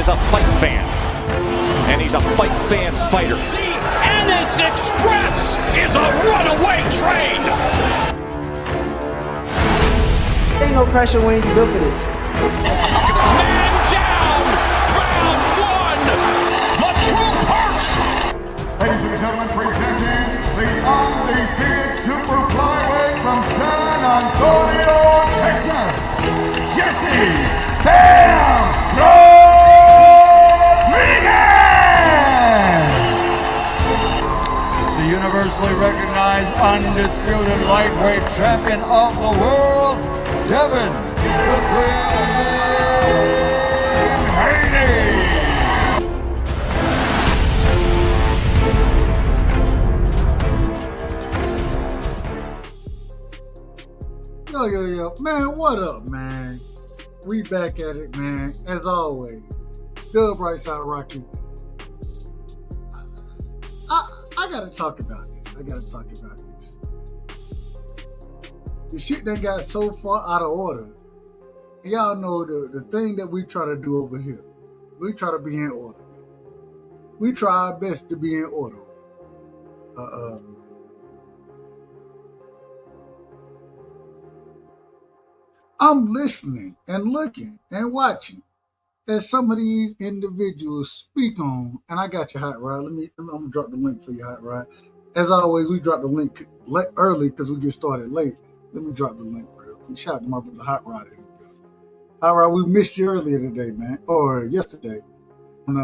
is a fight fan, and he's a fight fan's fighter. The Ennis Express is a runaway train. Ain't no pressure when you built for this. Man down, round one. The truth hurts. Ladies and gentlemen, presenting the undefeated super flyweight from San Antonio, Texas, Jesse Bam Rodriguez! The universally recognized undisputed lightweight champion of the world, Devin the Dream Haney! Yo, man, what up, man? We back at it, man, as always. Dub Rightside Rocky. I gotta talk about this. The shit that got so far out of order. Y'all know the thing that we try to do over here. We try to be in order. We try our best to be in order. I'm listening and looking and watching as some of these individuals speak on, and I got your hot rod. I'm gonna drop the link for your hot rod. As always, we drop the link early because we get started late. Let me drop the link real quick. Shout out to my brother Hot Rod in the building. Hot Rod, we missed you earlier today, man, or yesterday on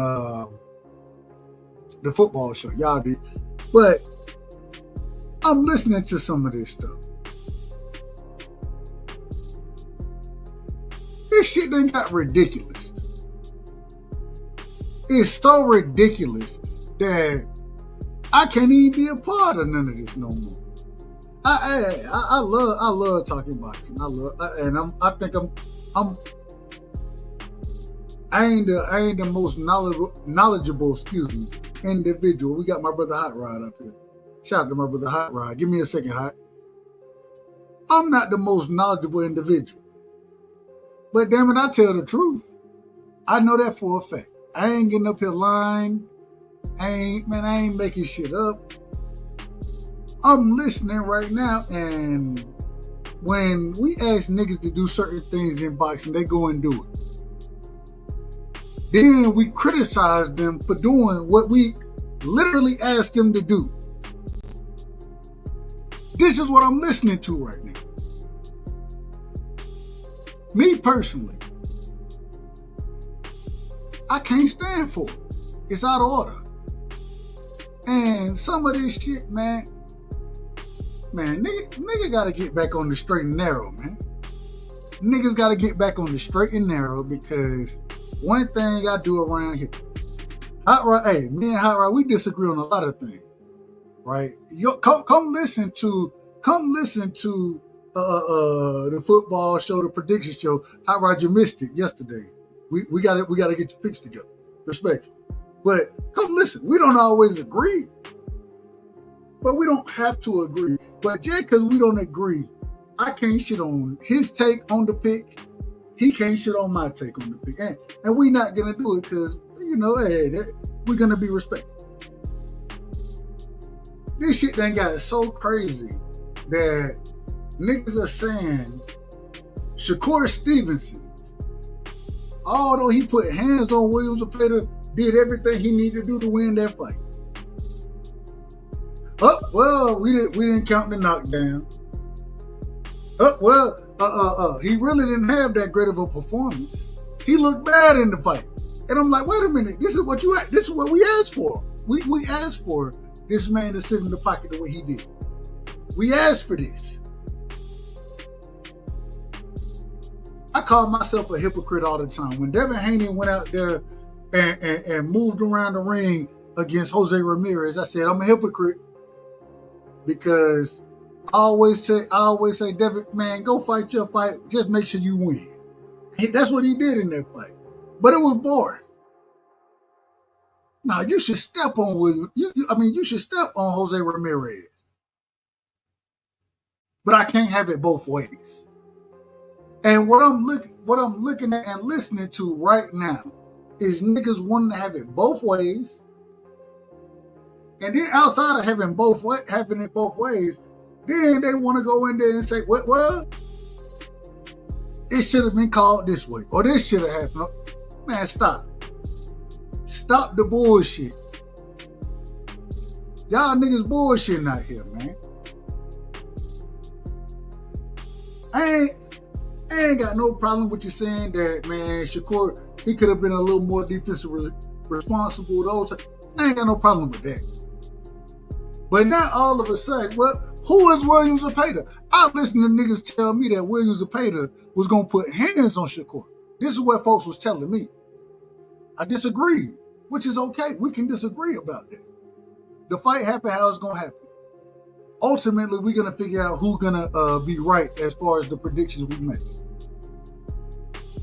the football show. Y'all did, but I'm listening to some of this stuff. This shit done got ridiculous. It's so ridiculous that I can't even be a part of none of this no more. I love talking boxing. I ain't the most knowledgeable, individual. We got my brother Hot Rod up here. Shout out to my brother Hot Rod. Give me a second, Hot. I'm not the most knowledgeable individual. But damn it, I tell the truth. I know that for a fact. I ain't getting up here lying. I ain't making shit up. I'm listening right now, and when we ask niggas to do certain things in boxing, they go and do it. Then we criticize them for doing what we literally asked them to do. This is what I'm listening to right now. Me personally, I can't stand for it. It's out of order. And some of this shit, man, nigga gotta get back on the straight and narrow, man. Niggas gotta get back on the straight and narrow, because one thing I do around here, me and Hot Rod, we disagree on a lot of things, right? Come listen to the football show, the prediction show. Hot Rod, you missed it yesterday. We gotta get your picks together, respectfully. But come listen. We don't always agree, but we don't have to agree. But just because we don't agree, I can't shit on his take on the pick. He can't shit on my take on the pick, and we not gonna do it because we're gonna be respectful. This shit done got so crazy that niggas are saying Shakur Stevenson, although he put hands on Williams Zepada, did everything he needed to do to win that fight. We didn't count the knockdown. He really didn't have that great of a performance. He looked bad in the fight. And I'm like, wait a minute, this is what we asked for. We asked for this man to sit in the pocket the way he did. We asked for this. I call myself a hypocrite all the time. When Devin Haney went out there and moved around the ring against Jose Ramirez, I said, I'm a hypocrite, because I always say, Devin, man, go fight your fight. Just make sure you win. That's what he did in that fight. But it was boring. Now, you should step on you should step on Jose Ramirez. But I can't have it both ways. And what I'm looking at and listening to right now is niggas wanting to have it both ways. And then outside of having it both ways, then they want to go in there and say, well, it should have been called this way, or this should have happened. Man, stop it. Stop the bullshit. Y'all niggas bullshitting out here, man. I ain't got no problem with you saying that, man, Shakur, he could have been a little more defensively responsible. Those, I ain't got no problem with that. But now all of a sudden, well, who is William Zepada? I listened to niggas tell me that William Zepada was going to put hands on Shakur. This is what folks was telling me. I disagreed, which is okay. We can disagree about that. The fight happened how it's going to happen. Ultimately, we're going to figure out who's going to be right as far as the predictions we make.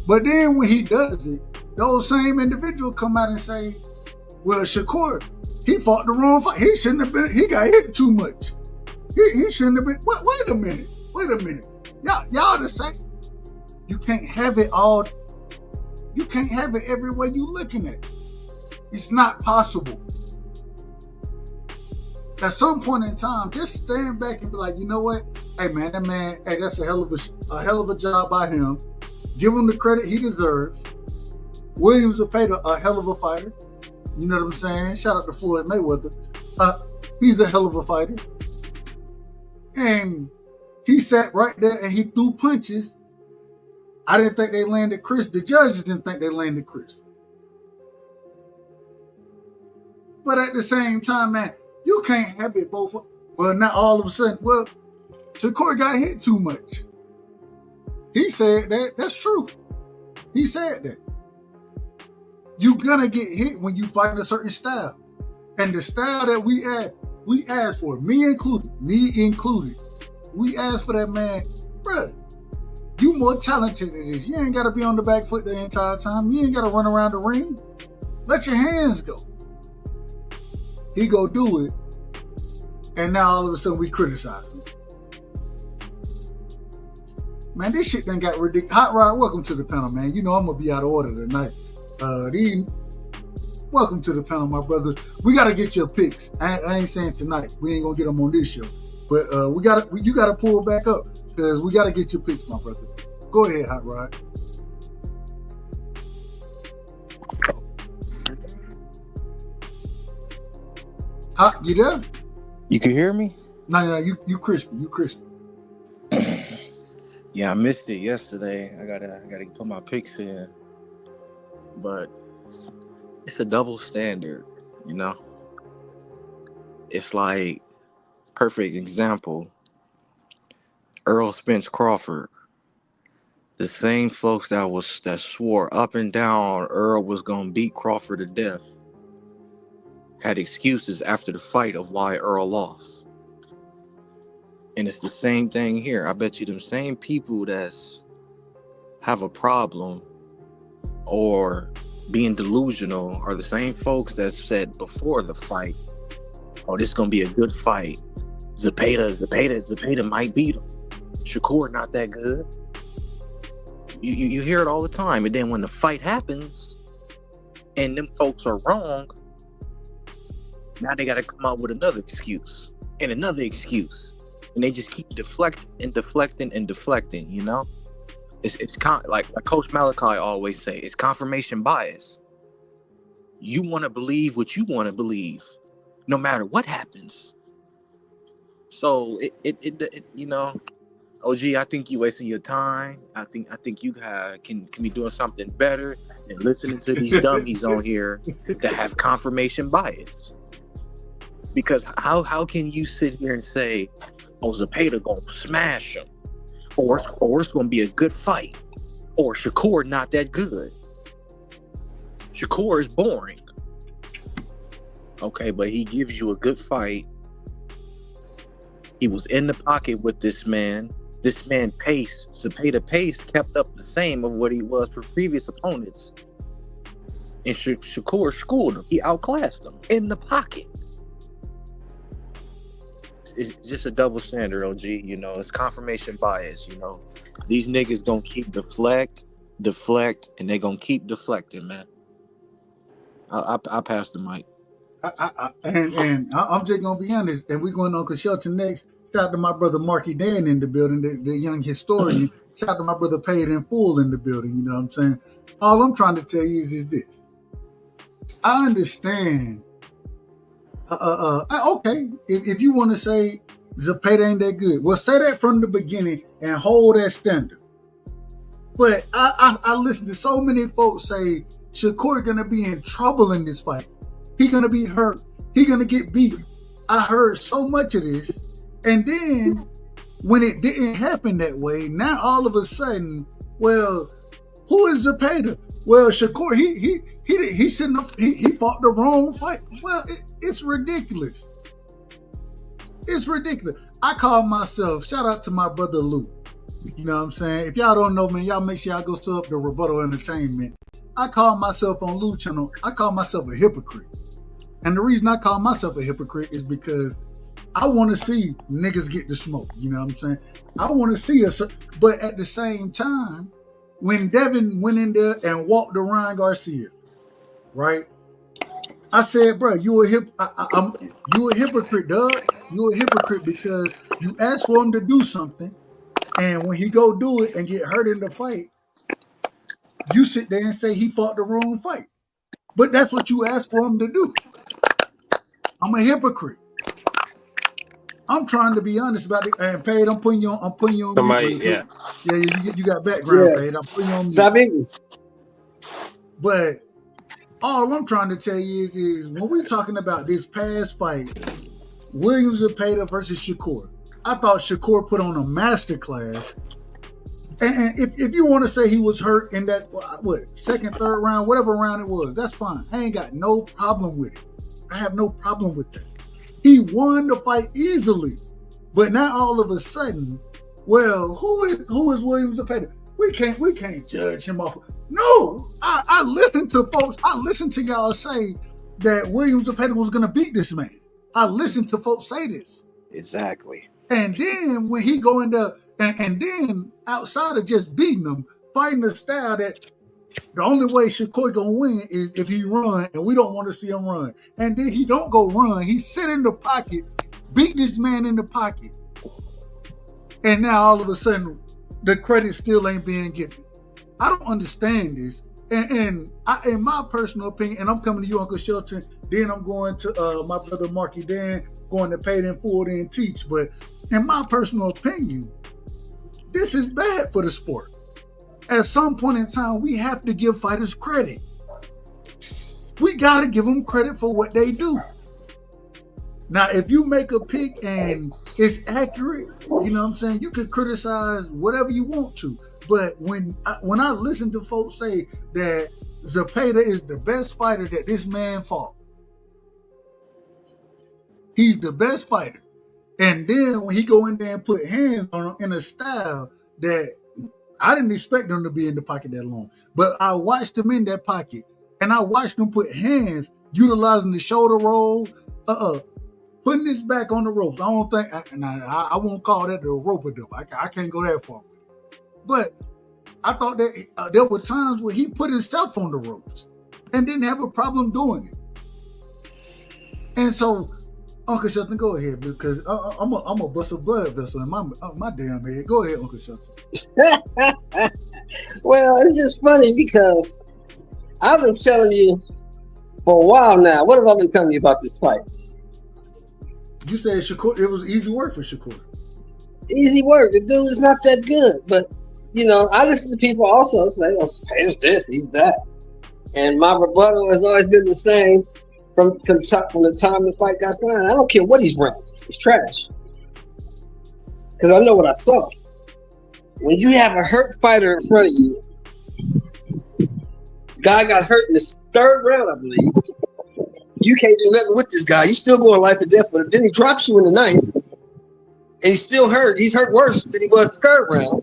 But then when he does it, those same individuals come out and say, well, Shakur, he fought the wrong fight. He shouldn't have been, he got hit too much. He shouldn't have been, wait a minute. Y'all the same. You can't have it all. You can't have it every way you looking at it. It's not possible. At some point in time, just stand back and be like, you know what? Hey man, that's a hell of a job by him. Give him the credit he deserves. William Zepada, a hell of a fighter. You know what I'm saying? Shout out to Floyd Mayweather. He's a hell of a fighter. And he sat right there and he threw punches. I didn't think they landed crisp. The judges didn't think they landed crisp. But at the same time, man, you can't have it both. Well, not all of a sudden. Well, Shakur got hit too much. He said that. That's true. He said that. You're gonna get hit when you fight a certain style. And the style that we asked for, me included, we asked for that, man, bro, you more talented than this. You ain't gotta be on the back foot the entire time. You ain't gotta run around the ring. Let your hands go. He go do it, and now all of a sudden we criticize him. Man, this shit done got ridiculous. Hot Rod, welcome to the panel, man. You know I'm gonna be out of order tonight. Welcome to the panel, my brother. We gotta get your picks. I ain't saying tonight. We ain't gonna get them on this show, but you gotta pull back up because we gotta get your picks, my brother. Go ahead, Hot Rod. Hot, you there? You can hear me? No, you crispy. You crispy. Yeah, I missed it yesterday. I gotta put my picks in. But it's a double standard, you know? It's like, perfect example, Earl Spence Crawford. The same folks that swore up and down Earl was gonna beat Crawford to death had excuses after the fight of why Earl lost. And it's the same thing here. I bet you them same people that's have a problem or being delusional are the same folks that said before the fight, oh, this is gonna be a good fight. Zepada might beat him. Shakur not that good. You hear it all the time, and then when the fight happens and them folks are wrong, now they got to come up with another excuse and another excuse, and they just keep deflecting, you know? It's like Coach Malachi always say, it's confirmation bias. You want to believe what you want to believe, no matter what happens. So it you know, OG, I think you wasting your time. I think you can be doing something better than listening to these dummies on here that have confirmation bias. Because how can you sit here and say, oh, Zepada gonna smash him, or it's gonna be a good fight, or Shakur not that good. Shakur is boring. Okay, but he gives you a good fight. He was in the pocket with this man. This man pace, Zepada pace kept up the same of what he was for previous opponents. And Shakur schooled him. He outclassed him in the pocket. It's just a double standard, OG. You know, it's confirmation bias. You know, these niggas gonna keep deflect, and they gonna keep deflecting, man. I passed the mic. I'm just gonna be honest, and we're going on Uncle Shelton next. Shout out to my brother Marky Dan in the building, the young historian. Shout out to my brother Paid in Full in the building. You know what I'm saying? All I'm trying to tell you is this. I understand. Okay, if you want to say Zepada ain't that good, well, say that from the beginning and hold that standard. But I listen to so many folks say Shakur gonna be in trouble in this fight. He gonna be hurt. He gonna get beat. I heard so much of this, and then when it didn't happen that way, now all of a sudden, well, who is Zepada? Well, Shakur, he shouldn't have. He fought the wrong fight. Well, it's ridiculous. It's ridiculous. I call myself. Shout out to my brother Luke. You know what I'm saying? If y'all don't know, man, y'all make sure y'all go sub up the Rebuttal Entertainment. I call myself on Luke channel. I call myself a hypocrite. And the reason I call myself a hypocrite is because I want to see niggas get the smoke. You know what I'm saying? I want to see us. But at the same time, when Devin went in there and walked to Ryan Garcia, right? I said, bro, you a hypocrite, dog. You a hypocrite because you asked for him to do something, and when he go do it and get hurt in the fight, you sit there and say he fought the wrong fight. But that's what you asked for him to do. I'm a hypocrite. I'm trying to be honest about it. And Paid, I'm putting you on. Somebody, yeah. You got background, Paid. I'm putting you on. Stop eating. But all I'm trying to tell you is when we're talking about this past fight, Williams Zepada versus Shakur, I thought Shakur put on a masterclass. And if you want to say he was hurt in that second, third round, whatever round it was, that's fine. I ain't got no problem with it. I have no problem with that. He won the fight easily, but now all of a sudden, well, who is Williams Zepada? We can't judge him off. No, I listened to folks. I listened to y'all say that Williams Zepada was gonna beat this man. I listened to folks say this. Exactly. And then when he go into and then outside of just beating him, fighting a style that the only way Shakur gonna win is if he run, and we don't want to see him run. And then he don't go run. He sit in the pocket, beat this man in the pocket. And now all of a sudden, the credit still ain't being given. I don't understand this. And in my personal opinion, and I'm coming to you, Uncle Shelton, then I'm going to my brother Marky Dan, going to Paid in Full and teach. But in my personal opinion, this is bad for the sport. At some point in time, we have to give fighters credit. We got to give them credit for what they do. Now, if you make a pick and it's accurate, you know what I'm saying, you can criticize whatever you want to. But when I listen to folks say that Zepada is the best fighter that this man fought, he's the best fighter. And then when he go in there and put hands on him in a style that I didn't expect him to be in the pocket that long. But I watched him in that pocket, and I watched him put hands, utilizing the shoulder roll, putting his back on the ropes. I don't think, I won't call that the rope-a-dope. I can't go that far with it. But I thought that there were times where he put himself on the ropes and didn't have a problem doing it. And so, Uncle Shelton, go ahead, because I'm a bust a blood vessel in my damn head. Go ahead, Uncle Shelton. Well, it's just funny because I've been telling you for a while now. What have I been telling you about this fight? You said Shakur, it was easy work for Shakur. Easy work. The dude is not that good. But, you know, I listen to people also say, oh, he's this, he's that. And my rebuttal has always been the same from the time the fight got signed. I don't care what he's ranked. He's trash. Because I know what I saw. When you have a hurt fighter in front of you, guy got hurt in the third round, I believe. You can't do nothing with this guy. You still going life or death with him. Then he drops you in the ninth, and he's still hurt. He's hurt worse than he was the third round.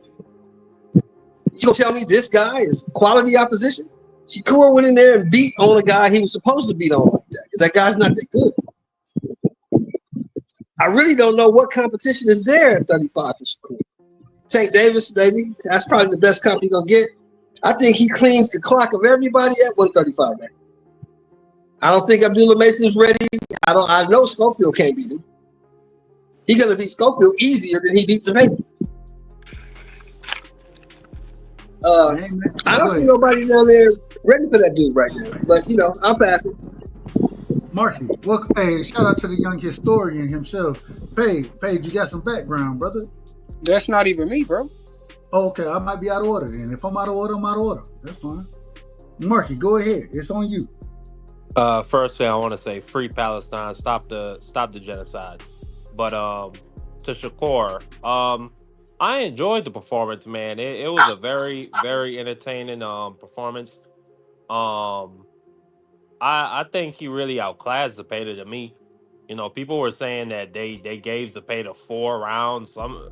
You gonna tell me this guy is quality opposition? Shakur went in there and beat on a guy he was supposed to beat on like that, because that guy's not that good. I really don't know what competition is there at 35 for Shakur. Tank Davis, baby, that's probably the best comp you're gonna get. I think he cleans the clock of everybody at 135, man. I don't think Abdullah Mason's ready. I know Schofield can't beat him. He's gonna beat Schofield easier than he beats Zepeda. I don't see nobody down there ready for that dude right now. But I'll pass it. Marky, welcome. Hey, shout out to the young historian himself. Paige, you got some background, brother. That's not even me, bro. Oh, okay, I might be out of order then. If I'm out of order, I'm out of order. That's fine. Marky, go ahead. It's on you. First thing I want to say, free Palestine, stop the genocide. But to Shakur, I enjoyed the performance, man. It was a very, very entertaining performance. I think he really outclassed Zepada to me. People were saying that they gave Zepada 4 rounds. Some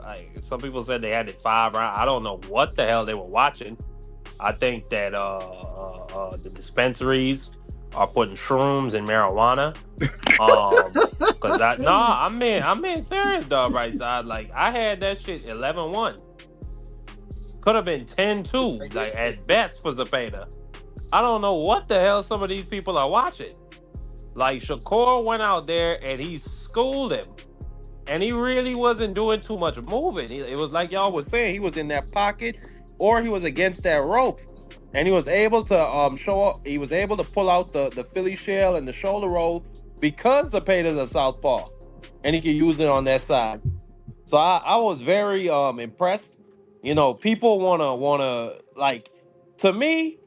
people said they had it 5 rounds. I don't know what the hell they were watching. I think that the dispensaries are putting shrooms and marijuana. I'm being serious though, Rightside. Like I had that shit 11-1. Could have been 10-2, like at best for Zepada. I don't know what the hell some of these people are watching. Like Shakur went out there and he schooled him. And he really wasn't doing too much moving. It was like y'all was saying, he was in that pocket or he was against that rope. And he was able to show up. He was able to pull out the Philly shell and the shoulder roll because Zepeda's a southpaw, and he could use it on that side. So I was very impressed. People wanna like, to me,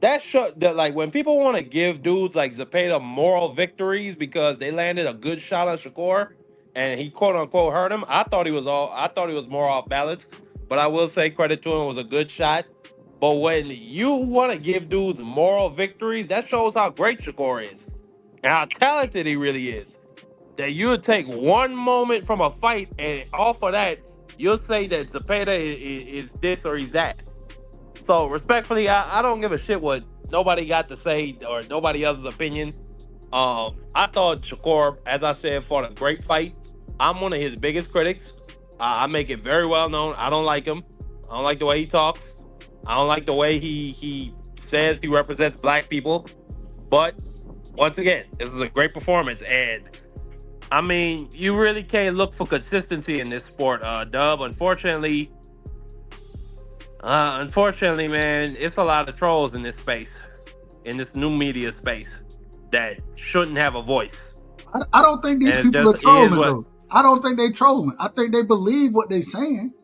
that like when people want to give dudes like Zepada moral victories because they landed a good shot on Shakur and he quote unquote hurt him. I thought he was more off balance, but I will say credit to him, it was a good shot. But when you want to give dudes moral victories, that shows how great Shakur is and how talented he really is. That you'll take one moment from a fight and off of that, you'll say that Zepada is this or he's that. So respectfully, I don't give a shit what nobody got to say or nobody else's opinion. I thought Shakur, as I said, fought a great fight. I'm one of his biggest critics. I make it very well known. I don't like him. I don't like the way he talks. I don't like the way he says he represents black people. But once again, this is a great performance. And I mean, you really can't look for consistency in this sport, Dub. Unfortunately, man, it's a lot of trolls in this space, in this new media space that shouldn't have a voice. I don't think these people are trolling, though. I don't think they trolling. I think they believe what they're saying.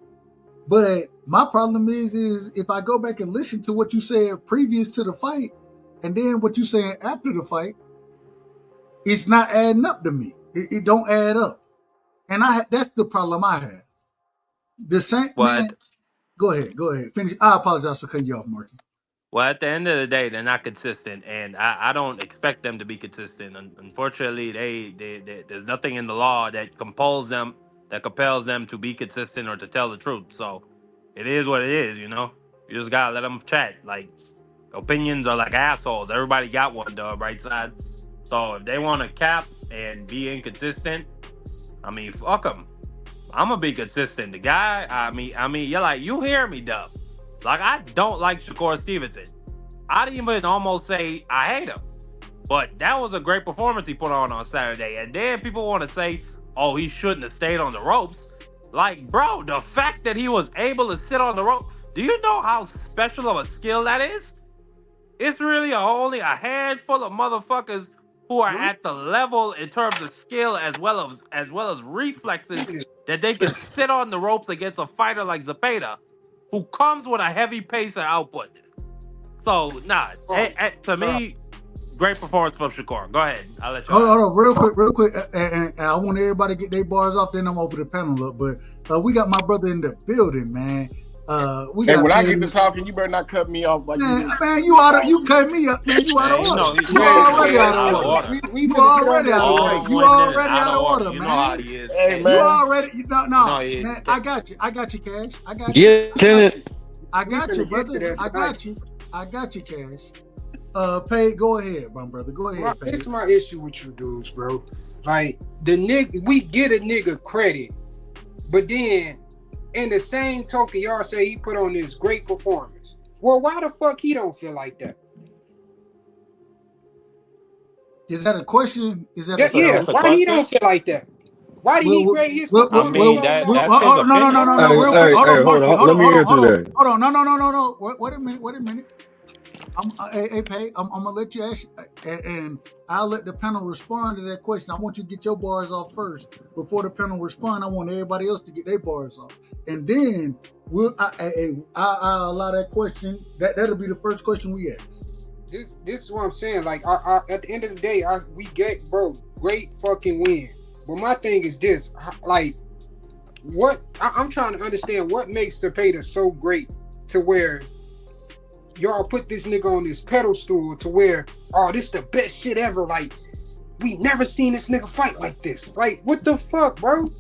But my problem is if I go back and listen to what you said previous to the fight and then what you saying after the fight, it's not adding up to me. It don't add up. And that's the problem I have. The same man. Go ahead. Finish. I apologize for cutting you off, Marky. Well, at the end of the day, they're not consistent, and I don't expect them to be consistent. Unfortunately, there's nothing in the law that compels them to be consistent or to tell the truth. So it is what it is, You just gotta let them chat. Like, opinions are like assholes. Everybody got one, though, Rightside. So if they want to cap and be inconsistent, I mean, fuck them. I'm gonna be consistent. The guy, I mean, you're like, you hear me, Dub. Like, I don't like Shakur Stevenson. I'd even almost say I hate him. But that was a great performance he put on Saturday. And then people want to say, oh, he shouldn't have stayed on the ropes. Like, bro, the fact that he was able to sit on the rope, do you know how special of a skill that is? It's really only a handful of motherfuckers who are at the level in terms of skill as well as reflexes that they can sit on the ropes against a fighter like Zepada, who comes with a heavy pace and output. So, to me, great performance from Shakur. Go ahead. I'll let you Hold on, real quick. And I want everybody to get their bars off, then I'm open the panel up. But we got my brother in the building, man. When I get to talking, you better not cut me off like man, you cut me up, man. You out of order. You already out of order. You already out of order. You already out of order, man. You know how he is. Hey, man. You already man. I got you, Cash. I got you. Yeah, Lieutenant. I got you, brother. I got you, Cash. Pay, go ahead, my brother. Go ahead, Pay. This is my issue with you dudes, bro. Like, we get a nigga credit, but then in the same token, y'all say he put on this great performance. Well, why the fuck he don't feel like that? Is that a question? Is that Yeah, a yeah. That's a Why he question. don't feel like that? Why did he grade his Well, performance mean, so that- low? that's his no, opinion. no, Hey, real quick. hey, Hold hey, on, hold Marky. on. Let me answer that. Hold on. No. Wait a minute. Hey, Pay, I'm gonna let you ask, and I'll let the panel respond to that question. I want you to get your bars off first before the panel respond. I want everybody else to get their bars off, and then I'll allow that question. That'll be the first question we ask. This is what I'm saying. Like, at the end of the day, we get great fucking win. But my thing is this: like, what I'm trying to understand what makes Zepada so great to where y'all put this nigga on this pedestal to where, oh, this the best shit ever. Like, we never seen this nigga fight like this. Like, what the fuck, bro?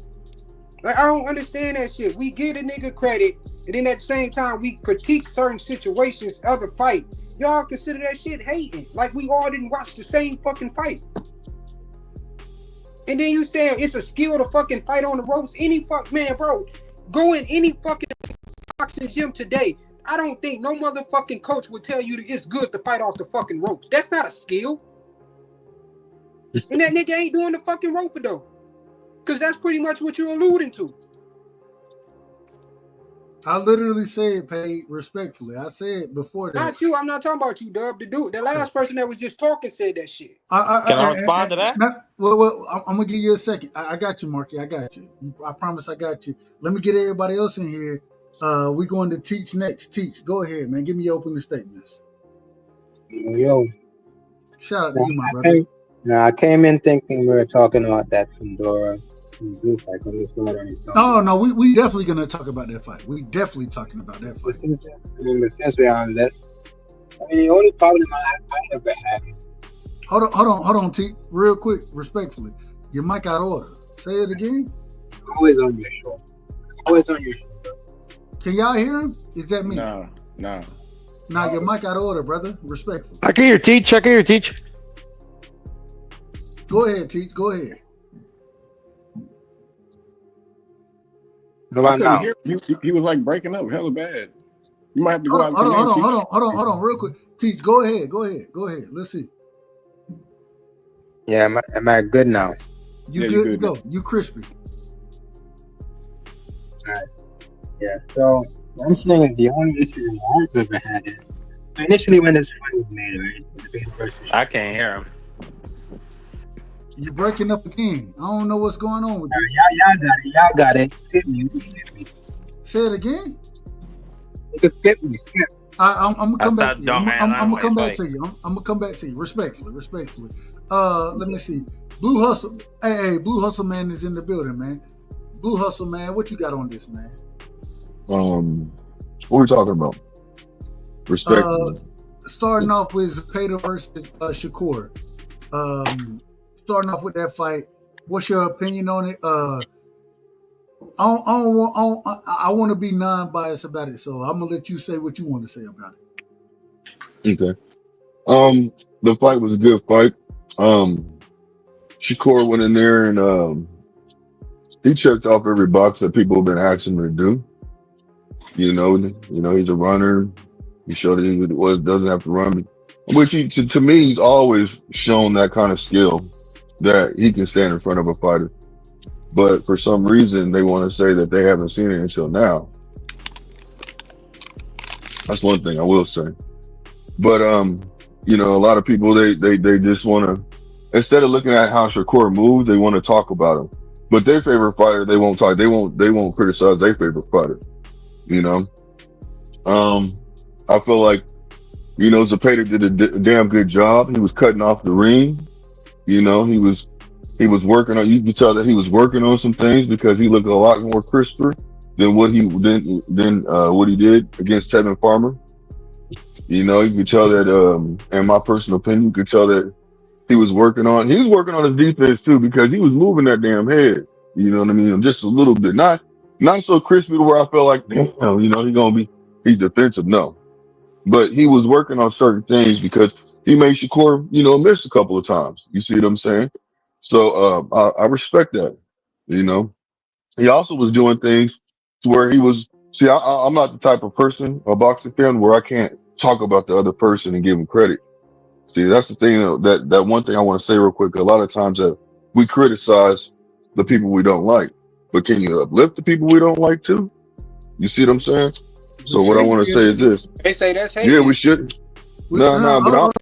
Like, I don't understand that shit. We give a nigga credit, and then at the same time, we critique certain situations, other fight. Y'all consider that shit hating. Like, we all didn't watch the same fucking fight. And then you saying it's a skill to fucking fight on the ropes. Man, bro, go in any fucking boxing gym today. I don't think no motherfucking coach would tell you that it's good to fight off the fucking ropes. That's not a skill. And that nigga ain't doing the fucking rope though. Because that's pretty much what you're alluding to. I literally said, Pay, respectfully. I said before that. Not you. I'm not talking about you, Dub. The last person that was just talking said that shit. Can I respond to that? I'm gonna give you a second. I got you, Marky. I got you. I promise I got you. Let me get everybody else in here. We going to Teach next. Teach, go ahead, man. Give me your opening statements. Yo, shout out to you, my brother. I came in thinking we were talking about that Fodora. No, we definitely gonna talk about that fight. We definitely talking about that fight. Since we're on this, the only problem I ever had is hold on, T, real quick, respectfully. Your mic out of order. Say it again. It's always on your show. Always on your show. Can y'all hear him? Is that me? No. Nah, your mic out of order, brother. Respectfully. I can hear Teach. Go ahead, Teach. Go ahead. I couldn't hear him. He was like breaking up hella bad. You might have to go out and come in. Hold on, real quick. Teach, go ahead. Let's see. Yeah, am I good now? You good to go. You crispy. All right. Yeah, so what I'm saying is the only issue I've ever had is initially when this fight was made, right? I can't hear him. You're breaking up again. I don't know what's going on with you. Y'all got it. Skip me. Say it again. You can skip me. I'm gonna come back to you. I'm gonna come back to you. I'm gonna come back to you. Respectfully. Let me see. Blue Hustle. Hey, Blue Hustle man is in the building, man. Blue Hustle man, what you got on this, man? What are we talking about? Respectfully. Starting off with Zepada versus Shakur. Starting off with that fight, what's your opinion on it? I want to be non-biased about it, so I'm gonna let you say what you want to say about it. Okay. The fight was a good fight. Shakur went in there and he checked off every box that people have been asking him to do. You know, he's a runner. He showed that he doesn't have to run, which to me, he's always shown that kind of skill that he can stand in front of a fighter. But for some reason, they want to say that they haven't seen it until now. That's one thing I will say. But a lot of people they just want to, instead of looking at how Shakur moves, they want to talk about him. But their favorite fighter, they won't talk. They won't criticize their favorite fighter. I feel like Zepada did a damn good job. He was cutting off the ring. He was working on. You could tell that he was working on some things because he looked a lot more crisper than what he did against Tevin Farmer. You could tell that. In my personal opinion, you could tell that he was working on his defense too because he was moving that damn head. You know what I mean? Just a little bit, not so crispy to where I felt like, damn, he's defensive. No, but he was working on certain things because he made Shakur, miss a couple of times. You see what I'm saying? So I respect that. He also was doing things to where he was. See, I'm not the type of person, a boxing fan, where I can't talk about the other person and give him credit. See, that's the thing that one thing I want to say real quick. A lot of times that we criticize the people we don't like, but can you uplift the people we don't like too? You see what I'm saying? So what I want to say is this. They say that's hate. Yeah, we shouldn't. No, but I'm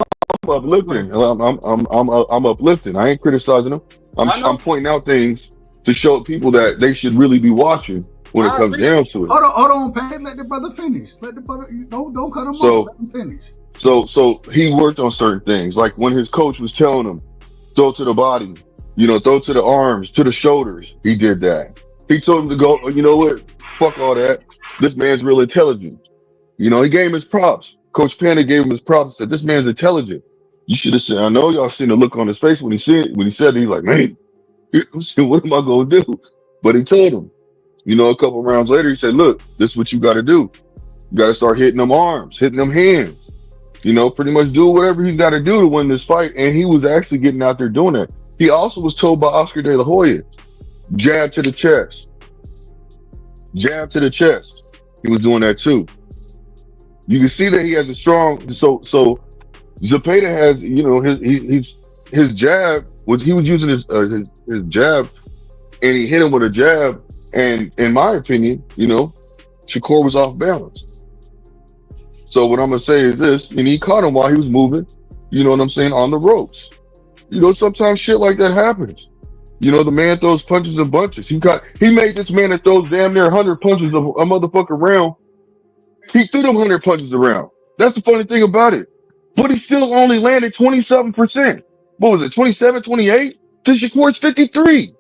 uplifting. I'm uplifting. I ain't criticizing them. I'm pointing out things to show people that they should really be watching when it comes down to it. Hold on, Pat. Let the brother finish. Let the brother don't cut him off. Let him finish. So he worked on certain things, like when his coach was telling him, throw to the body, throw to the arms, to the shoulders. He did that. He told him to go, you know what? Fuck all that. This man's real intelligent. He gave him his props. Coach Panda gave him his props and said, this man's intelligent. You should have said, I know y'all seen the look on his face when he said it. He's like, man, what am I going to do? But he told him, a couple rounds later, he said, look, this is what you got to do. You got to start hitting them arms, hitting them hands. Pretty much do whatever he's got to do to win this fight. And he was actually getting out there doing that. He also was told by Oscar De La Hoya, jab to the chest. Jab to the chest. He was doing that too. You can see that he has a strong. So Zepeda has, his jab he was using his jab, and he hit him with a jab. And in my opinion, Shakur was off balance. So what I'm gonna say is this, and he caught him while he was moving. You know what I'm saying, on the ropes. Sometimes shit like that happens. The man throws punches and bunches. He made this man that throws damn near 100 punches a motherfucker around. He threw them 100 punches around. That's the funny thing about it. But he still only landed 27%. What was it, 27, 28? To Shakur's 53%.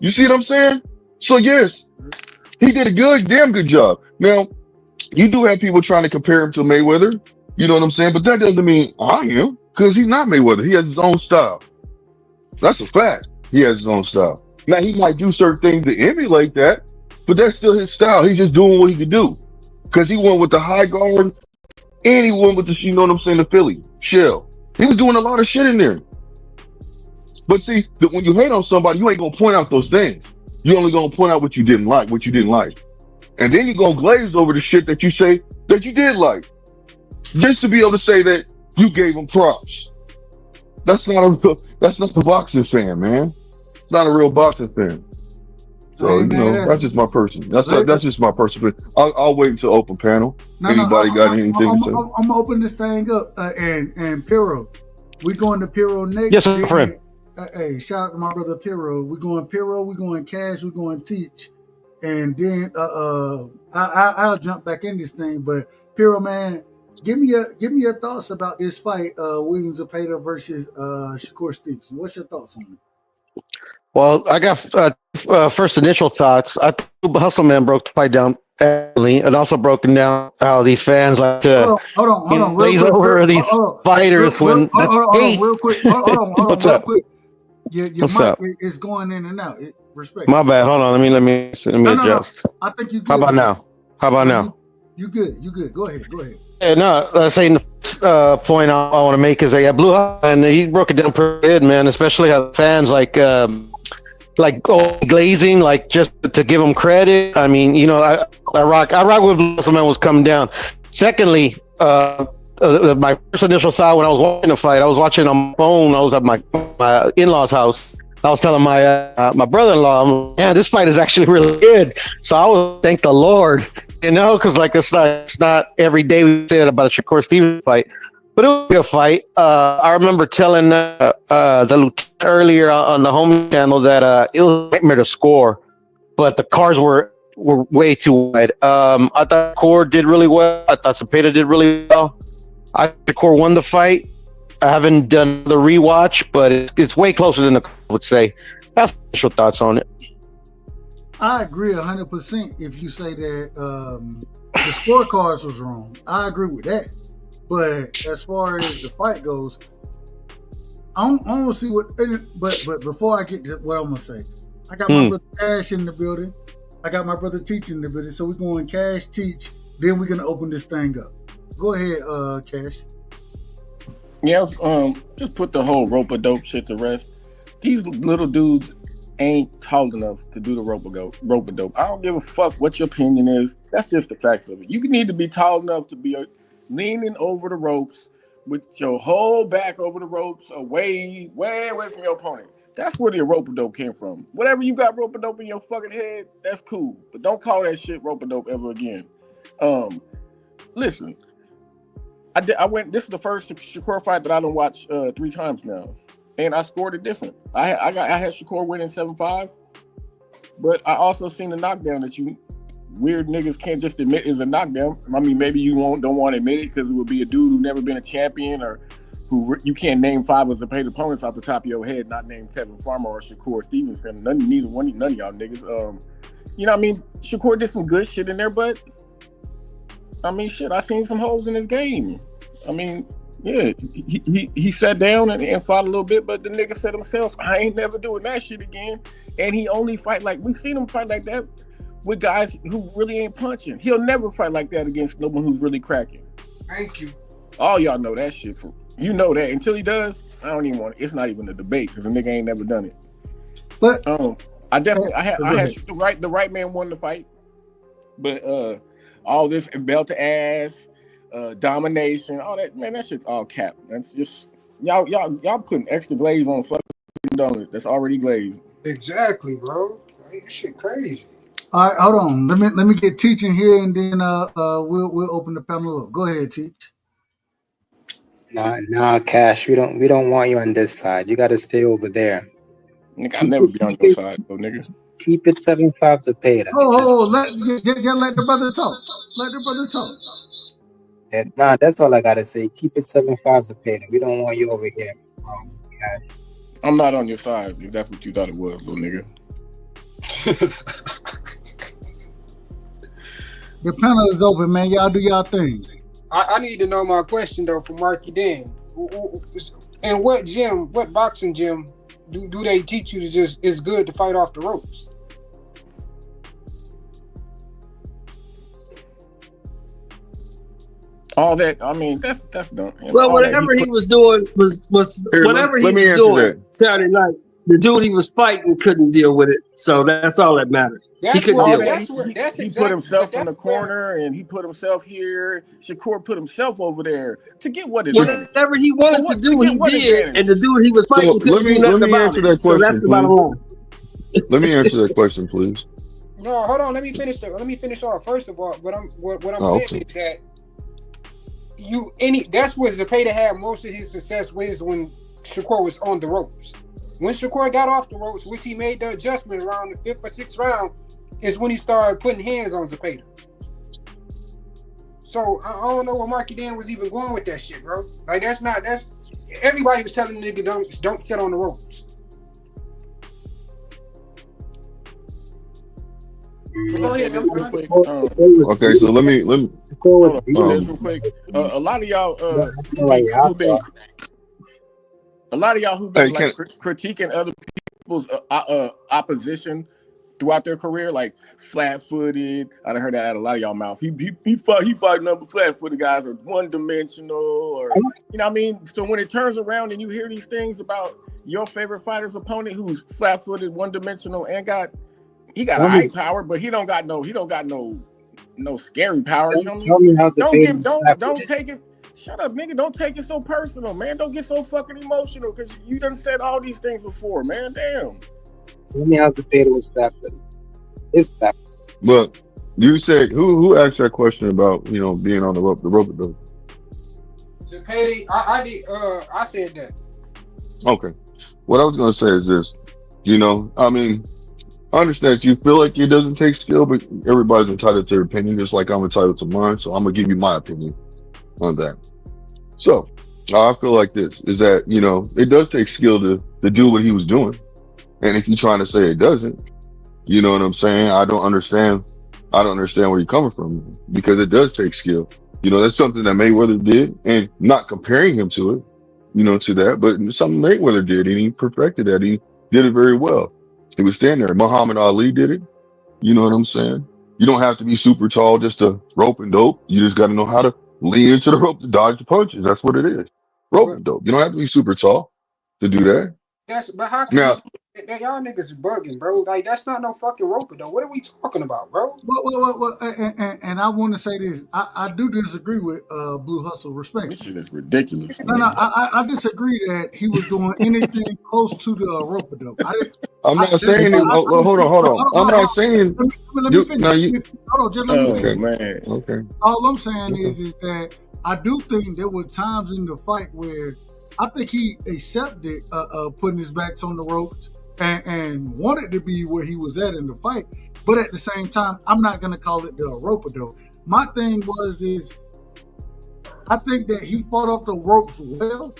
You see what I'm saying? So yes, he did a damn good job. Now, you do have people trying to compare him to Mayweather. You know what I'm saying? But that doesn't mean I am, because he's not Mayweather. He has his own style. That's a fact. He has his own style. Now, he might do certain things to emulate that, but that's still his style. He's just doing what he can do. Because he went with the high guard, and he went with the, the Philly shell. He was doing a lot of shit in there. But see, when you hate on somebody, you ain't going to point out those things. You're only going to point out what you didn't like, And then you're going to glaze over the shit that you say that you did like. Just to be able to say that you gave him props. That's not the boxing fan, man. It's not a real boxing fan. So, that's just my person. That's just my person. I'll wait until open panel. Anybody got anything to say? I'm gonna open this thing up. And Piro, we going to Piro next. Yes, sir, friend. Hey, shout out to my brother Piro. We going Piro, we going Cash, we going Teach. And then I'll jump back in this thing. But Piro, man, give me your thoughts about this fight, William Zepeda versus Shakur Stevenson. What's your thoughts on it? Well, I got first initial thoughts. I think Hustle Man broke the fight down early, and also broken down how the fans like to hold on, glaze over these fighters when real quick. Hold on, What's up? Quick. Your What's mic up? is going in and out. Respect. My bad. Hold on. Let me adjust. No. I think you good. How about now? You good. Go ahead. Yeah, no, that's saying the point I want to make is that Blue and he broke it down pretty good, man. Especially how the fans like glazing, like just to give him credit. I mean, I rock with Blue Man was coming down. Secondly, my first initial thought when I was watching the fight, I was watching on my phone. I was at my in-laws' house. I was telling my brother-in-law, I'm like, man, this fight is actually really good. So I would thank the Lord, because like it's not every day we say that about a Shakur Stevenson fight, but it was a good fight. I remember telling the lieutenant earlier on the home channel that it was a nightmare to score, but the cars were way too wide. I thought Shakur did really well. I thought Zepeda did really well. I think Shakur won the fight. I haven't done the rewatch, but it's way closer than I would say. That's initial thoughts on it. I agree 100% if you say that the scorecards was wrong. I agree with that. But as far as the fight goes, I don't see what. But before I get to what I'm gonna say, I got my brother Cash in the building. I got my brother Teach in the building. So we're going Cash, Teach. Then we're gonna open this thing up. Go ahead, Cash. Yeah, just put the whole rope-a-dope shit to rest. These little dudes ain't tall enough to do the rope-a-dope. I don't give a fuck what your opinion is. That's just the facts of it. You need to be tall enough to be leaning over the ropes with your whole back over the ropes, way away from your opponent. That's where the rope-a-dope came from. Whatever you got rope-a-dope in your fucking head, that's cool. But don't call that shit rope-a-dope ever again. Listen, I went. This is the first Shakur fight that I done watched 3 times now, and I scored it different. I had Shakur winning 7-5, but I also seen the knockdown that you weird niggas can't just admit is a knockdown. I mean, maybe you don't want to admit it because it would be a dude who never been a champion or who you can't name 5 of the paid opponents off the top of your head, not name Tevin Farmer or Shakur Stevenson. None of y'all niggas. You know what I mean? Shakur did some good shit in there, but I mean, shit, I seen some holes in his game. I mean, yeah, he sat down and fought a little bit, but the nigga said himself, I ain't never doing that shit again. And he only fight we've seen him fight like that with guys who really ain't punching. He'll never fight like that against no one who's really cracking. Thank you. All y'all know that shit. You know that. Until he does, I don't even want it. It's not even a debate because the nigga ain't never done it. But I had the right man won the fight. But all this belt to ass, domination, all that, man, that shit's all cap. That's just y'all putting extra glaze on fucking donut that's already glazed. Exactly, bro. That shit crazy. all right, hold on. Let me get teaching here, and then we'll open the panel up. Go ahead, Teach. Nah, Cash. We don't want you on this side. You got to stay over there. Nigga, I'll never be on your side, though, nigga. Keep it 7-5 Zepada. Let the brother talk. Let the brother talk. Yeah, nah, that's all I gotta say. Keep it 7-5 Zepada. We don't want you over here, Cash. I'm not on your side if that's what you thought it was, little nigga. The panel is open, man. Y'all do y'all thing. I need to know my question though for Marky Dan. And what boxing gym do they teach you to just it's good to fight off the ropes? All that, I mean, that's done. Well, whatever he was doing was whatever he was doing Saturday night. The dude he was fighting couldn't deal with it, so that's all that mattered. He couldn't deal with it. He put himself in the corner, and he put himself here. Shakur put himself over there to get what it is. Whatever he wanted to do, he did, and the dude he was fighting couldn't do nothing about it. So that's the bottom line. Let me answer that question, please. No, hold on. Let me finish off. First of all, what I'm saying is that that's where Zepada had most of his success with when Shakur was on the ropes. When Shakur got off the ropes, which he made the adjustment around the 5th or 6th round, is when he started putting hands on Zepada. So I don't know where Marky Dan was even going with that shit, bro. Like that's everybody was telling the nigga don't sit on the ropes. Go ahead, okay, so let me real quick. A lot of y'all who've been critiquing other people's opposition throughout their career, like flat-footed. I done heard that out of a lot of y'all mouth. He fighting number flat-footed guys or one-dimensional, or you know what I mean. So when it turns around and you hear these things about your favorite fighter's opponent who's flat-footed, one-dimensional, and he got eye power, but he don't got no scary power. You know what I mean? Don't take it. Shut up, nigga. Don't take it so personal, man. Don't get so fucking emotional because you done said all these things before, man. Damn. Tell me how Zepada was flat-footed. It's flat-footed. But you said who asked that question about being on the rope though? Zepada, I said that. Okay. What I was gonna say is this. I mean, I understand you feel like it doesn't take skill, but everybody's entitled to their opinion, just like I'm entitled to mine. So I'm gonna give you my opinion on that. So I feel like this is that it does take skill to do what he was doing, and if you're trying to say it doesn't, you know what I'm saying? I don't understand where you're coming from, because it does take skill. That's something that Mayweather did, and not comparing him to it, to that, but something Mayweather did, and he perfected that. He did it very well. He was standing there. Muhammad Ali did it. You know what I'm saying? You don't have to be super tall just to rope and dope. You just got to know how to lean into the rope to dodge the punches. That's what it is. Rope and dope. You don't have to be super tall to do that. But how can Y'all niggas bugging, bro. Like, that's not no fucking rope though. What are we talking about, bro? Well, and I want to say this. I do disagree with Blue Hustle. Respect. This shit is ridiculous. No, I disagree that he was doing anything close to the rope dope. I'm not saying it. Hold on. I'm not saying. Let me finish. Hold on, just let me finish. Man. Okay. All I'm saying is that I do think there were times in the fight where I think he accepted putting his backs on the ropes and wanted to be where he was at in the fight. But at the same time, I'm not going to call it the rope-a-dope. My thing is I think that he fought off the ropes well,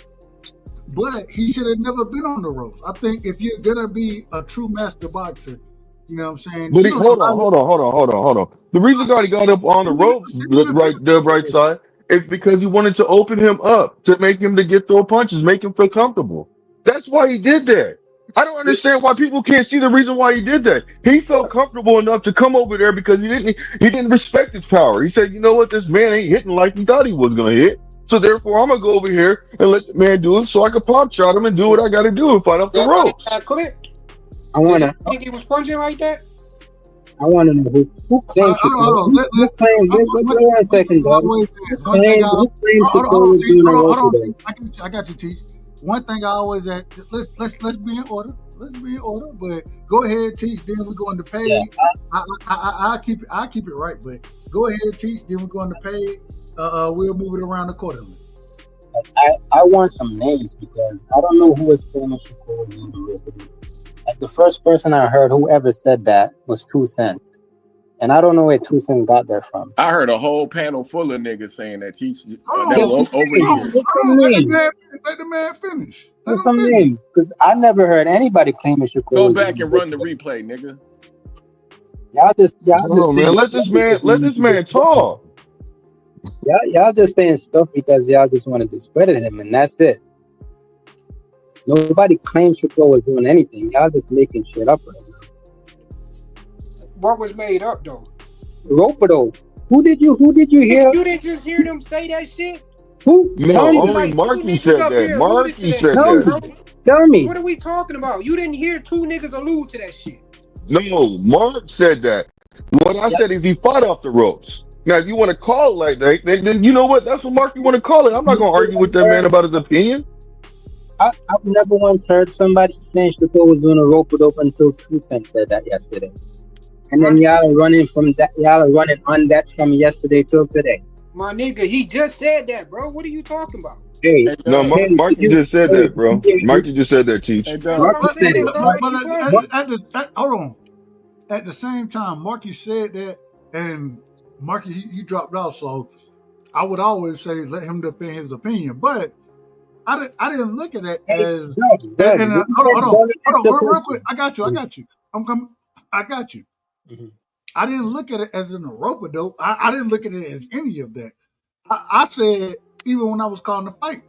but he should have never been on the ropes. I think if you're going to be a true master boxer, you know what I'm saying? But hold on. The reason why he got up on the ropes, the right side, is because he wanted to open him up to make him to get throw punches, make him feel comfortable. That's why he did that. I don't understand why people can't see the reason why he did that. He felt comfortable enough to come over there because he didn't respect his power. He said, you know what, this man ain't hitting like he thought he was gonna hit. So therefore, I'm gonna go over here and let the man do it, so I can pop shot him and do what I got to do and fight off the ropes. I wanna. Think he was punching like that? I want to know who claims who claims. Wait 1 second, dog. Who claims Shakur was doing a rope? I got you, Teach. One thing I always ask, let's be in order. Let's be in order. But go ahead, Teach. Then we go on the page. Yeah. I keep it right. But go ahead, Teach. Then we go on the page. We'll move it around accordingly. I want some names because I don't know who was claiming Shakur was doing the rope. Like the first person I heard whoever said that was 2 Cent. And I don't know where 2 Cent got that from. I heard a whole panel full of niggas saying that Let the man finish. Let some names. Because I never heard anybody claiming Shakur. Go back and run the replay, nigga. Y'all just man, let this man talk. Y'all just saying stuff because y'all just want to discredit him, and that's it. Nobody claims Shakur was doing anything. Y'all just making shit up right now. What was made up though? Rope-a-dope. Who did you hear? You didn't just hear them say that shit? Who? No, only Marky said that. Marky said that. Tell me. What are we talking about? You didn't hear 2 niggas allude to that shit. No, Mark said that. What I said is he fought off the ropes. Now, if you want to call it like that, then you know what? That's what Marky want to call it. I'm not going to argue with that man about his opinion. I've never once heard somebody saying Shakur was doing a rope-a-dope until 2 Cent said that yesterday. And then y'all are running on that from yesterday till today. My nigga, he just said that, bro. What are you talking about? Hey, no, Marky just said that, bro. Marky just said that, Teach. Hold on. At the same time, Marky said that, and Marky he dropped out. So I would always say let him defend his opinion, but I didn't look at it as. Hold on, real quick. I got you. I'm coming. I got you. Mm-hmm. I didn't look at it as in a rope-a-dope. I didn't look at it as any of that. I said, even when I was calling the fight,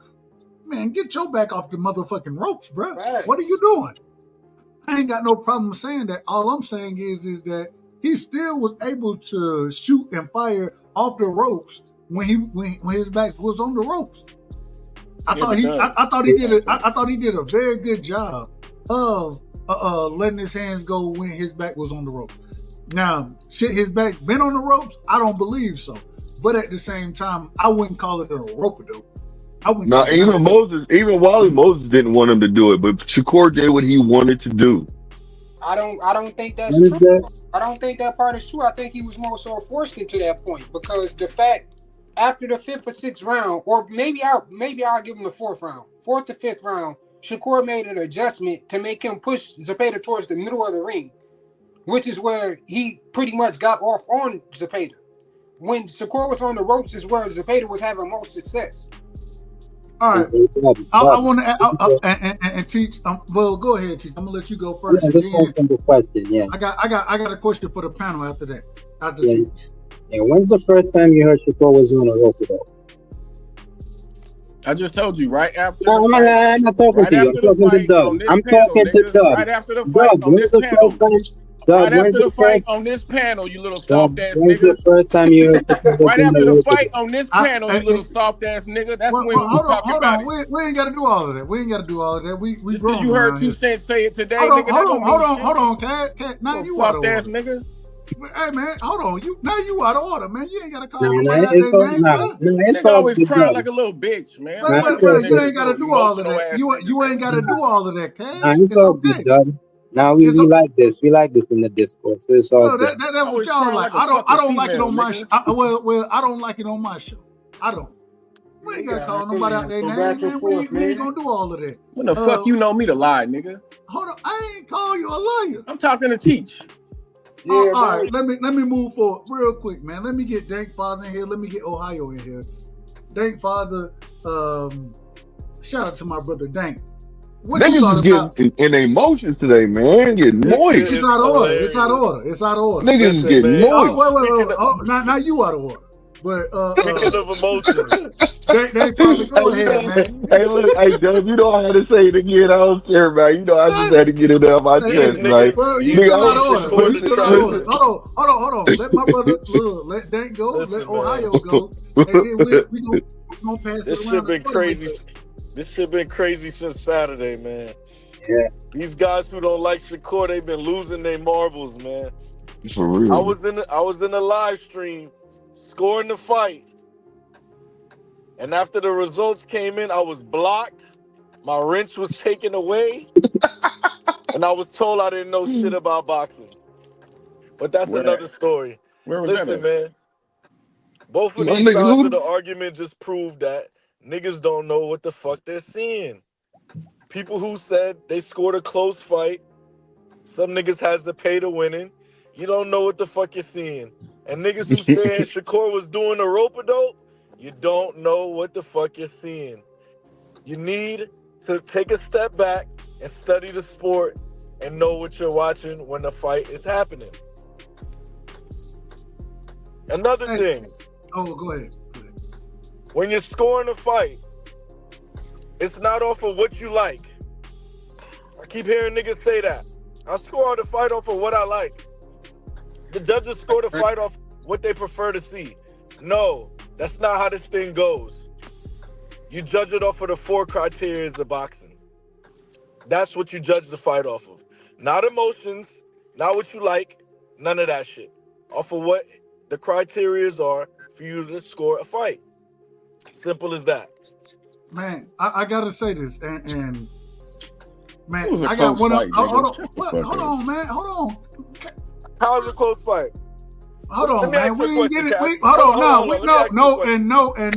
man, get your back off the motherfucking ropes, bro. Right. What are you doing? I ain't got no problem saying that. All I'm saying is that he still was able to shoot and fire off the ropes when his back was on the ropes. I thought he did a very good job of letting his hands go when his back was on the ropes. Now, shit, his back been on the ropes? I don't believe so. But at the same time, I wouldn't call it a rope-a-dope. No, even Wally Moses didn't want him to do it, but Shakur did what he wanted to do. I don't think that's true. I don't think that part is true. I think he was more so forced into that point because the fact after the 5th or 6th round, or maybe I'll give him the 4th round, 4th to 5th round, Shakur made an adjustment to make him push Zepada towards the middle of the ring, which is where he pretty much got off on Zepada. When Shakur was on the ropes is where Zepada was having most success. All right. I want to and Teach. Well, go ahead, Teach. I'm gonna let you go first. Yeah, this one simple question. Yeah. I got a question for the panel after that. Yeah. When's the first time you heard Shakur was doing a rope-a-dope? I just told you right after. No, I'm not talking to you. I'm talking to Doug. I'm talking to Doug. Right after the fight Doug, on when's this the panel. first time? Doug, Right when's after the the fight first? on this panel, you little Doug, soft ass when's nigga. the first time you heard Right after the fight on this panel, you little soft ass nigga. That's when we talking about it. We ain't got to do all of that. We ain't got to do all of that. We Just grown because you heard around 2 here. Cents say it today, Hold nigga. on, Cat. Now you out of soft ass order. nigga. Hey man, hold on. Now you out of order, man. You ain't got to call No, nobody out their name. Nigga always crying like a little bitch, man. But you ain't got to do all of that. You ain't got to do all of that, Cat. Nah, it's all good, Doug. Now we like this. We like this in the discourse. It's all good. That's what y'all like. I don't like it on my show. Well, I don't like it on my show. I don't. We ain't gotta call nobody out their name, man. We ain't gonna do all of that. When the fuck you know me to lie, nigga? Hold on, I ain't call you a liar. I'm talking to Teach. All right, let me move forward real quick, man. Let me get Dank Father in here. Let me get Ohio in here. Dank Father, shout out to my brother Dank. What you Niggas thought is about? getting in emotions today, man. Getting moist. It's out of order. It's out of order. It's out of order. Niggas is getting moist. Wait. Oh, now you out of order. But Speaking of emotions, they probably go ahead, man. Hey, look, hey, Dub, you know I had to say it again. I don't care, man. You know I just had to get it out my chest, right? Well, you still out of order. You still out of order. Hold on. Let my brother let Dank go. Let Ohio go. And then we gonna pass it around. This shit been crazy. This shit been crazy since Saturday, man. Yeah. These guys who don't like Shakur, they've been losing their marbles, man. For real. I was in the live stream, scoring the fight, and after the results came in, I was blocked. My wrench was taken away, and I was told I didn't know shit about boxing. But that's another story. Listen, man. Both of these sides of the argument just proved that niggas don't know what the fuck they're seeing. People who said they scored a close fight, some niggas has to pay to winning. You don't know what the fuck you're seeing. And niggas who saying Shakur was doing the rope-a-dope, you don't know what the fuck you're seeing. You need to take a step back and study the sport and know what you're watching when the fight is happening. Another thing. Oh, go ahead. When you're scoring a fight, it's not off of what you like. I keep hearing niggas say that. I score the fight off of what I like. The judges score the fight off what they prefer to see. No, that's not how this thing goes. You judge it off of the 4 criteria of boxing. That's what you judge the fight off of. Not emotions, not what you like, none of that shit. Off of what the criteria are for you to score a fight. Simple as that. Man, I gotta say this, and man, I got one. Hold on, man. Hold on. How's a close fight? Hold on, man. We ain't get it. Hold on.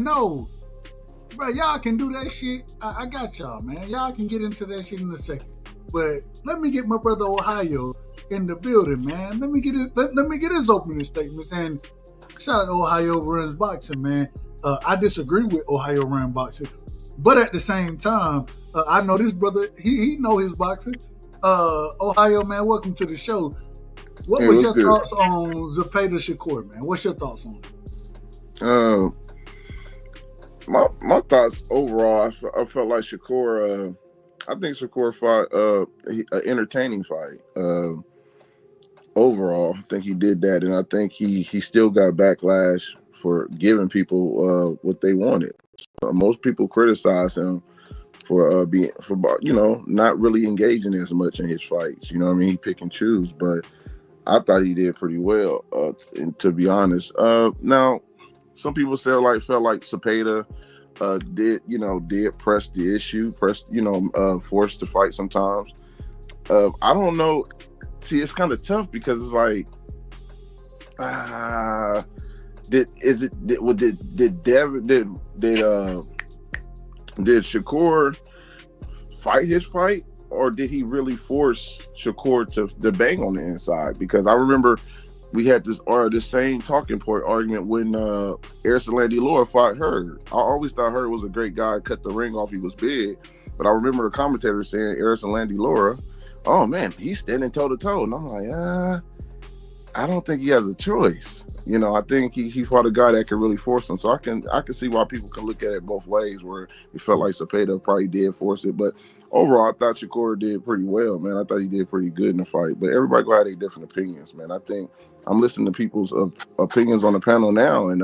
No. Bro, y'all can do that shit. I got y'all, man. Y'all can get into that shit in a second. But let me get my brother Ohio in the building, man. Let me get his opening statements. And shout out to Ohio runs boxing, man. I disagree with Ohio run boxing, but at the same time, I know this brother. He know his boxing. Ohio, man, welcome to the show. What was your thoughts on Zepada Shakur, man? What's your thoughts on it? My thoughts overall, I felt like Shakur. I think Shakur fought an entertaining fight. Overall, I think he did that, and I think he still got backlash for giving people what they wanted. Most people criticize him for not really engaging as much in his fights. You know what I mean? He pick and choose, but I thought he did pretty well. And to be honest, now some people felt like Zepada did press the issue, forced to fight sometimes. I don't know. See, it's kind of tough because it's like, did Shakur fight his fight, or did he really force Shakur to bang on the inside? Because I remember we had this same talking point argument when Landy Laura fought Hurd. I always thought Hurd was a great guy, cut the ring off, he was big, but I remember the commentator saying Landy Laura, oh man, he's standing toe to toe, and I'm like, I don't think he has a choice. You know, I think he fought a guy that could really force him. So I can see why people can look at it both ways, where it felt like Zepeda probably did force it. But overall, I thought Shakur did pretty well, man. I thought he did pretty good in the fight. But everybody go have their different opinions, man. I think I'm listening to people's opinions on the panel now, and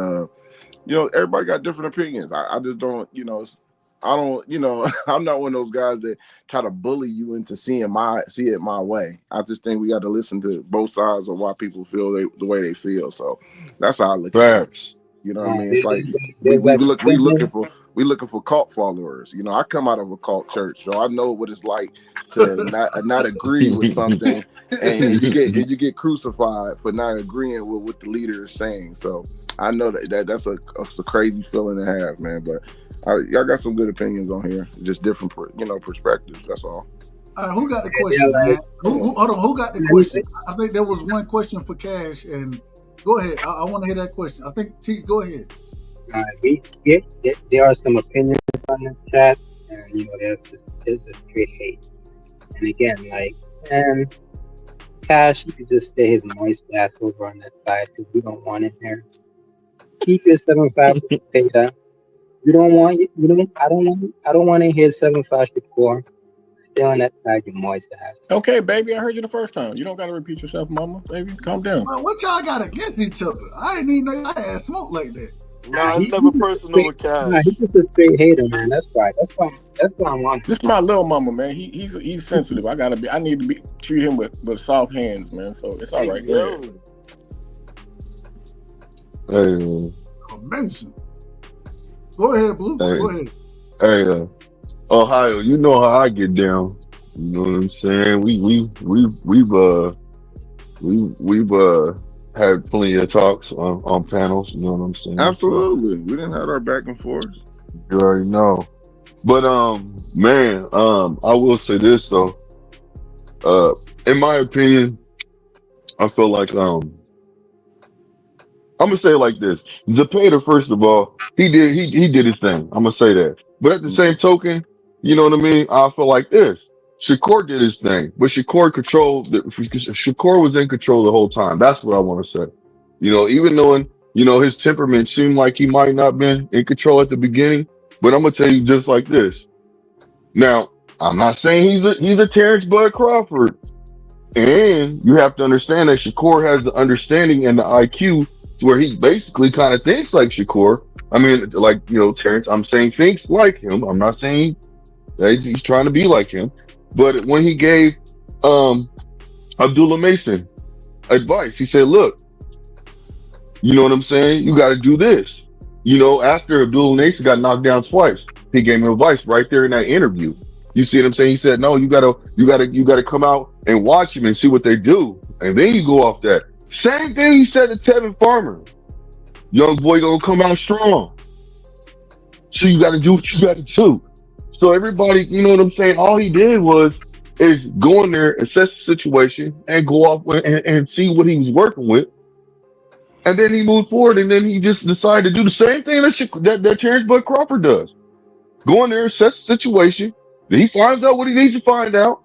you know, everybody got different opinions. I just don't, you know, I don't, you know, I'm not one of those guys that try to bully you into see it my way. I just think we got to listen to both sides of why people feel the way they feel. So that's how I look at it. You know what I mean? It's like we looking for cult followers. You know, I come out of a cult church, so I know what it's like to not agree with something, and you get crucified for not agreeing with what the leader is saying. So I know that's a crazy feeling to have, man. But y'all got some good opinions on here, just different, perspectives. That's all. Who got the question, man? Hold on, who got the question? I think there was one question for Cash, and go ahead. I want to hear that question. I think T, go ahead. There are some opinions on this chat, and there's a straight hate. And again, Cash, you could just stay his moist ass over on that side because we don't want him here. Keep your 7.5 Zepeda. I don't want to hear 7.5 Shakur. Stay on that side, you moist ass. Okay, baby, I heard you the first time. You don't got to repeat yourself, mama. Baby, calm down. Well, what y'all got against each other? I didn't even know I had smoke like that. Nah, it's never personal with Cash. Nah, he's just a straight hater, man. That's why I'm on. This is my little mama, man. He's sensitive. I need to treat him with soft hands, man. So it's all right. Go ahead. Hey, amazing. Go ahead, Blue. Hey. Go ahead. Hey, Ohio, you know how I get down. You know what I'm saying? We've had plenty of talks on panels. You know what I'm saying? Absolutely, we didn't have our back and forth. You already know. But man, I will say this though. In my opinion, I feel like I'm gonna say it like this: Zepeda, first of all, he did his thing. I'm gonna say that. But at the same token, you know what I mean? I feel like this: Shakur did his thing, but Shakur was in control the whole time. That's what I want to say. You know, even knowing, his temperament seemed like he might not been in control at the beginning. But I'm gonna tell you just like this. Now, I'm not saying he's a Terrence Bud Crawford, and you have to understand that Shakur has the understanding and the IQ where he basically kind of thinks like Shakur. I mean, like, Terrence, I'm saying thinks like him. I'm not saying that he's trying to be like him. But when he gave Abdullah Mason advice, he said, look, you know what I'm saying? You got to do this. After Abdullah Mason got knocked down twice, he gave him advice right there in that interview. You see what I'm saying? He said, no, you gotta come out and watch him and see what they do. And then you go off that. Same thing he said to Tevin Farmer. Young boy gonna come out strong. So you gotta do what you gotta do. So everybody, you know what I'm saying? All he did is go in there, assess the situation, and go off and see what he was working with. And then he moved forward, and then he just decided to do the same thing that Terrence Bud Crawford does. Go in there, assess the situation. Then he finds out what he needs to find out,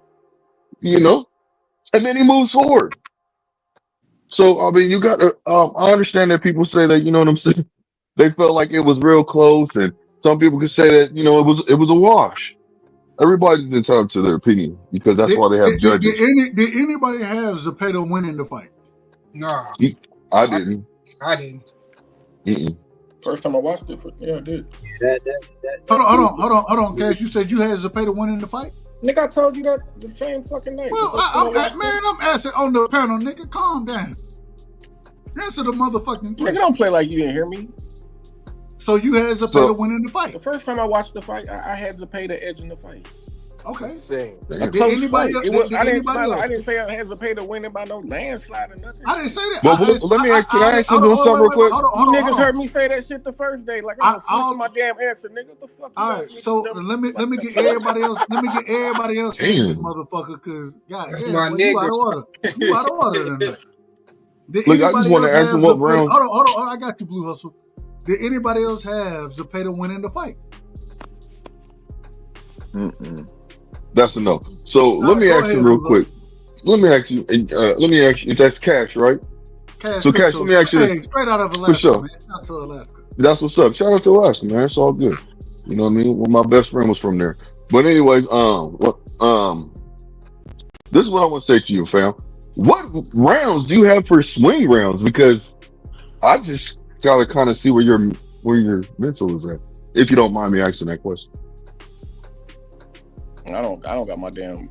and then he moves forward. So, I mean, you got to, I understand that people say that, you know what I'm saying? They felt like it was real close, and some people could say that, it was a wash. Everybody's entitled to their opinion because that's why they have judges. Did anybody have Zepeda winning the fight? No. I didn't. I didn't. Mm-mm. First time I watched it, I did. Hold on, Cash. You said you had Zepeda winning the fight? Nigga, I told you that the same fucking night. Well, I'm asking on the panel, nigga. Calm down. Answer the motherfucking question. Nigga, don't play like you didn't hear me. So you had Zepeda winning the fight? The first time I watched the fight, I had Zepeda edging the fight. Okay. A close fight. I didn't say I had Zepeda winning by no landslide or nothing. I didn't say that. Well, let me ask you something real quick. You niggas heard me say that shit the first day. Like I'm gonna switch my damn answer, nigga. What the fuck? All right, so let me get everybody else. Let me get everybody else in this motherfucker, cause God, that's damn, my you out of nigga. order. You out of order tonight. Look, I just want to ask him what round. Hold on, I got you, Blue Hustle. Did anybody else have Zepeda winning the fight? That's a no. So let me ask you real quick. Let me ask you. That's Cash, right? Cash So, Cash, Crypto. let me ask you this. Hey, straight out of For Alaska, sure. man. It's not to Alaska. That's what's up. Shout out to Alaska, man. It's all good. You know what I mean? Well, my best friend was from there. But anyways, this is what I want to say to you, fam. What rounds do you have for swing rounds? Because I just gotta kind of see where your mental is at. If you don't mind me asking that question. I don't got my damn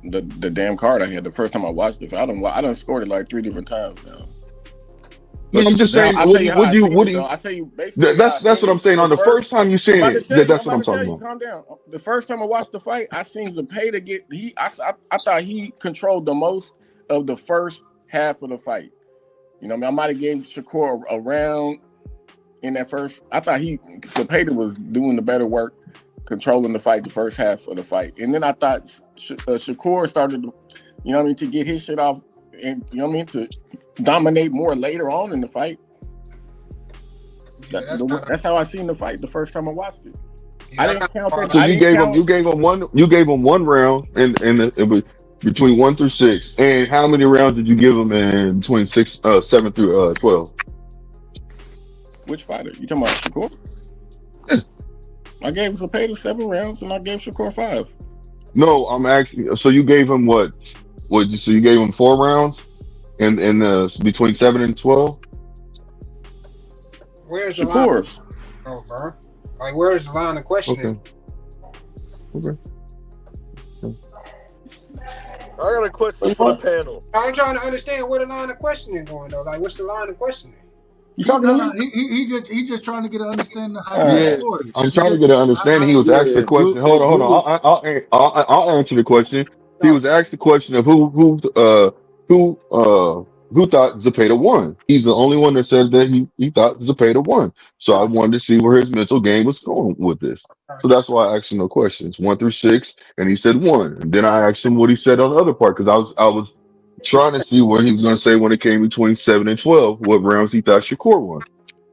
the damn card I had the first time I watched it. I done scored it like 3 different times now. No, I'm just saying. I'll What tell do you how I seen what it, do you? though. I tell you basically That's what I'm saying. On the first time you seen it, that's what I'm talking about. Calm down. The first time I watched the fight, I seen Zepada get I thought he controlled the most of the first half of the fight. You know what I mean? I might have gave Shakur a round in that first. I thought Zepada was doing the better work, controlling the fight the first half of the fight. And then I thought Shakur started, you know what I mean, to get his shit off and, you know what I mean, to dominate more later on in the fight. Yeah, that's how I seen the fight the first time I watched it. Yeah, I didn't count that. So you gave him one round and between 1 through 6. And how many rounds did you give him in between 7 through 12? Which fighter? You talking about Shakur? Yeah. I gave Zepada 7 rounds and I gave Shakur 5. No, I'm asking. So you gave him what? So you gave him 4 rounds, and between 7 and 12. Where's the Shakur? Oh, bro. Like, where's the line of questioning? Okay. I got a question for the panel. I'm trying to understand where the line of questioning going though. Like, what's the line of questioning? He just trying to get an understanding of how Yeah, I'm trying to get an understanding. He was asked the question. Hold on. I'll answer the question. He was asked the question of who thought Zepada won. He's the only one that said that he thought Zepada won. So I wanted to see where his mental game was going with this. So that's why I asked him the questions 1 through 6, and he said 1. And then I asked him what he said on the other part because I was trying to see what he was going to say when it came between 7 and 12, what rounds he thought Shakur won.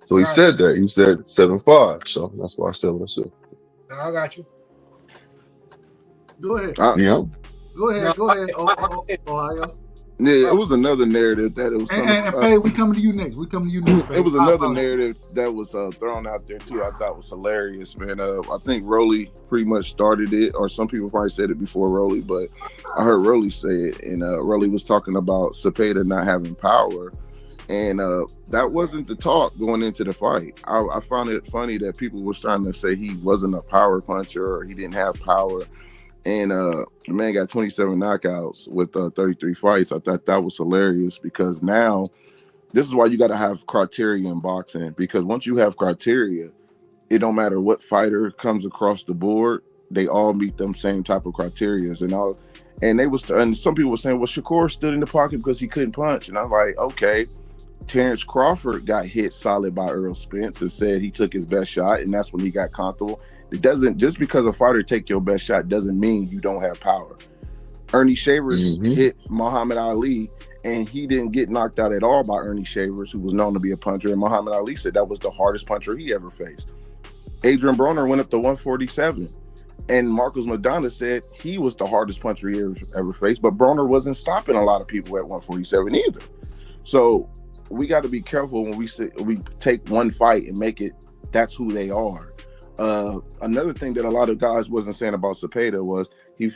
So he said that. He said 7-5. So that's why I said what I said. No, I got you. Go ahead. Yeah. Go ahead. Ohio. Yeah, it was another narrative that it was. And Pay, we coming to you next. It was another narrative that was thrown out there too. I thought was hilarious, man. I think Rolly pretty much started it, or some people probably said it before Rolly, but I heard Rolly say it, and Rolly was talking about Zepada not having power, and that wasn't the talk going into the fight. I found it funny that people was trying to say he wasn't a power puncher or he didn't have power. And the man got 27 knockouts with 33 fights. I thought that was hilarious because now this is why you got to have criteria in boxing, because once you have criteria, it don't matter what fighter comes across the board, they all meet them same type of criteria. And some people were saying, well, Shakur stood in the pocket because he couldn't punch. And I'm like, okay, Terrence Crawford got hit solid by Earl Spence and said he took his best shot, and that's when he got comfortable. It doesn't, just because a fighter take your best shot doesn't mean you don't have power. Ernie Shavers hit Muhammad Ali, and he didn't get knocked out at all by Ernie Shavers, who was known to be a puncher. And Muhammad Ali said that was the hardest puncher he ever faced. Adrian Broner went up to 147, and Marcos Maidana said he was the hardest puncher he ever faced. But Broner wasn't stopping a lot of people at 147 either. So we got to be careful when we take one fight and make it that's who they are. Another thing that a lot of guys wasn't saying about Zepada was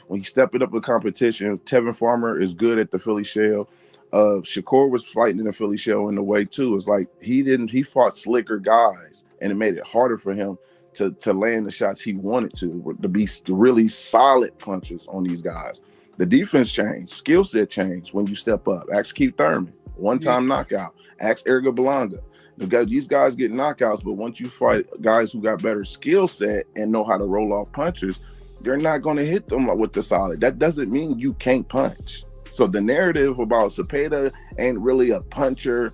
when he stepped it up the competition. Tevin Farmer is good at the Philly shell. Shakur was fighting in the Philly shell in the way too. It's like he fought slicker guys, and it made it harder for him to land the shots he wanted to be really solid punches on these guys. The defense changed, skill set changed when you step up. Ask Keith Thurman, one-time knockout. Ask Erga Belanga. These guys get knockouts, but once you fight guys who got better skill set and know how to roll off punches, they're not going to hit them with the solid. That doesn't mean you can't punch. So the narrative about Zepada ain't really a puncher.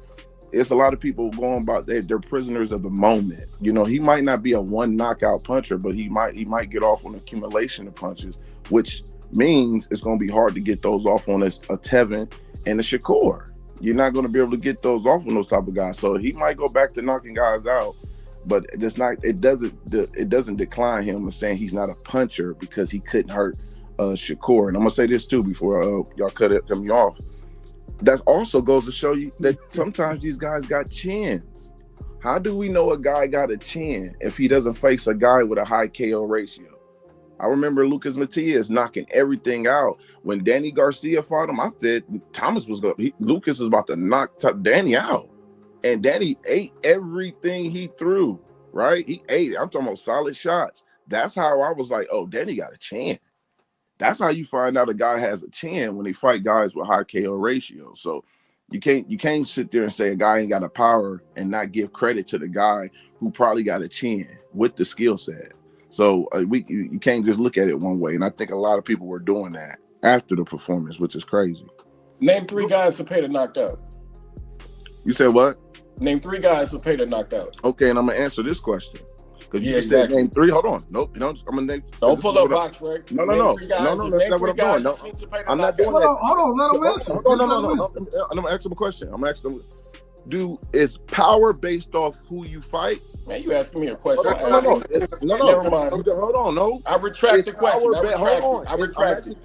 It's a lot of people going about they're prisoners of the moment. You know, he might not be a one knockout puncher, but he might get off on accumulation of punches, which means it's going to be hard to get those off on a Tevin and a Shakur. You're not going to be able to get those off on those type of guys. So he might go back to knocking guys out, but it doesn't decline him as saying he's not a puncher because he couldn't hurt Shakur. And I'm gonna say this too before y'all cut me off. that also goes to show you that sometimes these guys got chins. How do we know a guy got a chin if he doesn't face a guy with a high KO ratio? I remember Lucas Matias knocking everything out. When Danny Garcia fought him, I said Lucas was about to knock Danny out. And Danny ate everything he threw, right? He ate it. I'm talking about solid shots. That's how I was like, oh, Danny got a chin. That's how you find out a guy has a chin when they fight guys with high KO ratio. So you can't sit there and say a guy ain't got a power and not give credit to the guy who probably got a chin with the skill set. So you can't just look at it one way. And I think a lot of people were doing that after the performance, which is crazy. Name 3 guys Zepada knocked out. You said what? Name 3 guys Zepada knocked out. Okay, and I'm gonna answer this question. Because you just exactly. said name 3. Hold on. Nope. I'm gonna name. Don't pull up box, right? No. That's not what I'm doing. No, I'm not doing that. Hold on. Let him answer. No. I'm gonna ask him a question. I'm asking them. Is power based off who you fight? Man, you asking me a question. No. Never mind. Hold on. No. I retract the question. I retract it.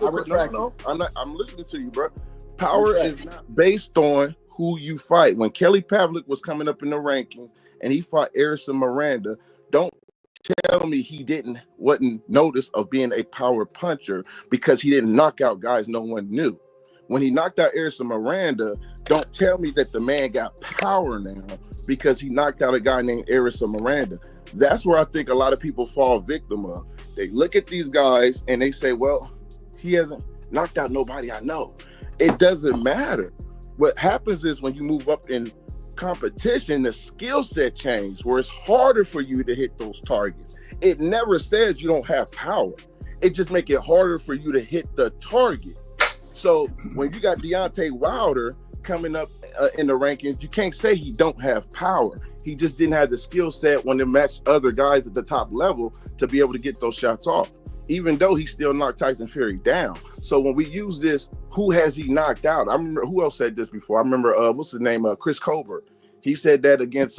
No. I'm listening to you, bro. Power is not based on who you fight. When Kelly Pavlik was coming up in the rankings and he fought Erison Miranda, don't tell me he wasn't noticed of being a power puncher because he didn't knock out guys no one knew. When he knocked out Erison Miranda, don't tell me that the man got power now because he knocked out a guy named Erison Miranda. That's where I think a lot of people fall victim of. They look at these guys and they say, well, he hasn't knocked out nobody I know. It doesn't matter. What happens is when you move up in competition, the skill set changes where it's harder for you to hit those targets. It never says you don't have power. It just makes it harder for you to hit the target. So when you got Deontay Wilder coming up in the rankings, you can't say he don't have power. He just didn't have the skill set when they matched other guys at the top level to be able to get those shots off, even though he still knocked Tyson Fury down. So when we use this, who has he knocked out? I remember who else said this before. I remember what's his name? Chris Colbert. He said that against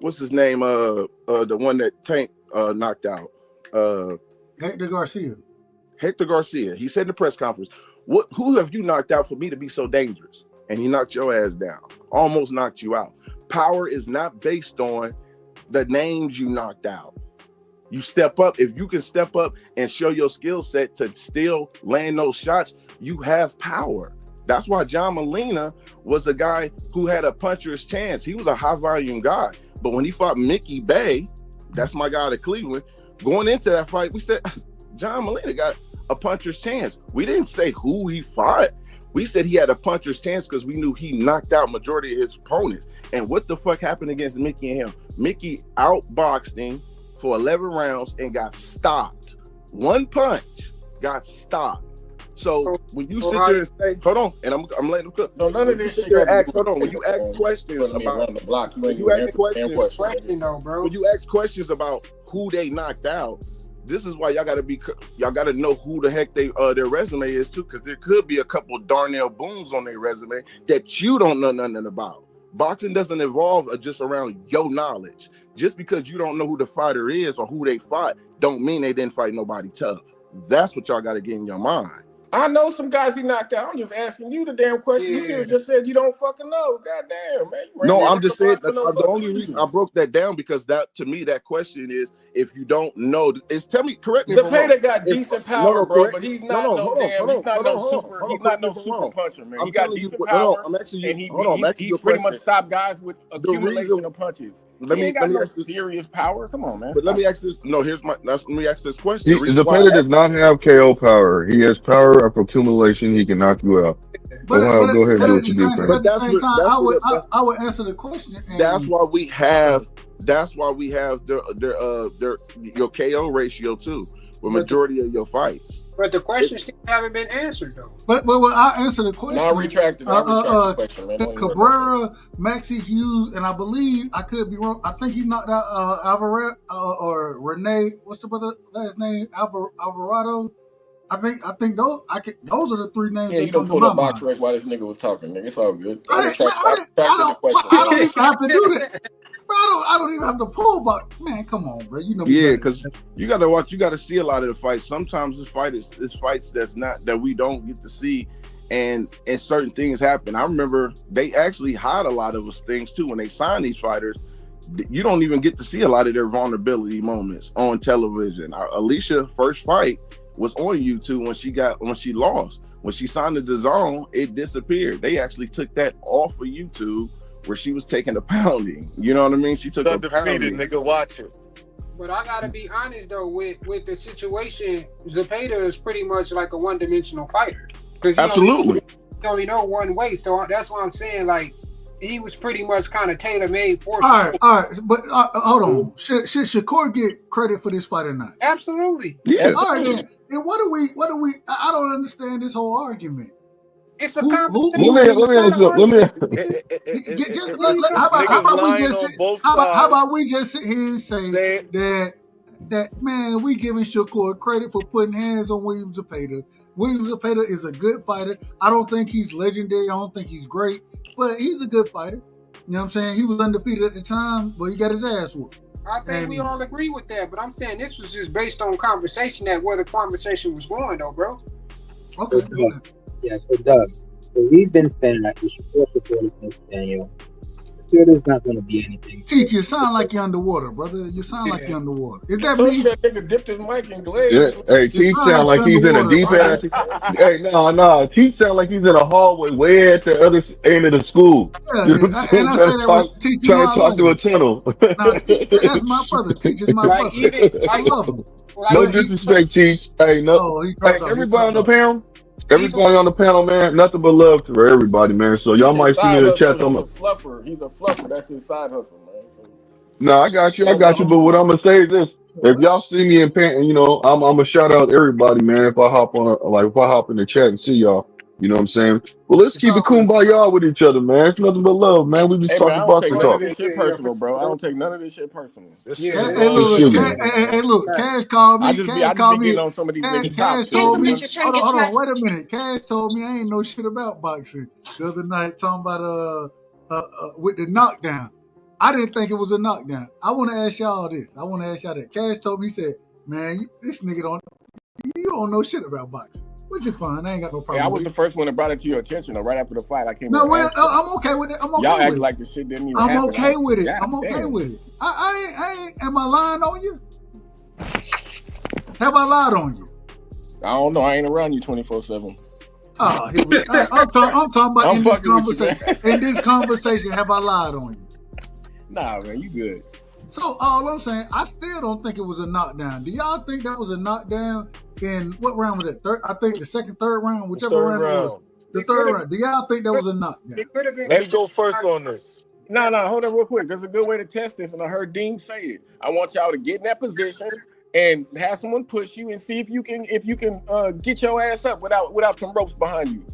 what's his name? The one that Tank knocked out. Hector Garcia. Hector Garcia. He said in the press conference, who have you knocked out for me to be so dangerous? And he knocked your ass down. Almost knocked you out. Power is not based on the names you knocked out. You step up. If you can step up and show your skill set to still land those shots, you have power. That's why John Molina was a guy who had a puncher's chance. He was a high volume guy. But when he fought Mickey Bay, that's my guy out of Cleveland, going into that fight, we said, John Molina got a puncher's chance. We didn't say who he fought. We said he had a puncher's chance because we knew he knocked out majority of his opponents. And what the fuck happened against Mickey and him? Mickey outboxed him for 11 rounds and got stopped. One punch got stopped. So when you sit there and say, hold on, and I'm letting him cook. No, none of this shit. When you ask questions about the block, when you ask questions about who they knocked out, this is why y'all gotta know who the heck their resume is too, because there could be a couple Darnell Boones on their resume that you don't know nothing about. Boxing doesn't evolve just around your knowledge. Just because you don't know who the fighter is or who they fought, don't mean they didn't fight nobody tough. That's what y'all gotta get in your mind. I know some guys he knocked out. I'm just asking you the damn question. You could have just said you don't fucking know. Goddamn, man. No, I'm just saying that the only reason I broke that down because that to me that question is if you don't know, correct me. Zepada got decent power, bro, but he's not he's not no super puncher, man. He got decent power. I'm asking you. And he pretty much stopped guys with accumulation of punches. He ain't got no serious power. Come on, man. But let me ask this. No, let me ask this question. Zepada does not have KO power. He has power of accumulation. He can knock you out. Go ahead and do what you do. But at the same time, I would answer the question. That's why we have your KO ratio too, with majority of your fights. But the questions still haven't been answered though. But I'll answer the question. No, I retracted the question, man. Cabrera, Maxie Hughes, and I believe I could be wrong. I think he knocked out Alvarez or Renee. What's the brother last name? Alvarado. I think those are the three names. Yeah, you don't pull up box rec while this nigga was talking, nigga. It's all good. I don't even have to do that. Bro, I don't even have to pull back. Man, come on, bro. You know. Yeah, because you got to see a lot of the fights. Sometimes it's fights that we don't get to see, and certain things happen. I remember they actually hide a lot of those things too when they sign these fighters. You don't even get to see a lot of their vulnerability moments on television. Alicia first fight was on YouTube when she lost. When she signed the DAZN, it disappeared. They actually took that off of YouTube where she was taking a pounding. You know what I mean? She took a pounding. Nigga, watch it. But I gotta be honest though, with the situation, Zepada is pretty much like a one-dimensional fighter. Absolutely. You only know one way, so that's why I'm saying like he was pretty much kind of tailor-made for. All right, but hold on. Should Shakur get credit for this fight or not? Absolutely. Yeah. All right, then what do we? I don't understand this whole argument. It's a Let me. How about we just sit here and say that man, we giving Shakur credit for putting hands on William Zepada. William Zepada is a good fighter. I don't think he's legendary. I don't think he's great, but he's a good fighter. You know what I'm saying? He was undefeated at the time, but he got his ass whooped. I think we all agree with that, but I'm saying this was just based on conversation, that where the conversation was going, though, bro. Okay. Yeah, so Doug, so we've been saying that the Shakur has been saying, yo, there's not going to be anything. Teach, you sound like you're underwater, brother. You sound like you're underwater. Is that me? That nigga dipped his mic in glaze. Yeah. Hey, Teach sound like he's in a deep ass. Hey, no. Teach sound like he's in a hallway way at the other end of the school. Yeah, You know what I'm saying? and I say that with Teach. Trying to talk to a tunnel. Nah, that's my brother. Teach is my brother. I love him. No disrespect, Teach. Hey, no. Hey, everybody on the panel. Everybody on the panel, man, nothing but love to everybody, man. So y'all might see me in the chat. He's a fluffer. That's his side hustle, man. So. No, I got you. But what I'm gonna say is this: if y'all see me in panel, I'm gonna shout out everybody, man. If I hop in the chat and see y'all, you know what I'm saying? Well, let's keep it kumbaya with each other, man. It's nothing but love, man. We just talking boxing talk. I don't take none of this shit personal, bro. I don't take none of this shit personal. Hey, look, Cash called me. I just be getting on some of these niggas. Cash told me. Hold on, wait a minute. Cash told me I ain't know shit about boxing the other night, talking about with the knockdown. I didn't think it was a knockdown. I want to ask y'all this. That. Cash told me, he said, man, this nigga you don't know shit about boxing. Which is fine. I ain't got no problem. I was the first one that brought it to your attention. Right after the fight, I came. No, I'm okay with it. Y'all act like the shit didn't even happen. I'm okay with it. I'm okay with it. I ain't. Am I lying on you? Have I lied on you? I don't know. I ain't around you 24/7. Oh, I'm talking about in this conversation. In this conversation, have I lied on you? Nah, man, you good. So all I'm saying, I still don't think it was a knockdown. Do y'all think that was a knockdown? In what round was it? Third? I think the third round, whichever round it was. The third round. Do y'all think that was a knockdown? Let me go first on this. No, hold on real quick. There's a good way to test this, and I heard Dean say it. I want y'all to get in that position and have someone push you and see if you can get your ass up without some ropes behind you.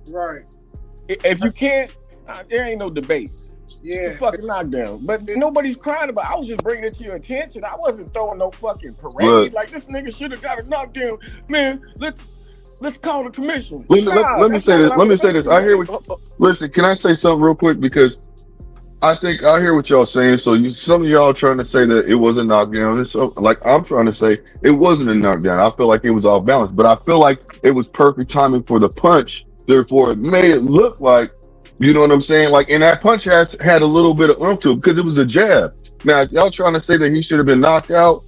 Right. If you can't, there ain't no debate. Yeah, it's a fucking knockdown. But nobody's crying about it. I was just bringing it to your attention. I wasn't throwing no fucking parade. Like, this nigga should have got a knockdown. Man, let's call the commission. Let me say this. I hear what. Listen, can I say something real quick? Because I think I hear what y'all saying. So some of y'all trying to say that it was a knockdown. And so, like, I'm trying to say it wasn't a knockdown. I feel like it was off balance, but I feel like it was perfect timing for the punch. Therefore, it made it look like. You know what I'm saying? Like, and that punch had a little bit of oomph to it because it was a jab. Now, if y'all trying to say that he should have been knocked out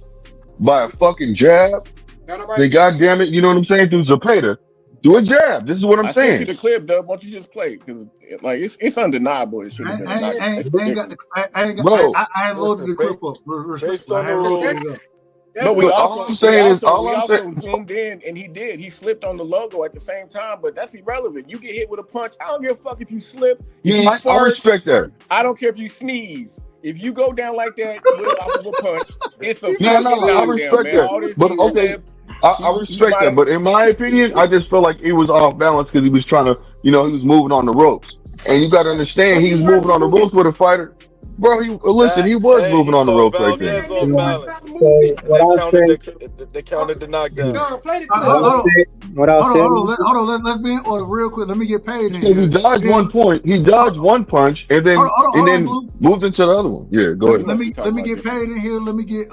by a fucking jab, then goddamn it, you know what I'm saying? Through Zepada, do a jab. This is what I'm saying. I sent you the clip, Dub. Why don't you just play? Because like it's undeniable. It should have been. I ain't loaded the clip up. Based on the rules. But we also zoomed in, and he slipped on the logo at the same time, but that's irrelevant. You get hit with a punch, I don't give a fuck if you slip. Yeah, I respect that. I don't care if you sneeze. If you go down like that off of a punch, it's a I respect that. But okay, I respect that. But in my opinion, I just feel like it was off balance because he was trying to, he was moving on the ropes. And you got to understand, he was moving on the ropes with a fighter. Bro, he was moving on the ropes right there. They counted the knockdown. Hold on. Let's be in order real quick. Let me get paid. He dodged one point. He dodged one punch and then moved into the other one. Yeah, go ahead. Let me get paid in here. Let me get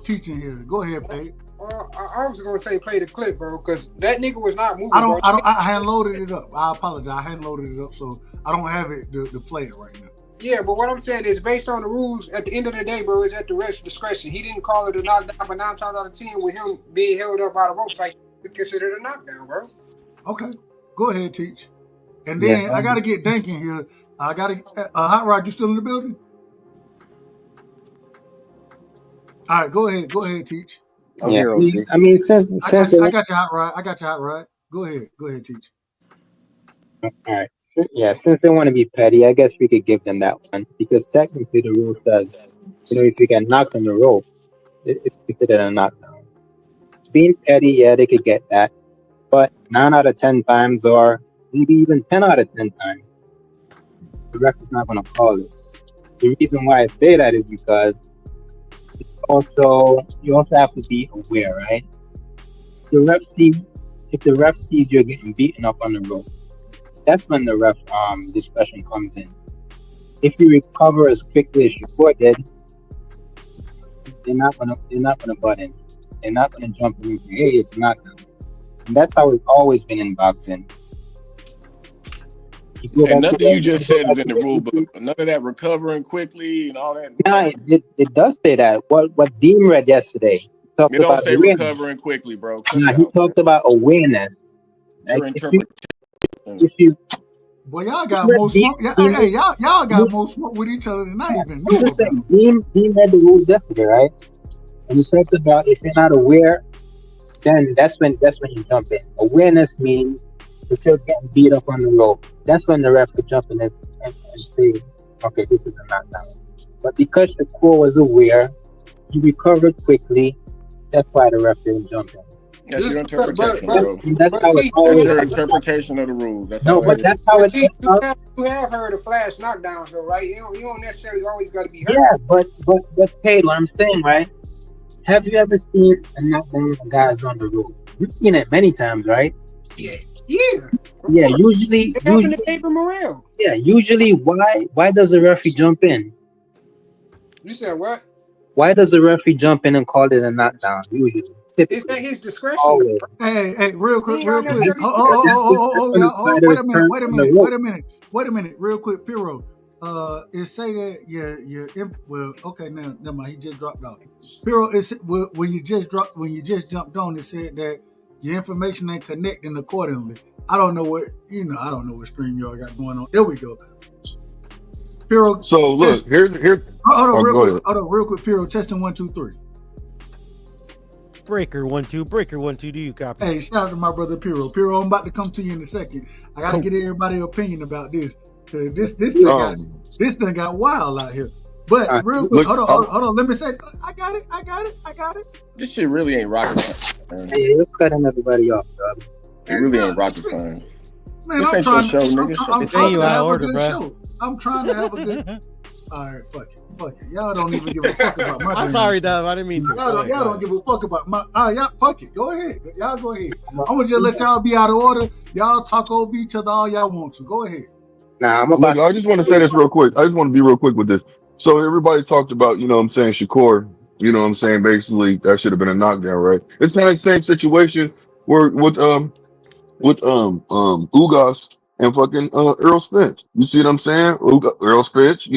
teaching here. Go ahead, Paige. I was gonna say play the clip, bro, because that nigga was not moving. I hadn't loaded it up. I apologize. I hadn't loaded it up, so I don't have it to play it right now. Yeah, but what I'm saying is based on the rules, at the end of the day, bro, it's at the ref's discretion. He didn't call it a knockdown, but 9 times out of 10, with him being held up by the ropes, like, we consider it a knockdown, bro. Okay. Go ahead, Teach. And then I got to get Dank in here. I got to, Hot Rod, you still in the building? All right, go ahead. Go ahead, Teach. Yeah, I mean, since I got your Hot Rod. I got your Hot Rod. Go ahead. Go ahead, Teach. All right. Yeah, since they want to be petty, I guess we could give them that one because technically the rule says, if you get knocked on the rope, it's considered a knockdown. Being petty, yeah, they could get that, but 9 out of 10 times, or maybe even 10 out of 10 times, the ref is not going to call it. The reason why I say that is because you also have to be aware, right? If the ref sees you're getting beaten up on the rope, that's when the ref discretion comes in. If you recover as quickly as Shakur did, they're not gonna butt in. They're not gonna jump in and say, "Hey, it's a knockdown." And that's how it's always been in boxing. And nothing you just said is in the rule book. None of that recovering quickly and all that. Yeah, it does say that. What Dean read yesterday. It don't say recovering quickly, bro. Nah, he talked about awareness. Like if you boy, y'all got more smoke. Hey, y'all got more smoke with each other than I even knew about. Dean read the rules yesterday, right? And he talked about if you're not aware, then that's when you jump in. Awareness means if you're getting beat up on the rope, that's when the ref could jump in and say, okay, this is a knockdown. But because Shakur was aware, he recovered quickly, that's why the ref didn't jump in. That's your interpretation, bro. That's how it's always your interpretation of the rules. That's that's how it is. You have heard of flash knockdowns, though, right? You don't necessarily always got to be hurt. Yeah, but hey, what I'm saying, right? Have you ever seen a knockdown of guys on the rope? We've seen it many times, right? Yeah. Yeah, usually. Yeah, usually. Why does the referee jump in? You said what? Why does the referee jump in and call it a knockdown? Usually. Is that his discretion? Always. Hey, real quick. Wait a minute, real quick, Piro. It say that okay, now never mind. He just dropped off. Piro, when you just jumped on, it said that your information ain't connecting accordingly. I don't know what stream y'all got going on. There we go. Piro. So look, here's. Hold on, real quick, Piro. Testing 1, 2, 3. Breaker 1 2, breaker 1 2. Do you copy? Hey, shout out to my brother Piro. Piro, I'm about to come to you in a second. I gotta get everybody's opinion about this. This thing got wild out here. But real quick, hold on. Let me say, I got it. This shit really ain't rocket science, man. Hey, you're cutting everybody off, dog. It really ain't rocket science. Man, this I'm ain't trying your show, nigga. I'm trying to have a good show. I'm trying to have a good. All right, fuck it. Y'all don't even give a fuck about my. I'm sorry, Dove. I didn't mean to. Y'all don't give a fuck about my. Y'all fuck it. Go ahead. Y'all go ahead. I'm gonna just let y'all be out of order. Y'all talk over each other all y'all want to. Go ahead. Nah, I just want to say this real quick. I just want to be real quick with this. So everybody talked about, Shakur. Basically that should have been a knockdown, right? It's kind of the same situation where with Ugas and fucking Earl Spence. You see what I'm saying? Earl Spence,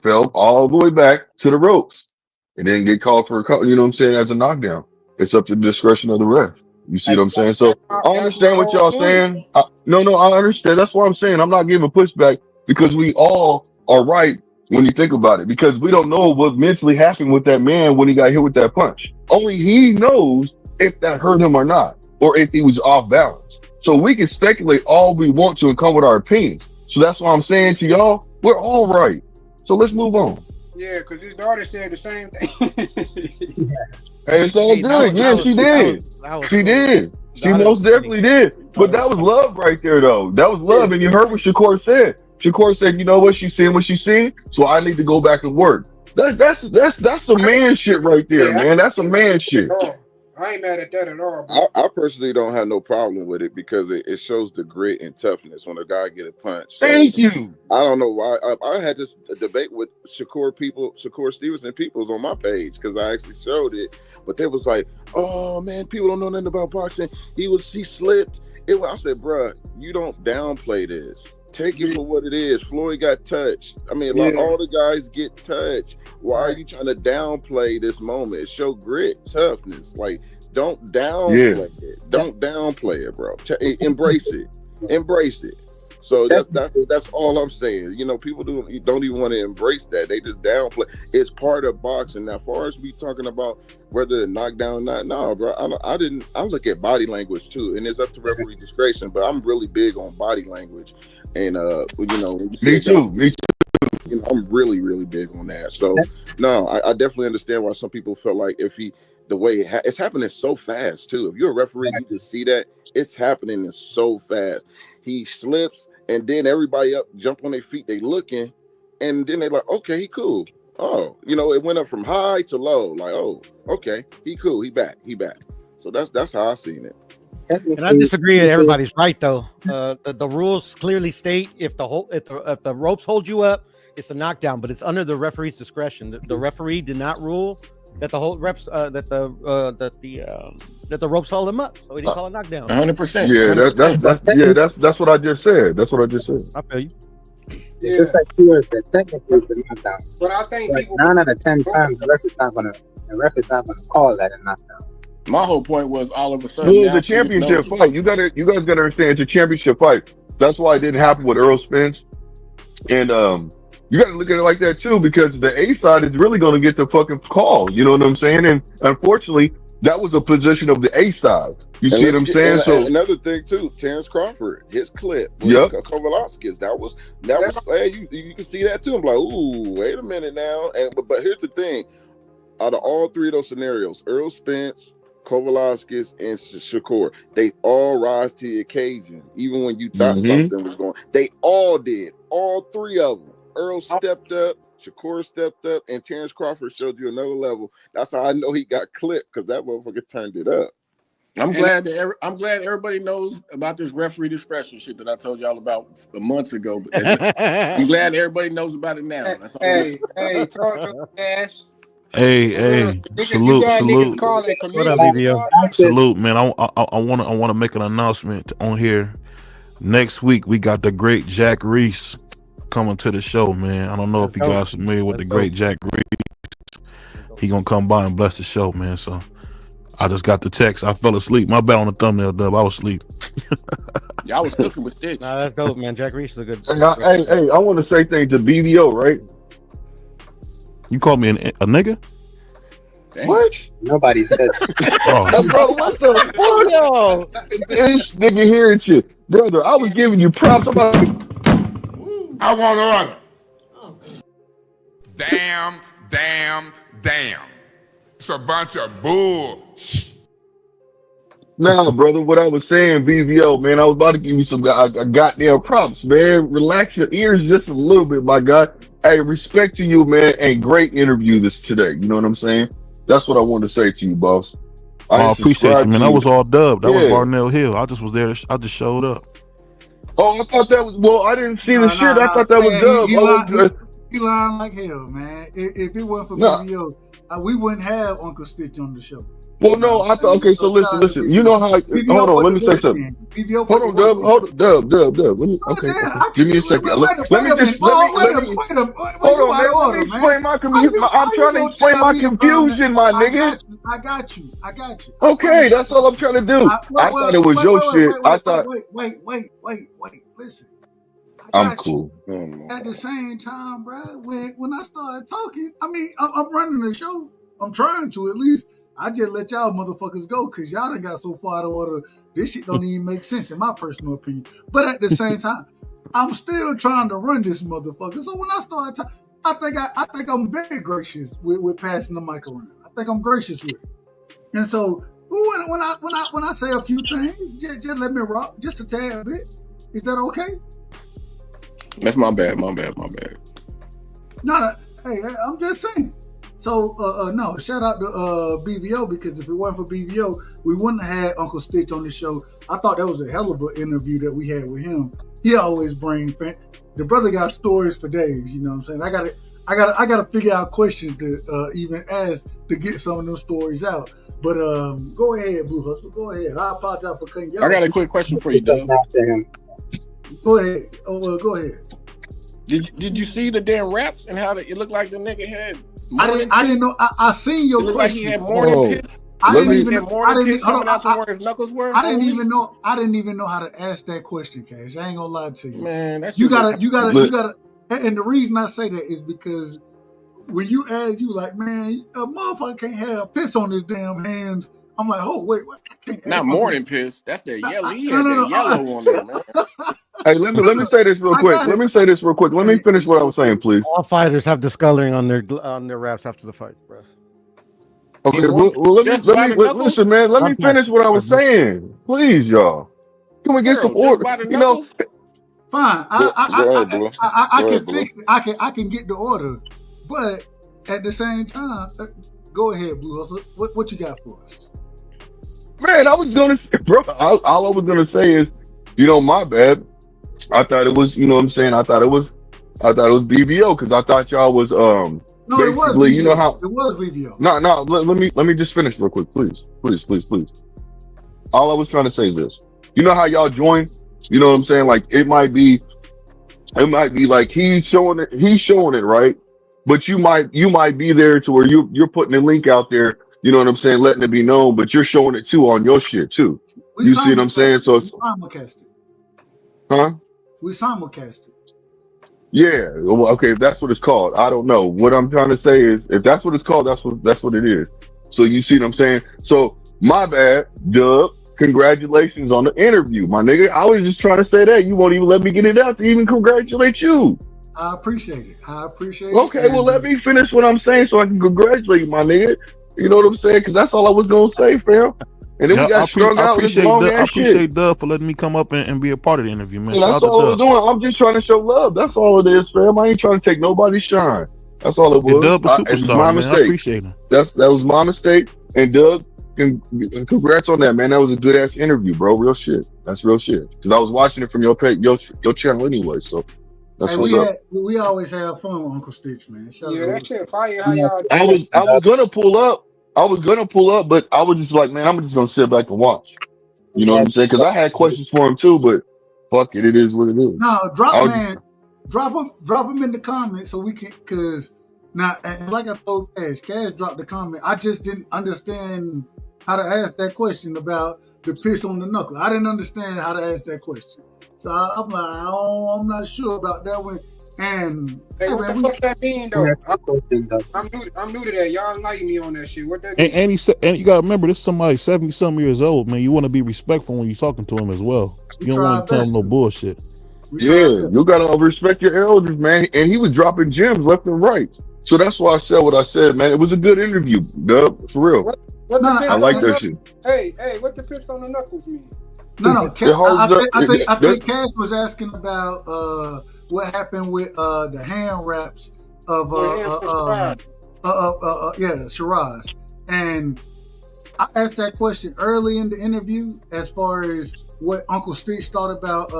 fell all the way back to the ropes and then get called for as a knockdown. It's up to the discretion of the ref. You see what I'm saying? So I understand what y'all saying. No, I understand. That's what I'm saying. I'm not giving pushback because we all are right when you think about it, because we don't know what mentally happened with that man when he got hit with that punch. Only he knows if that hurt him or not, or if he was off balance. So we can speculate all we want to and come with our opinions. So that's why I'm saying to y'all, we're all right. So let's move on. Yeah, because his daughter said the same thing. Hey, it's all good. Yeah, she did. She did. She most definitely did. But that was love right there, though. That was love. And you heard what Shakur said. Shakur said, you know what? She's seeing what she's seeing. So I need to go back and work. That's some man shit right there, man. That's some man shit. I ain't mad at that at all. Bro. I personally don't have no problem with it because it shows the grit and toughness when a guy get a punch. So, Thank you. I don't know why. I had this debate with Shakur Stevenson Peoples on my page because I actually showed it. But they was like, oh, man, people don't know nothing about boxing. He slipped. I said, bruh, you don't downplay this. Take it for what it is. Floyd got touched. I mean, like all the guys get touched. Why are you trying to downplay this moment? It show grit, toughness. Like, don't downplay it. Don't downplay it, bro. Embrace it. Embrace it. So that's all I'm saying. You know, people don't even want to embrace that. They just downplay. It's part of boxing. Now, as far as we talking about whether to knock down or not, no, bro. I look at body language too, and it's up to referee discretion. But I'm really big on body language, and you know, me too. You know, I'm really, really big on that. So no, I definitely understand why some people felt like the way it's happening so fast too. If you're a referee, you can see that it's happening so fast. He slips, and then everybody up jump on their feet. They looking, and then they like, okay, he cool. Oh, you know, it went up from high to low. Like, oh, okay, he cool. He back. So that's how I seen it. And I disagree. Everybody's right though. The rules clearly state if the ropes hold you up, it's a knockdown, but it's under the referee's discretion. The referee did not rule that the whole reps that the ropes hold him up, so he didn't call a knockdown. 100%. Yeah, that's what I just said. That's what I just said. I feel you. Yeah. Just like you said, technically it's a knockdown. But I think like 9 out of 10 times the ref is not gonna call that a knockdown. My whole point was all of a sudden. Well, it's a championship fight. You guys gotta understand it's a championship fight. That's why it didn't happen with Earl Spence. And you got to look at it like that too, because the A side is really going to get the fucking call. You know what I'm saying? And unfortunately, that was a position of the A side. You see what I'm saying? So another thing too, Terrence Crawford, his clip with Kovalevskis, that was you can see that too. I'm like, ooh, wait a minute now. And but here's the thing: out of all three of those scenarios, Earl Spence, Kovalevskis, and Shakur, they all rise to the occasion. Even when you thought something was going, they all did. All three of them. Earl stepped up, Shakur stepped up, and Terrence Crawford showed you another level. That's how I know he got clipped, because that motherfucker turned it up. I'm glad everybody knows about this referee discretion shit that I told y'all about months ago. I'm glad everybody knows about it now. That's all. Hey, talk to Cash. Hey, salute. What up, BVO? Salute, man. I want to make an announcement on here. Next week we got the great Jack Reese coming to the show, man. I don't know if you guys are familiar with the great Jack Reese. He gonna come by and bless the show, man. So I just got the text. I fell asleep. My bad on the thumbnail, Dub. I was asleep. Yeah, I was cooking with sticks. Nah, that's dope, man. Jack Reese is a good. Hey, I want to say things to BVO, right? You called me a nigga? Dang. What? Nobody said. Bro, what the fuck? This nigga hearing shit, brother. I was giving you props about. I want to run. Damn. It's a bunch of bull. Nah, brother, what I was saying, BVO, man, I was about to give you some goddamn props, man. Relax your ears just a little bit, my guy. Hey, respect to you, man, and great interview this today. You know what I'm saying? That's what I wanted to say to you, boss. I appreciate you, man. That was all Dub. That was Barnell Hill. I just was there. I just showed up. Oh, I thought that was. Well, I didn't see the shit. I thought that was Dub. He lying like hell, man. If it wasn't for BVO, we wouldn't have Uncle Stitch on the show. Well, no, I thought. Okay, so listen. You know how? Hold on, let me say something. Hold on, Dub. Dub. Let me. Okay, give me a second. Let me explain my confusion. I'm trying to explain my confusion, my nigga. I got you. Okay, that's all I'm trying to do. I thought it was your shit. I thought. Wait. Listen. I'm cool. At the same time, bro, when I started talking, I mean, I'm running the show. I'm trying to at least. I just let y'all motherfuckers go because y'all done got so far out of order. This shit don't even make sense in my personal opinion. But at the same time, I'm still trying to run this motherfucker. So when I started talking, I think I'm very gracious with passing the mic around. I think I'm gracious with it. And so when I say a few things, just let me rock just a tad bit. Is that okay? That's my bad. No, hey, I'm just saying. So no, shout out to BVO, because if it wasn't for BVO, we wouldn't have had Uncle Stitch on the show. I thought that was a hell of an interview that we had with him. He always brings the brother got stories for days. You know what I'm saying? I gotta figure out questions to even ask to get some of those stories out. But go ahead, Blue Hustle. Go ahead. I apologize for cutting you off. I got a quick question for you, Doug. Go ahead. Go ahead. Did you see the damn raps and how it looked like the nigga had? I didn't know. I seen your question. Like he had morning piss. I didn't even know where his knuckles were. I didn't even know how to ask that question, Cash. I ain't gonna lie to you. Man, that's you gotta. And the reason I say that is because when you ask, you like, man, a motherfucker can't have piss on his damn hands. I'm like, oh wait, what? I can't. Not morning piss. That's the yellow. He had that yellow on there, man. Hey, let me say this real quick. Let me finish what I was saying, please. All fighters have discoloring on their wraps after the fight, bro. Okay, well listen, man. Let me finish what I was saying, please, y'all. Can we get some order? You know, fine. Go ahead, I can fix it. I can get the order, but at the same time, go ahead, Blue Hustle. What you got for us? Man, I was gonna say, bro. All I was gonna say is, my bad. I thought it was, you know what I'm saying. I thought it was BVO, because I thought y'all was No, it was BVO. You know how it was BVO. No. Let me just finish real quick, please. All I was trying to say is this. You know how y'all join? You know what I'm saying? Like it might be like he's showing it, right? But you might be there to where you're putting the link out there. You know what I'm saying? Letting it be known, but you're showing it too on your shit too. You see what I'm saying? So it's simulcast it. Huh? We simulcast it. Yeah. Well, okay. If that's what it's called, I don't know. What I'm trying to say is, if that's what it's called, that's what it is. So you see what I'm saying? So my bad, Doug. Congratulations on the interview, my nigga. I was just trying to say that. You won't even let me get it out to even congratulate you. I appreciate it. Okay, well, let me finish what I'm saying so I can congratulate you, my nigga. You know what I'm saying? Because that's all I was going to say, fam. And then we got strung out with this long ass shit. I appreciate Doug for letting me come up and be a part of the interview, man. And that's all I'm doing. I'm just trying to show love. That's all it is, fam. I ain't trying to take nobody's shine. That's all it was. Doug was superstar, man. I appreciate him. That was my mistake. And Doug, congrats on that, man. That was a good ass interview, bro. Real shit. That's real shit. Because I was watching it from your channel anyway. So that's what's up. We always have fun with Uncle Stitch, man. That shit fire. How y'all? I was gonna pull up, but I was just like, man, I'm just gonna sit back and watch. You know what I'm saying? Because I had questions for him too, but fuck it, it is what it is. No, drop him in the comments so we can, because now, and like I told Cash dropped the comment. I just didn't understand how to ask that question about the piss on the knuckle. I didn't understand how to ask that question. So I'm like, oh, I'm not sure about that one. And hey, what the fuck that mean though? I'm new to that. Y'all enlighten me on that shit. What that mean? And you gotta remember, this is somebody 70-something years old, man. You want to be respectful when you're talking to him as well. You don't want to tell him no bullshit. Yeah, you gotta respect your elders, man. And he was dropping gems left and right. So that's why I said what I said, man. It was a good interview, Dub, for real. I like that shit. Hey, what the piss on the knuckles mean? No. I think Cash was asking about what happened with the hand wraps of Shiraz. And I asked that question early in the interview as far as what Uncle Stitch thought about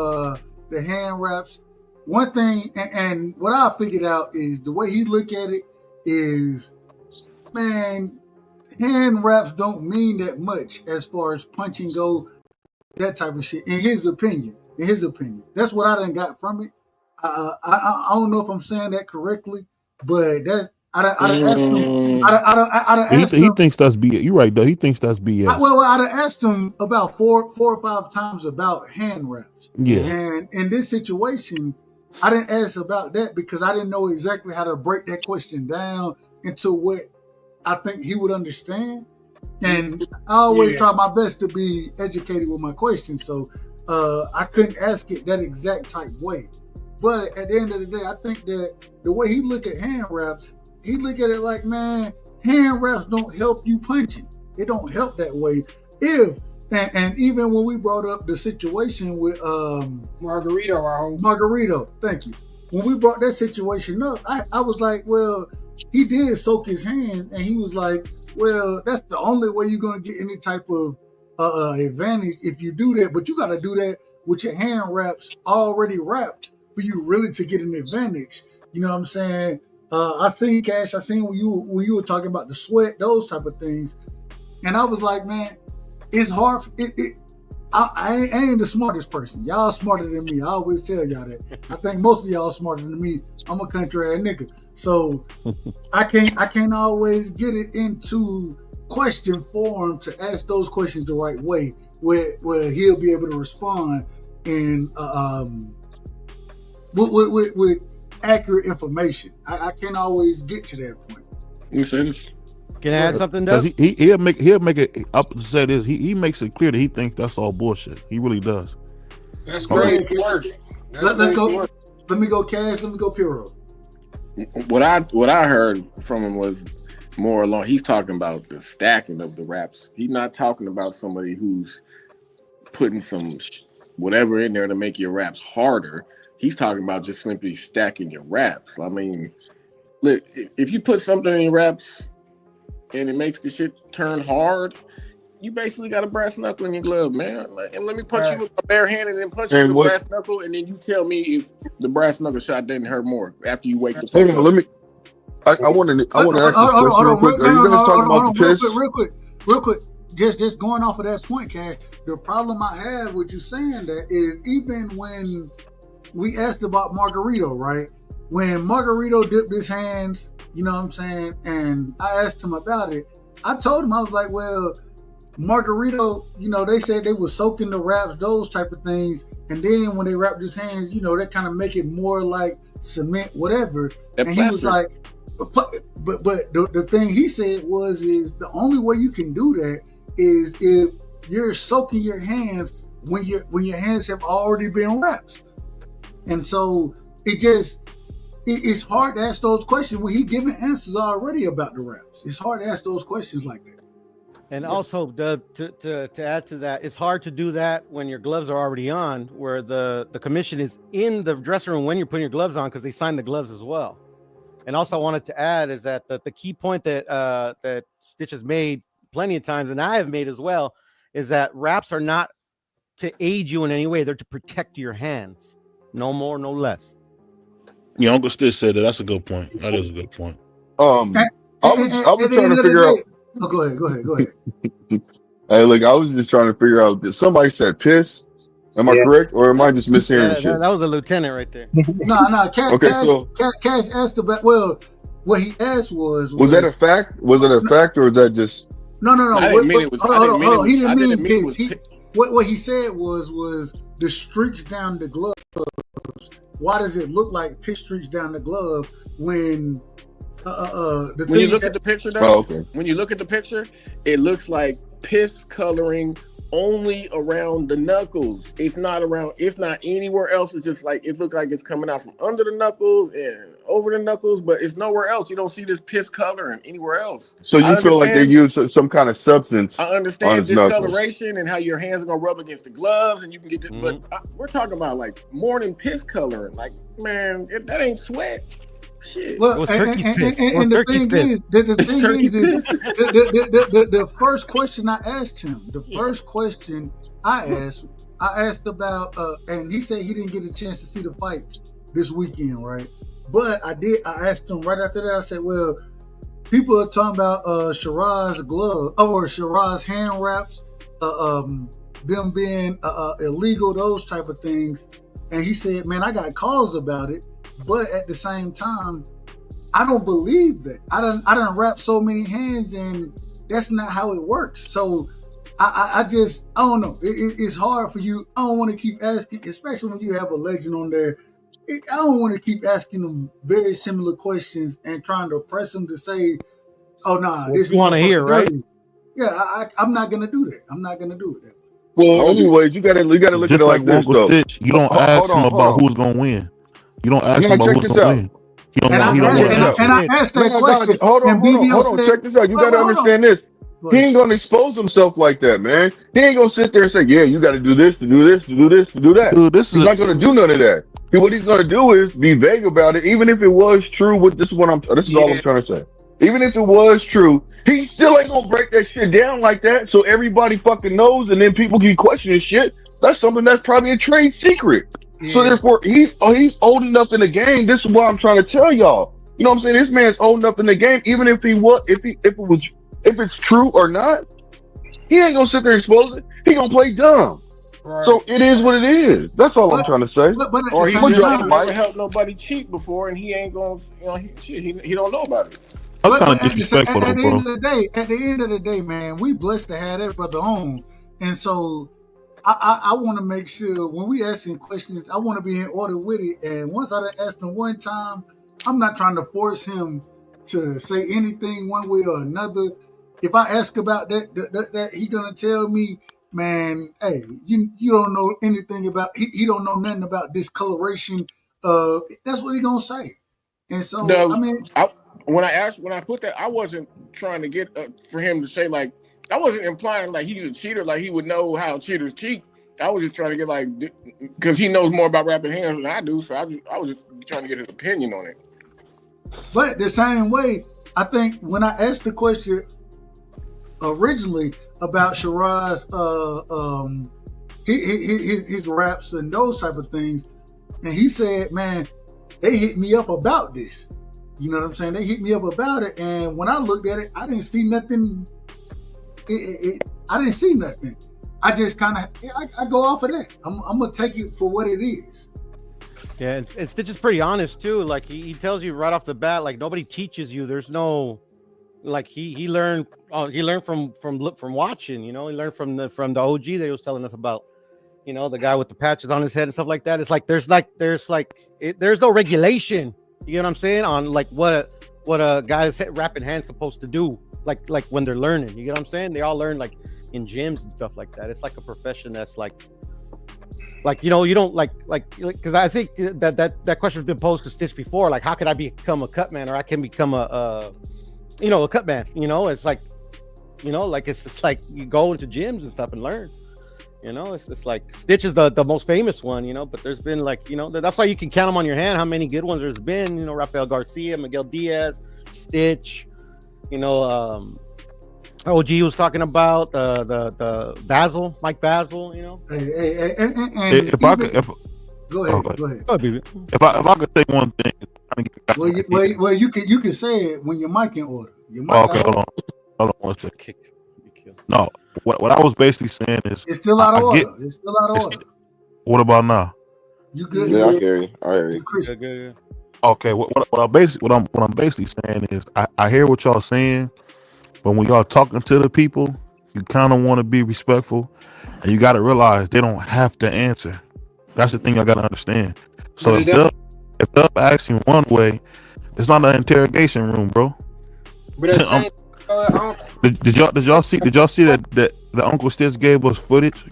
the hand wraps. One thing, and what I figured out is the way he look at it is, man, hand wraps don't mean that much as far as punch and go, that type of shit. In his opinion, that's what I done got from it. I don't know if I'm saying that correctly, but that I asked him. He thinks that's BS. You're right, though. He thinks that's BS. I'd asked him about four or five times about hand wraps. Yeah. And in this situation, I didn't ask about that because I didn't know exactly how to break that question down into what I think he would understand. And I always try my best to be educated with my questions, so I couldn't ask it that exact type way. But at the end of the day, I think that the way he look at hand wraps, he look at it like, man, hand wraps don't help you punching. It don't help that way. And even when we brought up the situation with Margarito, thank you. When we brought that situation up, I was like, well, he did soak his hands, and he was like, well, that's the only way you're going to get any type of advantage if you do that. But you got to do that with your hand wraps already wrapped for you really to get an advantage. You know what I'm saying? I seen Cash. I seen when you were talking about the sweat, those type of things, and I was like, man, it's hard. I ain't the smartest person. Y'all smarter than me. I always tell y'all that. I think most of y'all smarter than me. I'm a country ass nigga, so I can't always get it into question form to ask those questions the right way, where he'll be able to respond in with accurate information. I can't always get to that point. You say this? Can I add something? Because he'll make it. I'll say this. He makes it clear that he thinks that's all bullshit. He really does. That's great work. Let's go. Let me go, Cash. Let me go, Piro. What I heard from him was more along. He's talking about the stacking of the wraps. He's not talking about somebody who's putting some whatever in there to make your wraps harder. He's talking about just simply stacking your wraps. I mean, look, if you put something in your wraps and it makes the shit turn hard, you basically got a brass knuckle in your glove, man. And let me punch you with my bare hand and then punch you with a brass knuckle, and then you tell me if the brass knuckle shot didn't hurt more after you wake the fuck up. Let me. I want to ask this question real quick. Are you going to talk about the piss? Real quick. Just going off of that point, Cash. The problem I have with you saying that is even when we asked about Margarito, right? When Margarito dipped his hands, you know what I'm saying, and I asked him about it, I told him, I was like, well, Margarito, you know, they said they were soaking the wraps, those type of things, and then when they wrapped his hands, you know, they kind of make it more like cement, whatever. And he was like, but the thing he said is the only way you can do that is if you're soaking your hands when your hands have already been wrapped. And so it's hard to ask those questions when he's giving answers already about the wraps. It's hard to ask those questions like that. And also, to add to that, it's hard to do that when your gloves are already on, where the commission is in the dressing room when you're putting your gloves on, because they sign the gloves as well. And also, I wanted to add is that the key point that Stitch has made plenty of times, and I have made as well, is that wraps are not to aid you in any way; they're to protect your hands, no more, no less. Yeah, Uncle Stitch said that. That's a good point. That is a good point. I was trying to figure out. Oh, go ahead. Hey, look, I was just trying to figure out. Did somebody said piss? Am I correct, or am I just mishearing shit? That was a lieutenant right there. No. Cash asked about. Well, what he asked was that a fact? Was it a fact, or is that just? No. I didn't mean it was. He didn't mean piss. What he said was the streaks down the glove. Why does it look like piss streaks down the glove when? When you look at the picture, though, when you look at the picture, it looks like piss coloring only around the knuckles. It's not anywhere else. It's just like it looks like it's coming out from under the knuckles and over the knuckles, but it's nowhere else. You don't see this piss coloring anywhere else. So you feel like they use some kind of substance? I understand discoloration and how your hands are gonna rub against the gloves, and you can get this, but we're talking about like more than piss coloring. Like, man, that ain't sweat. Shit. Well, and the thing is, the first question I asked him, I asked about, and he said he didn't get a chance to see the fights this weekend, right? But I asked him right after that, I said, well, people are talking about Shiraz's glove, or Shiraz's hand wraps, them being illegal, those type of things. And he said, man, I got calls about it. But at the same time, I don't believe that. I done wrap so many hands, and that's not how it works. So I don't know. It's hard for you. I don't want to keep asking, especially when you have a legend on there. I don't want to keep asking them very similar questions and trying to press them to say, "Oh, nah, this you want to hear, right?" Yeah, I'm not gonna do that. I'm not gonna do it that way. Well, anyways, you gotta look at it like this, though. Stitch, you don't ask him about who's gonna win. You don't ask him about who's gonna win. And I asked that question. Hold on. Check this out. You gotta understand this. He ain't gonna expose himself like that, man. He ain't gonna sit there and say, "Yeah, you got to do this, to do this, to do this, to do that." Dude, this He's is not gonna do none of that. What he's gonna do is be vague about it, even if it was true. This is all I'm trying to say. Even if it was true, he still ain't gonna break that shit down like that, so everybody fucking knows, and then people keep questioning shit. That's something that's probably a trade secret. So therefore, he's old enough in the game. This is what I'm trying to tell y'all. You know what I'm saying? This man's old enough in the game. Even if if it's true or not, he ain't gonna sit there and expose it. He gonna play dumb. Right. So it is what it is. That's all I'm trying to say. Or he just ain't never helped nobody cheat before, and he ain't gonna, he don't know about it. That's kind of disrespectful, at the bro. end of the day, man, we blessed to have that brother on, and so I want to make sure when we asking questions, I want to be in order with it. And once I done asked him one time, I'm not trying to force him to say anything one way or another. If I ask about that he gonna tell me, man, hey, you don't know anything about, he don't know nothing about discoloration. That's what he gonna say. And so when I put that, I wasn't trying to get for him to say, like, I wasn't implying like he's a cheater, like he would know how cheaters cheat. I was just trying to get, like, because he knows more about wrapping hands than I do, so I was just trying to get his opinion on it. But the same way, I think when I asked the question originally about Shiraz, his raps and those type of things, and he said, man, they hit me up about this. You know what I'm saying? They hit me up about it, and when I looked at it, I didn't see nothing. I didn't see nothing. I just kind of, I go off of that. I'm gonna take it for what it is. Yeah, and Stitch is pretty honest too. Like he tells you right off the bat, like nobody teaches you. There's no, like he learned from watching. You know, he learned from the OG that he was telling us about. You know, the guy with the patches on his head and stuff like that. It's like there's no regulation. You know what I'm saying? On like what a guy's rapping hand's supposed to do. Like when they're learning. You get what I'm saying? They all learn like in gyms and stuff like that. It's like a profession that's like you know, you don't like because I think that question has been posed to Stitch before. Like, how could I become a cut man, or I can become a cut man? You know, it's like, you know, like it's just like you go into gyms and stuff and learn. You know, it's just like Stitch is the most famous one, you know, but there's been like, you know, that's why you can count them on your hand how many good ones there's been. You know, Rafael Garcia, Miguel Diaz, Stitch, you know, OG was talking about the Basil, Mike Basil, you know. If I could say one thing. Well, you can say it when your mic in order. Your mic hold on one second. No, what I was basically saying is it's still out of order. It's still out of order. What about now? You good? Yeah, I hear you. I hear you. Good. Okay, what I'm basically saying is I hear what y'all saying, but when y'all talking to the people, you kind of want to be respectful, and you got to realize they don't have to answer. That's the thing I got to understand. So if they're asking one way, it's not an interrogation room, bro. But did y'all see that the Uncle Stitch gave us footage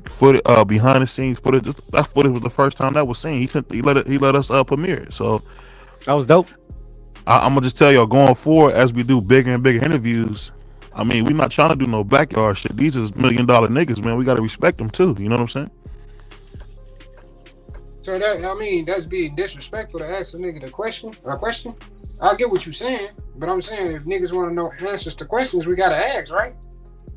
behind the scenes footage? That footage was the first time that was seen. He let us premiere it. So that was dope. I'm gonna just tell y'all, going forward as we do bigger and bigger interviews, I mean, we're not trying to do no backyard shit. These is $1 million niggas, man. We gotta respect them too. You know what I'm saying? So that's being disrespectful to ask a nigga a question. I get what you're saying, but I'm saying if niggas want to know answers to questions, we gotta ask, right?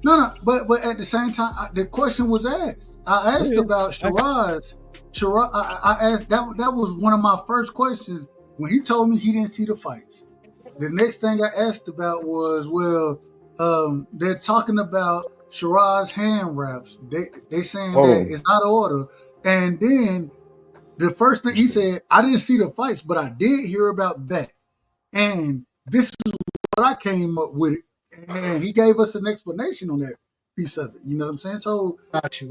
No, but at the same time, the question was asked. I asked about Shiraz. I asked that was one of my first questions when he told me he didn't see the fights. The next thing I asked about was, they're talking about Shiraz hand wraps. They saying that it's out of order, and then the first thing he said, I didn't see the fights, but I did hear about that. And this is what I came up with. And he gave us an explanation on that piece of it. You know what I'm saying? So got you.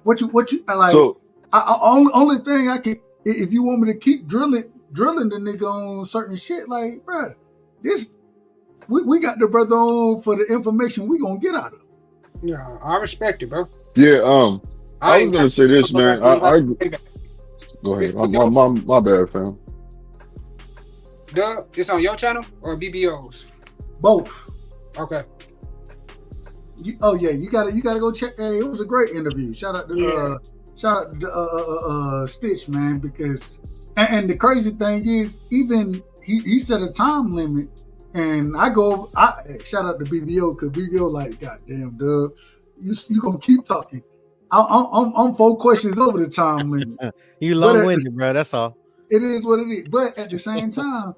What you like? So, only thing I can, if you want me to keep drilling the nigga on certain shit, like, bro, we got the brother on for the information we gonna get out of it. Yeah, I respect it, bro. Yeah, I was gonna say this, man. I go ahead. My bad, fam. Doug, it's on your channel or BBO's? Both. Okay. you gotta go check. Hey, it was a great interview. Shout out to Stitch, man, because and the crazy thing is, even he set a time limit, and I shout out to BVO, because BVO like, goddamn, Doug, you gonna keep talking. I'm 4 questions over the time limit. You long-winded, bro. That's all. It is what it is. But at the same time,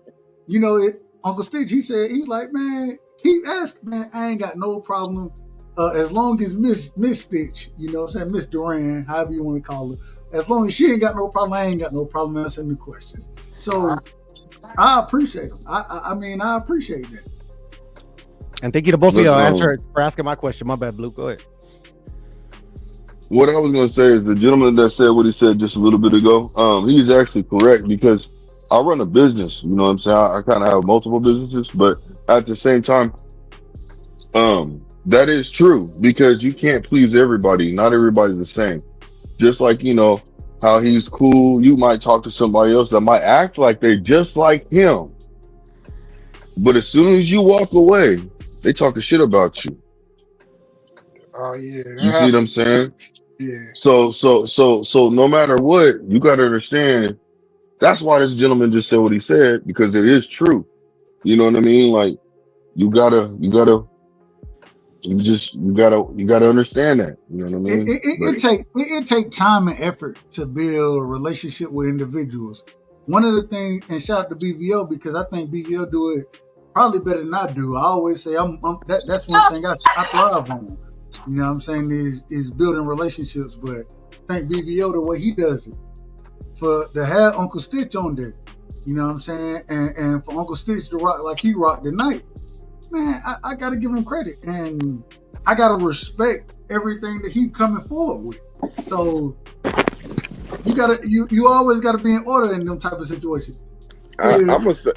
Uncle Stitch, he said, he's like, man, keep asking, man. I ain't got no problem. As long as Miss Stitch, you know what I'm saying, Miss Duran, however you want to call her, as long as she ain't got no problem, I ain't got no problem answering the questions. So I appreciate them. I mean, I appreciate that. And thank you to both of y'all for asking my question. My bad, Blue. Go ahead. What I was going to say is the gentleman that said what he said just a little bit ago, he's actually correct, because I run a business, you know what I'm saying? I kind of have multiple businesses, but at the same time, that is true, because you can't please everybody. Not everybody's the same. Just like, how he's cool, you might talk to somebody else that might act like they just like him. But as soon as you walk away, they talk shit about you. Oh yeah. You see what I'm saying? Yeah. So no matter what, you got to understand. That's why this gentleman just said what he said, because it is true. You know what I mean? Like, you gotta understand that. You know what I mean? It take time and effort to build a relationship with individuals. One of the things, and shout out to BVO, because I think BVO do it probably better than I do. I always say that's one thing I thrive on. You know what I'm saying, is building relationships. But I think BVO, the way he does it, for to have Uncle Stitch on there, you know what I'm saying, and for Uncle Stitch to rock like he rocked tonight, man, I gotta give him credit, and I gotta respect everything that he's coming forward with. So you always gotta be in order in them type of situations. I'm gonna say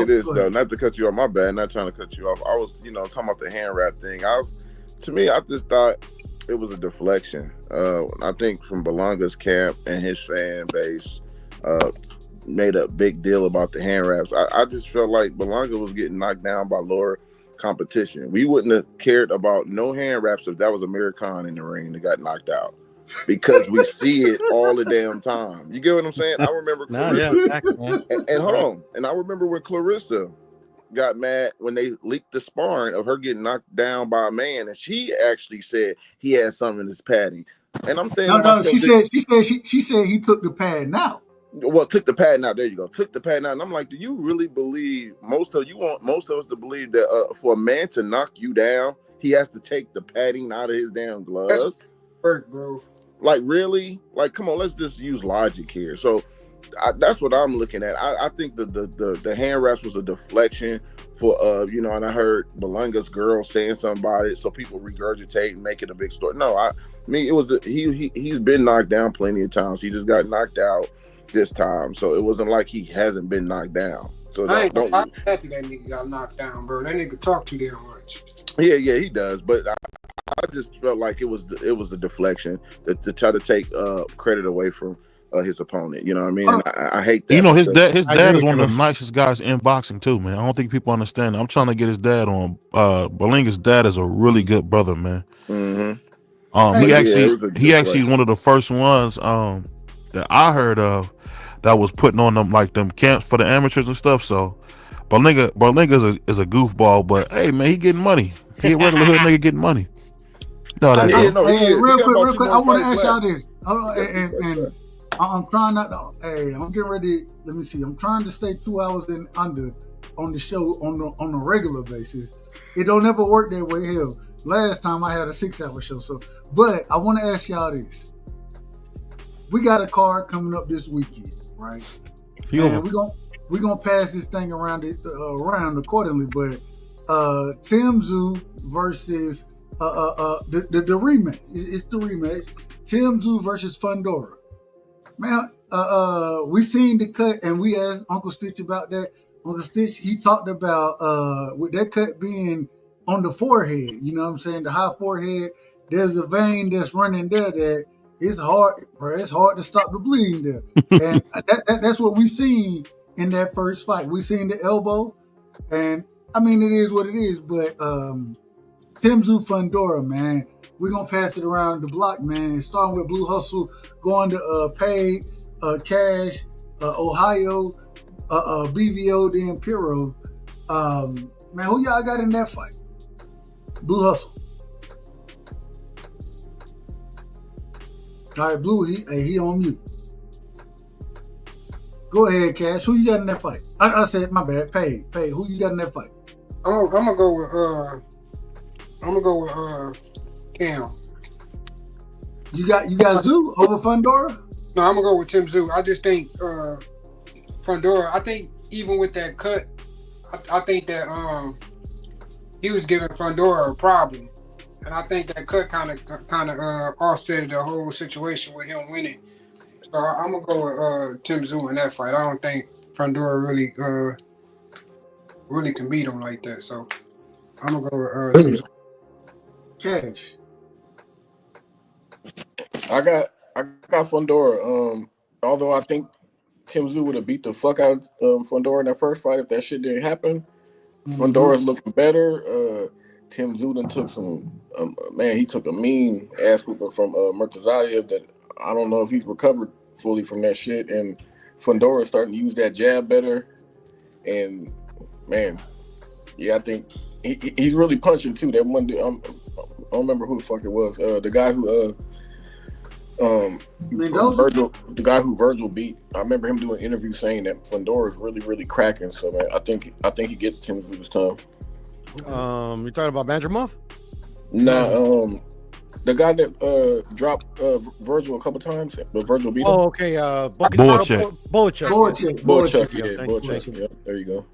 this though, not to cut you off. My bad, not trying to cut you off. I was, talking about the hand wrap thing. I just thought it was a deflection. I think from Belanga's camp and his fan base made a big deal about the hand wraps. I just felt like Belanga was getting knocked down by lower competition. We wouldn't have cared about no hand wraps if that was Amir Khan in the ring that got knocked out, because we see it all the damn time. You get what I'm saying? I remember Clarissa, and hold on, and I remember when Clarissa got mad when they leaked the sparring of her getting knocked down by a man, and she actually said he had something in his padding. And I'm thinking, she said he took the padding out. Well, took the padding out. There you go. Took the padding out. And I'm like, do you really believe most of us to believe that for a man to knock you down, he has to take the padding out of his damn gloves? That's hurt, bro. Like, really? Like, come on, let's just use logic here. So that's what I'm looking at. I think the hand wraps was a deflection for and I heard Belanga's girl saying something about it, so people regurgitate and make it a big story. No, it was he's been knocked down plenty of times. He just got knocked out this time, so it wasn't like he hasn't been knocked down. So I ain't happy that nigga got knocked down, bro. That nigga talk too damn much. Yeah, he does. But I just felt like it was a deflection to try to take credit away from his opponent. You know what I mean? And I hate that. His dad is one of the nicest guys in boxing too, man. I don't think people understand that. I'm trying to get his dad on. Belanga's dad is a really good brother, man. Mm-hmm. He actually one of the first ones that I heard of that was putting on them camps for the amateurs and stuff. So Belinga is a goofball, but hey man, he getting money. He a regular hood nigga getting money. No, real quick, I want to ask y'all this. And I'm trying not to. Hey, I'm getting ready. Let me see. I'm trying to stay 2 hours and under on the show on a regular basis. It don't ever work that way. Hell, last time I had a 6-hour show. So, but I want to ask y'all this. We got a card coming up this weekend, right? And we're gonna pass this thing around accordingly. But Tim Tszyu versus the rematch. It's the rematch. Tim Tszyu versus Fodora. Man, we seen the cut, and we asked Uncle Stitch about that. Uncle Stitch, he talked about with that cut being on the forehead. You know what I'm saying? The high forehead. There's a vein that's running there that it's hard, bro. It's hard to stop the bleeding there, and that's what we seen in that first fight. We seen the elbow, and I mean it is what it is. But Tim Zoo Fodora, man. We're gonna pass it around the block, man. Starting with Blue Hustle, going to Pay, Cash, Ohio, BVO, then Piro. Man, who y'all got in that fight? Blue Hustle. All right, Blue, he on mute. Go ahead, Cash. Who you got in that fight? I said, my bad. Pay. Who you got in that fight? I'm gonna go with Cam. You got Zoo over Fodora? No, I'm gonna go with Tim Zoo. I just think Fodora. I think even with that cut, I think that he was giving Fodora a problem, and I think that cut kind of offset the whole situation with him winning. So I'm gonna go with Tim Zoo in that fight. I don't think Fodora really can beat him like that. So I'm gonna go with Tim Zoo. Cash. I got Fodora. Although I think Tim Zoo would have beat the fuck out of Fodora in that first fight if that shit didn't happen. Fondora's looking better. Tim Zoo done took some he took a mean ass whooping from Murtazayev that I don't know if he's recovered fully from that shit. And Fondora's starting to use that jab better. And man, yeah, I think he's really punching too. That one dude, I don't remember who the fuck it was. The guy who Virgil beat. I remember him doing an interview saying that Fodora is really, really cracking. So man, I think he gets Tim Zoo this time. You talking about Bandramov? Nah, the guy that dropped Virgil a couple times, but Virgil beat him. Oh, okay. Boychuk. Yeah, there you go.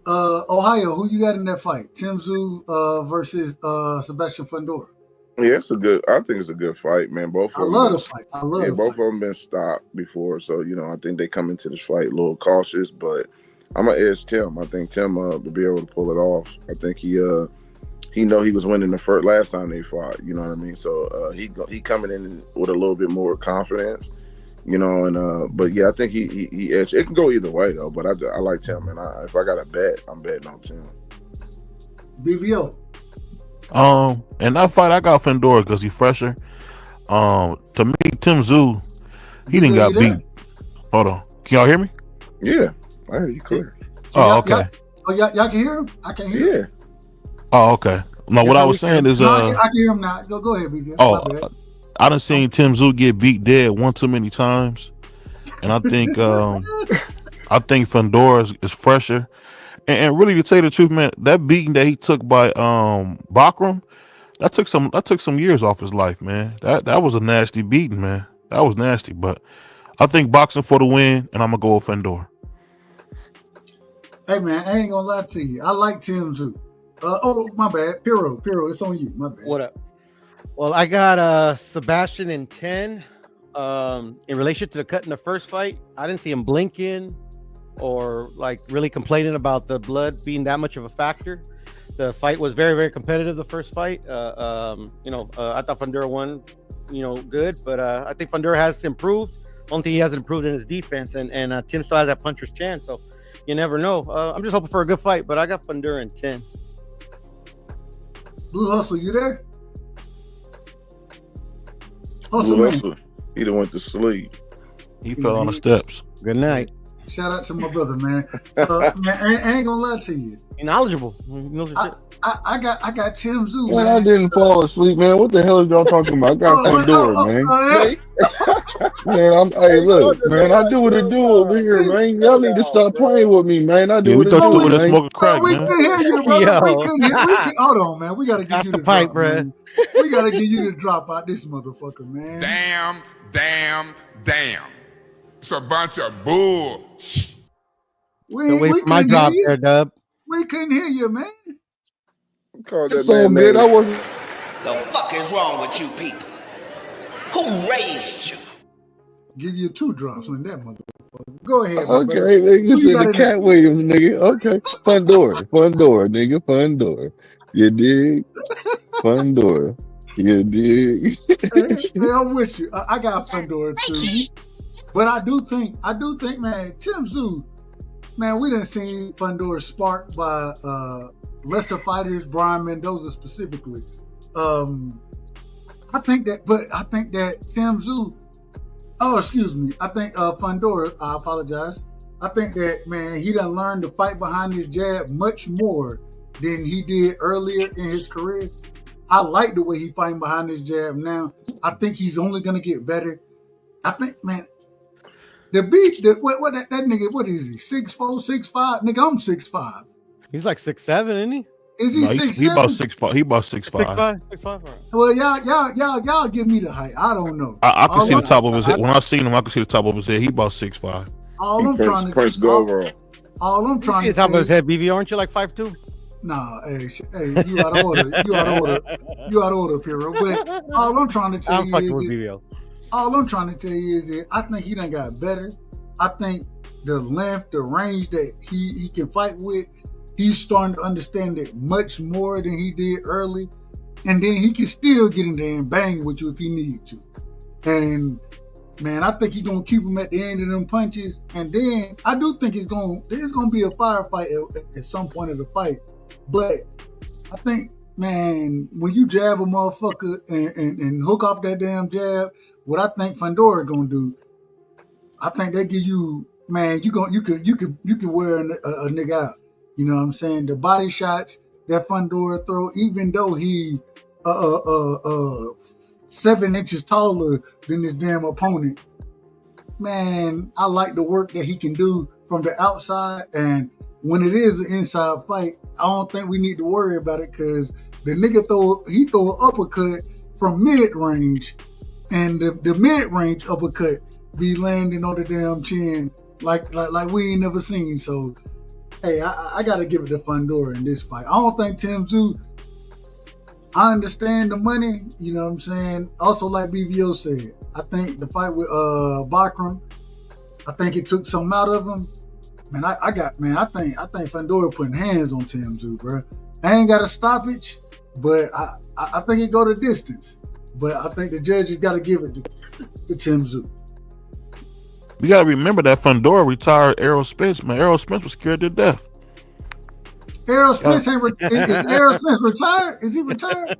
Ohio, who you got in that fight? Tim Zoo versus Sebastian Fodora. Yeah, I think it's a good fight, man. Both of them. I love the fight. Both of them been stopped before, so I think they come into this fight a little cautious. But I'm gonna edge Tim. I think Tim will be able to pull it off. I think he know he was winning the last time they fought. You know what I mean? So he coming in with a little bit more confidence. But yeah, I think he edged. It can go either way though. But I like Tim, and if I got a bet, I'm betting on Tim. BVO. In that fight, I got Fodora because he's fresher. To me, Tim Zoo, he didn't got beat. Hold on, can y'all hear me? Yeah, I hear you clear. Oh, okay. Y'all can hear him? I can hear him. Oh, okay. No, what I was saying is, I can hear him now. Go ahead, BVO. I done seen Tim Zoo get beat dead one too many times, and I think Fodora is fresher. And really, to tell you the truth, man, that beating that he took by Bakram, that took some years off his life, man. That was a nasty beating, man. That was nasty. But I think boxing for the win, and I'm gonna go with Fodora. Hey man, I ain't gonna lie to you. I like Tim Zoo. My bad. Piro, it's on you. My bad. What up? Well, I got Sebastian in 10. In relation to the cut in the first fight, I didn't see him blinking or like really complaining about the blood being that much of a factor. The fight was very, very competitive. The first fight, I thought Fodora won, good, but I think Fodora has improved. Only thing he hasn't improved in his defense, and Tim still has that puncher's chance. So you never know. I'm just hoping for a good fight, but I got Fodora in 10. Blue Hustle, you there? Blue Hustle, he done went to sleep. He fell on the steps. Good night. Shout out to my brother, man. Man, I ain't gonna lie to you. You're knowledgeable. I got Tim Zoo. Man, I didn't fall asleep, man. What the hell is y'all talking about? I got Fodora, man. Hey, look, man. I do what I do over here, man. Y'all need to stop playing with me, man. I do what I do, man. Smoking crack, we man. couldn't hear you, brother. We couldn't hear. Hold on, man. We gotta get you the pipe, bro. We gotta get you to drop out this motherfucker, man. Damn. It's a bunch of bull. We wait for my drop there, Dub. We couldn't hear you, man. It's so good. I wasn't. The fuck is wrong with you people? Who raised you? Give you 2 drops on that motherfucker. Go ahead. Okay, you said the Cat Williams, nigga. Okay, Fodora, nigga, Fodora. You dig? Fodora. You dig? Hey, I'm with you. I got Fodora too. But I do think, man, Tim Zoo, man, we done seen Fodora sparked by lesser fighters, Brian Mendoza specifically. I think that Tim Tszyu. Oh, excuse me. I think Fodora. I apologize. I think that, man, he done learned to fight behind his jab much more than he did earlier in his career. I like the way he fighting behind his jab now. I think he's only gonna get better. I think, man, that nigga, what is he? 6'4", 6'5"? Nigga, I'm 6'5". He's like 6'7", isn't he? Is he 6'7"? He about 6'5". He about 6'5". 6'5", right. Well, y'all give me the height. I don't know. I can see the top of his head. When I seen him, I can see the top of his head. He about 6'5". All I'm trying to Prince go overall. All I'm trying to top of his head, BV, aren't you like 5'2"? Nah, hey, you out of order. You out of order, Piro. But all I'm trying to tell you is that I think he done got better. I think the length, the range that he can fight with, he's starting to understand it much more than he did early. And then he can still get in there and bang with you if he need to. And man, I think he's gonna keep him at the end of them punches. And then I do think there's gonna be a firefight at some point of the fight. But I think, man, when you jab a motherfucker and hook off that damn jab, what I think Fodora gonna do, I think they give you, man, you can wear a nigga out. You know what I'm saying? The body shots that Fodora throw, even though he 7 inches taller than his damn opponent, man, I like the work that he can do from the outside. And when it is an inside fight, I don't think we need to worry about it, because the nigga throw an uppercut from mid-range, and the mid-range uppercut be landing on the damn chin like we ain't never seen. So, hey, I got to give it to Fodora in this fight. I don't think Tim Tszyu, I understand the money, you know what I'm saying? Also, like BVO said, I think the fight with Bakram, I think it took something out of him. Man, I think Fodora putting hands on Tim Tszyu, bro. I ain't got a stoppage, but I think it go the distance. But I think the judges got to give it to Tim Tszyu. We got to remember that Fodora retired Errol Spence. Man, Errol Spence was scared to death. Errol Spence is Errol Spence retired? Is he retired?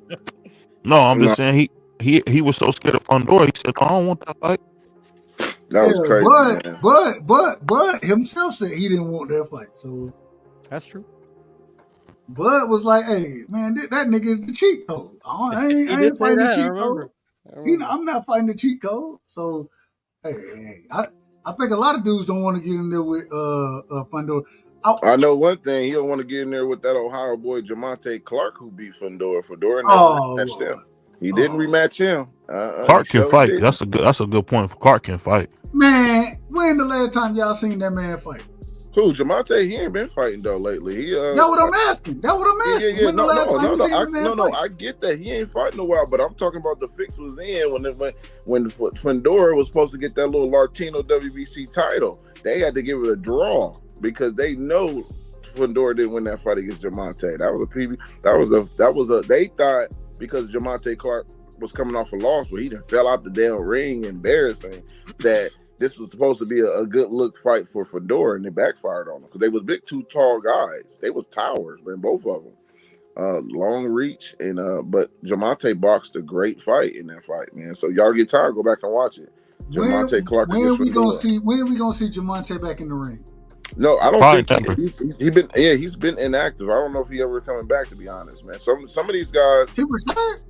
No, I'm just saying he was so scared of Fodora. He said, "I don't want that fight." That was crazy. But himself said he didn't want that fight. So that's true. Bud was like, "Hey, man, that nigga is the cheat code. I ain't fighting the cheat code. I'm not fighting the cheat code." So, hey, I think a lot of dudes don't want to get in there with Fodora. I know one thing. He don't want to get in there with that Ohio boy Jamonte Clark, who beat Fodora. Fodora never rematched him. He didn't rematch him. Clark can fight. That's a good point. Clark can fight. Man, when the last time y'all seen that man fight? Who? Jamonte? He ain't been fighting though lately. That's what I'm asking. Yeah. When the last time you seen that man fight? I get that he ain't fighting a while, but I'm talking about the fix was in when Fodora was supposed to get that little Latino WBC title. They had to give it a draw because they know Fodora didn't win that fight against Jamonte. That was a they thought, because Jamonte Clark was coming off a loss where he just fell out the damn ring, embarrassing, that this was supposed to be a good look fight for Fodora, and they backfired on him because they was big, two tall guys. They was towers, man, both of them. Long reach, and but Jamonte boxed a great fight in that fight, man. So y'all get tired, go back and watch it. Jamonte Clark. When are we gonna see Jamonte back in the ring? No, I don't think he's been inactive. I don't know if he ever coming back, to be honest, man. Some of these guys, he retired.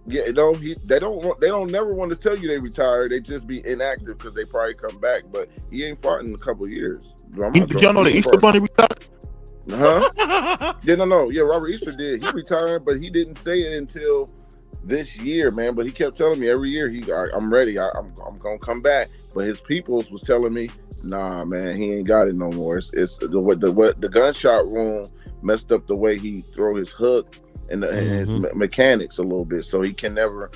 Yeah, they don't never want to tell you they retired. They just be inactive because they probably come back. But he ain't fought in a couple of years. Did y'all know the Easter Bunny retired? Huh? Yeah, Robert Easter did. He retired, but he didn't say it until this year, man. But he kept telling me every year, I'm ready. I'm gonna come back. But his peoples was telling me, nah, man, he ain't got it no more. It's the gunshot room messed up the way he throw his hook and his mechanics a little bit, so he can never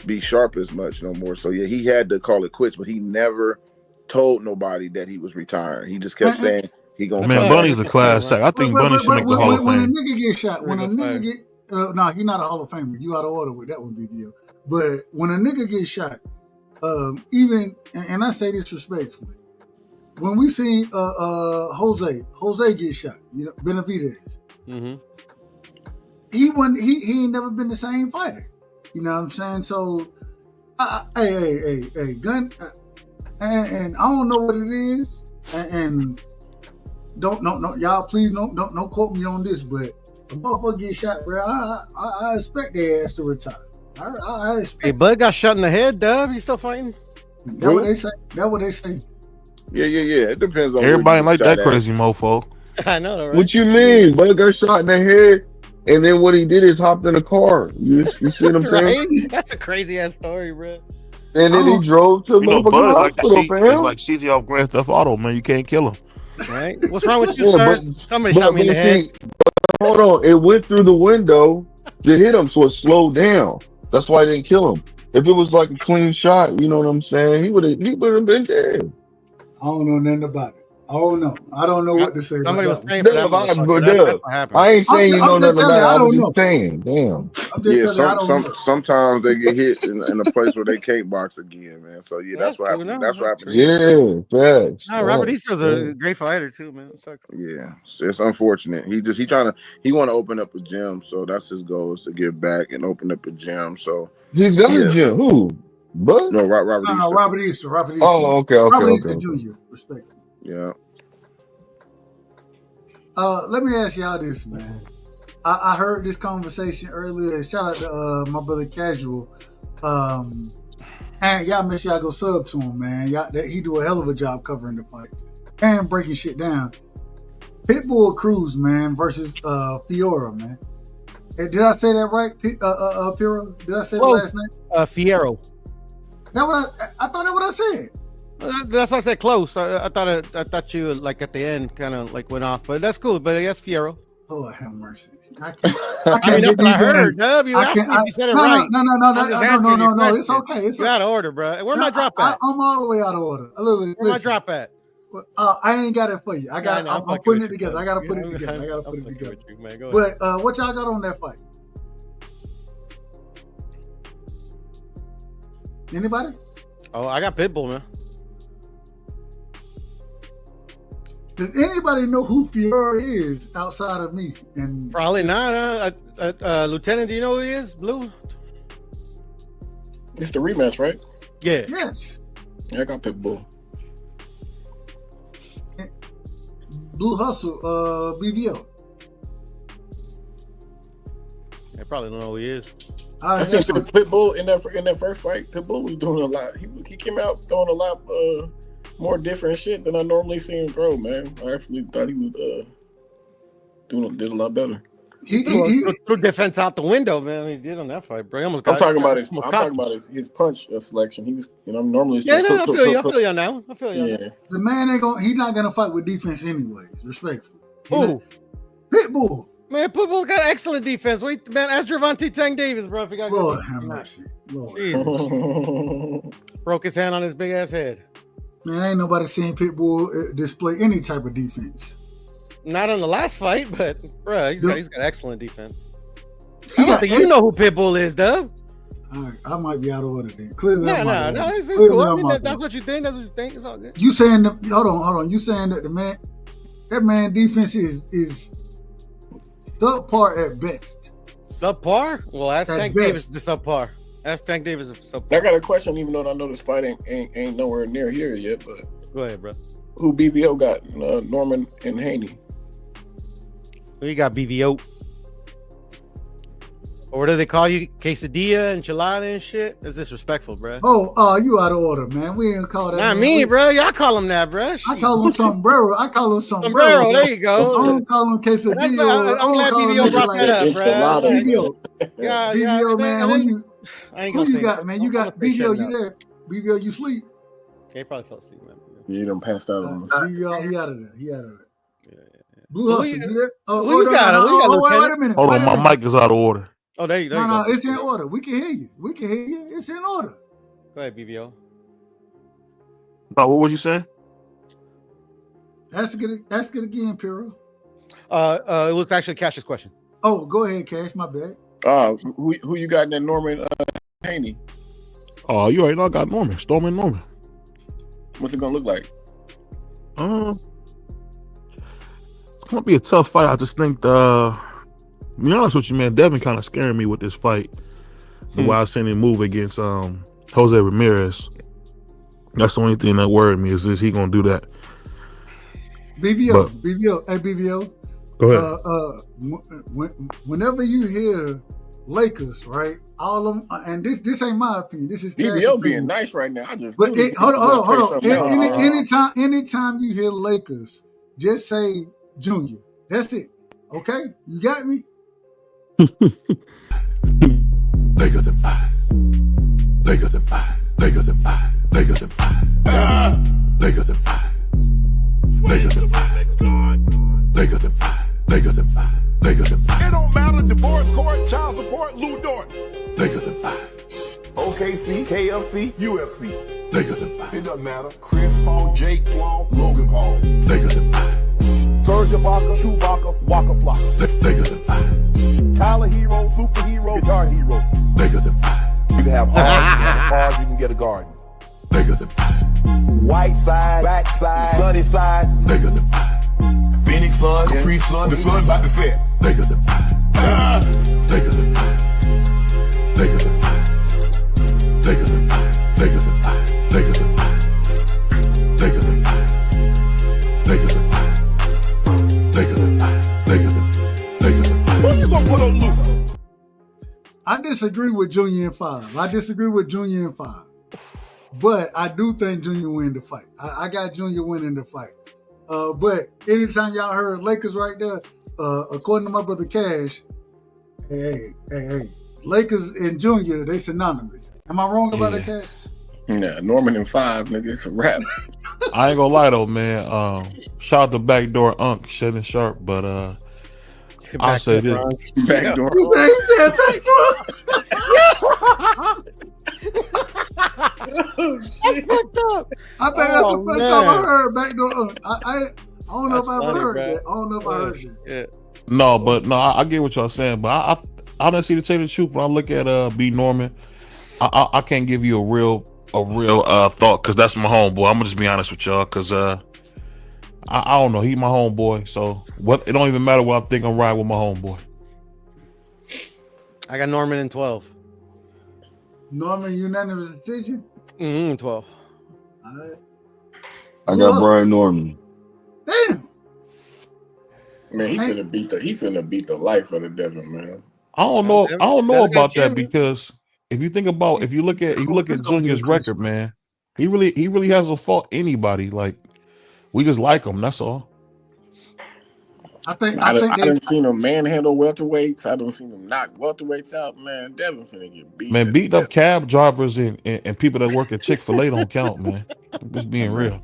be sharp as much no more. So yeah, he had to call it quits, but he never told nobody that he was retiring. He just kept saying he gonna. Man, Bunny's a class act. I think Bunny should make the Hall of Fame. When a nigga get shot, he's not a Hall of Famer. You out of order with that one, BVO. But when a nigga gets shot, even and I say this respectfully, when we seen Jose get shot, Benavidez. he ain't never been the same fighter. You know what I'm saying? So, hey, gun, and I don't know what it is, and don't y'all please don't quote me on this, but a motherfucker get shot, bro. I expect their ass to retire. I expect. Hey, Bud got shot in the head, Dub. You still fighting? That's what they say. That's what they say. Yeah. It depends on Everybody like that at. crazy mofo. I know, right? What you mean? Bud got shot in the head, and then what he did is hopped in a car. You see what I'm saying? Right? That's a crazy ass story, bro. And then he drove to motherfucking hospital, fam. It's like CJ off Grand Theft Auto, man. You can't kill him. Right? What's wrong with you, sir? Somebody shot me in the head. Hold on, it went through the window to hit him, so it slowed down. That's why they didn't kill him. If it was like a clean shot, you know what I'm saying? He would have been dead. I don't know nothing about it. I don't know. I don't know what to say. Somebody was about praying for that. That's what happened. I ain't saying you know nothing about it. I don't I'm know. just saying, damn. Sometimes they get hit in a place where they can't box again, man. So yeah, that's what happened. That's what happened. Yeah, facts. No, Robert Easter's a great fighter too, man. Yeah, it's unfortunate. He want to open up a gym, so that's his goal, is to give back and open up a gym. So he's got a gym. Who? But no, Robert Easter. No, Robert Easter. Oh, okay. Robert Easter Jr. Respect. Yeah. Let me ask y'all this, man. I heard this conversation earlier. Shout out to my brother Casual. And y'all make sure y'all go sub to him, man. He do a hell of a job covering the fight and breaking shit down. Pitbull Cruz, man, versus Fodora, man. Did I say that right, Piro? Did I say the last name? Fierro. That what I thought that what I said. That's why I said close. I thought you like at the end kind of like went off, but that's cool. But I guess Fierro. Oh, have mercy. I mean, that's what I heard. Dub, you asked me if you said it right. No. It's okay. It's you out of order, bro. Where my drop at? I'm all the way out of order. Where my drop at? I ain't got it for you. I'm putting it together. I gotta put it together. But what y'all got on that fight? Anybody? Oh, I got Pitbull, man. Does anybody know who Fodora is outside of me? And probably not. Lieutenant, do you know who he is? Blue? It's the rematch, right? Yeah. Yes. Yeah, I got Pitbull. Blue Hustle, BVO. I probably don't know who he is. I think Pitbull in that first fight, Pitbull was doing a lot. He came out throwing a lot more different shit than I normally see him throw, man. I actually thought he was did a lot better. He threw defense out the window, man. He did on that fight, bro. I'm talking about his punch selection. He was, normally. I feel you. I feel you now. The man he's not gonna fight with defense anyways. Respectfully. Who? Pitbull. Man, Pitbull got excellent defense. Wait, man, ask Gervonta Tank Davis, bro. If he got Lord have mercy. Lord. Broke his hand on his big ass head. Man, ain't nobody seen Pitbull display any type of defense. Not on the last fight, but bro, he's got excellent defense. I don't think you know who Pitbull is, Dub. I might be out of order then. Clearly, no, it's cool. I mean, that's what you think. That's what you think. It's all good. You saying hold on. You saying that that man defense is subpar at best. Subpar? Well, ask Tank Davis the subpar. Ask Tank Davis if subpar. I got a question, even though I know this fight ain't nowhere near here yet, but go ahead, bro. Who BVO got? Norman and Haney. Who you got, BVO? Or what do they call you? Quesadilla, enchilada and shit? That's disrespectful, bro. Oh, you out of order, man. We ain't call that. Not me, bro. Y'all call him that, bro. I call him sombrero. Sombrero. There you go. I don't call him quesadilla. I'm glad BVO brought that up, bro. BVO. Yeah, BVO, man. Who you got, man? You got BVO. You there? BVO, you sleep? He probably fell asleep, man. You done passed out on us. BVO, he out of there. Yeah. Blue Hustle, you there? Who you got? Wait a minute. Hold on, my mic is out of order. Oh, there you go. No, it's in order. We can hear you. It's in order. Go ahead, BVO. What was you saying? Ask it again, Piro. It was actually Cash's question. Oh, go ahead, Cash. My bad. Who you got in that Norman Haney? Oh, you already know I got Norman. Stormin' Norman. What's it gonna look like? It's gonna be a tough fight. I just think be honest with you, man, Devin kind of scaring me with this fight. The way I seen him move against Jose Ramirez. That's the only thing that worried me is he gonna do that. BVO, hey BVO. Go ahead. Whenever you hear Lakers, right? All of them, and this ain't my opinion. This is BVO being nice right now. I just but hold on. Anytime you hear Lakers, just say Junior. That's it. Okay, you got me. Lakers in 5. Lakers in 5. Lakers in 5. Lakers in 5. Lakers in 5. Lakers in 5. Lakers in 5. Lakers in 5. Lakers in 5. It don't matter. Divorce court, child support, Lou Dort. Lakers in 5. OKC, KFC, UFC. Lakers in 5. It doesn't matter. Chris Paul, Jake Paul, Logan Paul. Lakers in 5. Serge Ibaka, Chewbacca, Waka Flocka. Lakers in 5. Tyler Hero, superhero, guitar hero. Lakers in 5. You can have hard, you can have a bars, you can get a garden. Lakers in 5. White side, back side, sunny side. Lakers in 5. Phoenix sun, Capri sun, the sun about to set. Lakers in 5. Lakers in 5. Lakers in 5. Lakers in 5. Lakers in 5. Lakers in 5. Lakers in 5. Lakers in 5. Lakers in 5. Lakers in 5. Lakers in 5. Who you gonna put on Luka? I disagree with Junior in 5. But I do think Junior win the fight. I got Junior winning the fight. But anytime y'all heard Lakers right there, according to my brother Cash, hey, Lakers and Junior, they synonymous. Am I wrong about that, Cash? Yeah, Norman in 5, nigga, it's a wrap. I ain't gonna lie though, man. Shout out to Backdoor Unk, Shannon Sharp, but I'll say this. Backdoor. You say he said backdoor? That's fucked up. I bet that's the first time I heard backdoor Unk. I don't know if I ever heard that. I don't know if I heard it. No, I get what y'all saying, but I don't see to tell you the truth. When I look at B Norman, I can't give you a real thought because that's my homeboy. I'm gonna just be honest with y'all because I don't know. He my homeboy, so what? It don't even matter what I think. I'm riding with my homeboy. I got Norman in 12. Norman unanimous decision. 12. All right. I got Brian Norman. Damn. Man, he finna beat the life out of Devin, man. I don't know about that because if you look at Junior's record, man, he really hasn't fought anybody. Like we just like him. That's all. I think I didn't seen him manhandle welterweights. I don't seen him knock welterweights out. Man, Devin finna get beat. Man, beating up cab drivers and people that work at Chick-fil-A don't count, man. I'm just being real.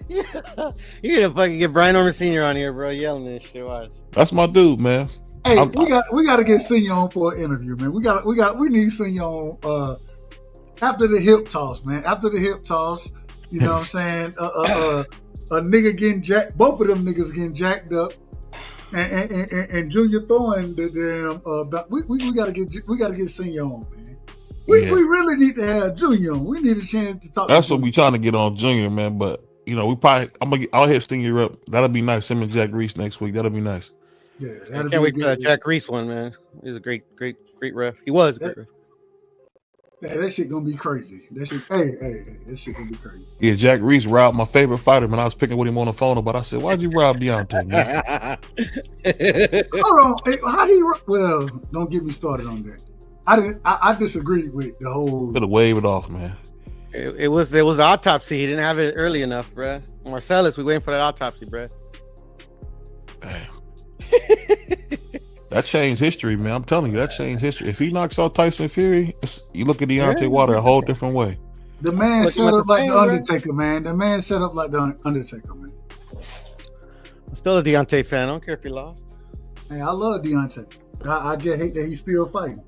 Yeah. You gotta fucking get Brian Norman Sr. on here, bro, yelling this shit. Watch. That's my dude, man. Hey, we got to get Senior on for an interview, man. We need Senior on after the hip toss, man. After the hip toss, you know what I'm saying? A nigga getting jacked, both of them niggas getting jacked up, and Junior throwing the damn. We gotta get Senior on, man. We really need to have Junior on. We need a chance to talk. That's what we trying to get on Junior, man. But you know, I'll hit Senior up. That'll be nice. Him and Jack Reese next week. That'll be nice. Yeah, I can't wait for that Jack Reese one, man. He's a great ref. He was a great ref. Yeah, that shit gonna be crazy. That shit gonna be crazy. Yeah, Jack Reese robbed my favorite fighter, man. I was picking with him on the phone, but I said, "Why'd you rob Deontay, man?" Hold on, hey, how do you? Well, don't get me started on that. I disagree with the whole. Could have waved it off, man. It was the autopsy. He didn't have it early enough, bruh. Marcellus, we waiting for that autopsy, bruh. Damn. That changed history, man. I'm telling you, that changed history. If he knocks out Tyson Fury, you look at Deontay Wilder a whole different way. The man set up like the Undertaker, man. The man set up like the Undertaker, man. I'm still a Deontay fan. I don't care if he lost. Hey, I love Deontay. I just hate that he's still fighting.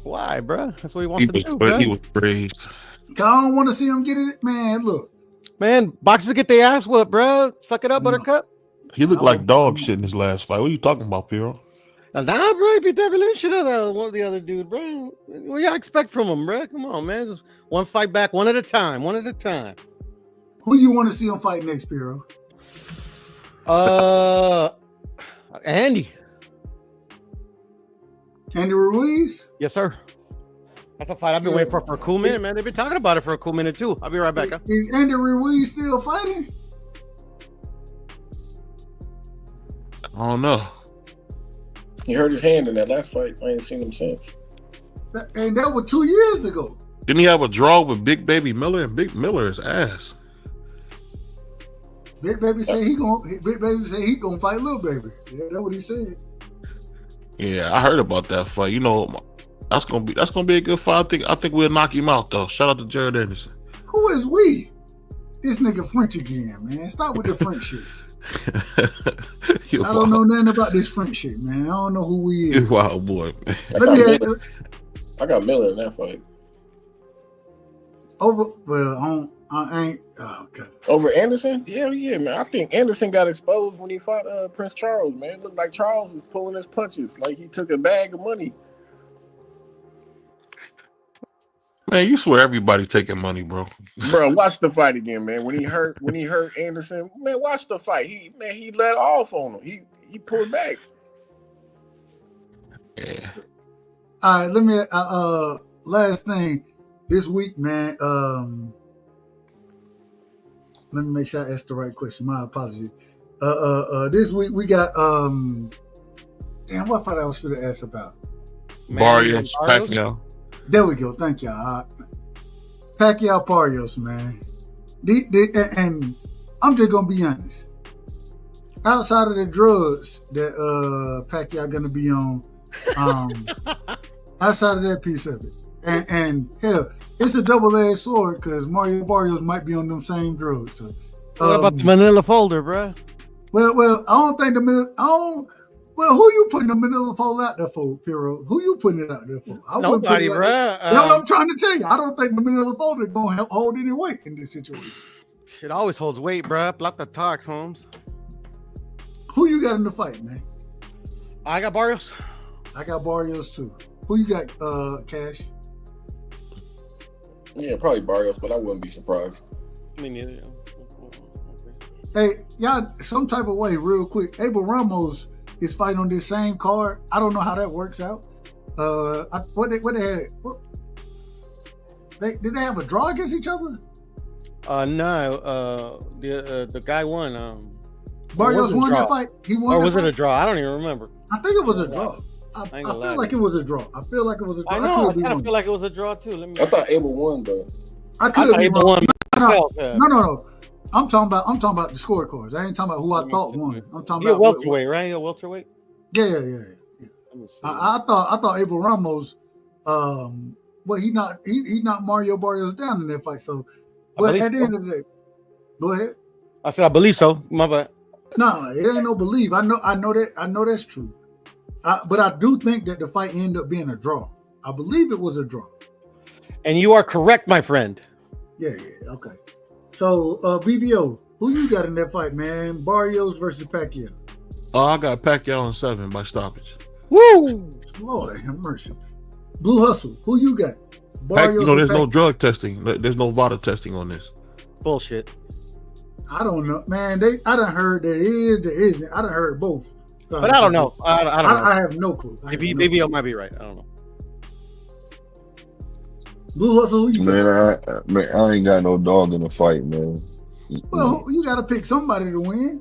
Why, bruh? That's what he wants to do, bruh. He was praised. I don't want to see him get it, man. Look, man, boxers get their ass whooped, bruh. Suck it up, Buttercup. He looked like dog shit in his last fight. What are you talking about, Piero? Nah, bro, he beat that living shit out of one of the other dude, bro. What y'all expect from him, bro? Come on, man. Just one fight back, one at a time. Who you want to see him fight next, Piero? I Andy Ruiz? Yes, sir. That's a fight I've been waiting for a cool minute, man. They've been talking about it for a cool minute too. I'll be right back. Is Andy Ruiz still fighting? I don't know. He hurt his hand in that last fight. I ain't seen him since. And that was 2 years ago. Didn't he have a draw with Big Baby Miller? And Big Miller is ass. Big Baby say he gonna fight Little Baby. Yeah, that's what he said. Yeah, I heard about that fight. You know, that's gonna be a good fight. I think we'll knock him out though. Shout out to Jared Anderson. Who is we? This nigga French again, man. Stop with the French shit. I don't know nothing about this French shit, man. I don't know who we is. You wild boy. I got Miller in that fight. I ain't. Oh, God. Over Anderson? Hell yeah, man. I think Anderson got exposed when he fought Prince Charles, man. It looked like Charles was pulling his punches, like he took a bag of money. Man, you swear everybody taking money, bro. Bro, watch the fight again, man. When he hurt Anderson, man, watch the fight. He let off on him. He pulled back. Yeah. All right, let me last thing this week, man. Let me make sure I ask the right question. My apologies. This week we got damn, what fight I was going to ask about? Barrios, Pacquiao. There we go. Thank y'all. Pacquiao Barrios, man. And I'm just gonna be honest. Outside of the drugs that Pacquiao gonna be on, outside of that piece of it, and hell, it's a double-edged sword because Mario Barrios might be on them same drugs. So, what about the Manila folder, bro? Well, I don't think Well, who you putting the Manila fold out there for, Piro? Who you putting it out there for? Nobody, bro. That's what I'm trying to tell you. I don't think the Manila fold is going to hold any weight in this situation. It always holds weight, bro. Block the talks, Holmes. Who you got in the fight, man? I got Barrios. I got Barrios, too. Who you got, Cash? Yeah, probably Barrios, but I wouldn't be surprised. Me neither. Hey, y'all, some type of way, real quick. Abel Ramos is fighting on this same card. I don't know how that works out. What they had? Did they have a draw against each other? No. The guy won. Barrios won that fight. He won. Or was it a draw? I don't even remember. I think it was a draw. I feel like it was a draw. I feel like it was a draw. I know. I kind of feel like it was a draw too. I thought Abel won, though. I could be wrong. No. I'm talking about the scorecards. I ain't talking about who I thought won. I'm talking about welterweight, right? A welterweight. Yeah. I thought Abel Ramos. He knocked Mario Barrios down in that fight. So, but at the end of the day, go ahead. I said I believe so. My bad. No, it ain't no believe. I know that's true. But I do think that the fight ended up being a draw. I believe it was a draw. And you are correct, my friend. Yeah, okay. So, BVO, who you got in that fight, man? Barrios versus Pacquiao. I got Pacquiao in 7 by stoppage. Woo! Lord have mercy. Blue Hustle, who you got? Barrios there's no drug testing. There's no VADA testing on this. Bullshit. I don't know, man. I done heard there isn't. I done heard both. But I don't know. I don't know. I have no clue. BVO might be right. I don't know. Blue Hustle, who you got? Man, I ain't got no dog in the fight, man. Well, you got to pick somebody to win.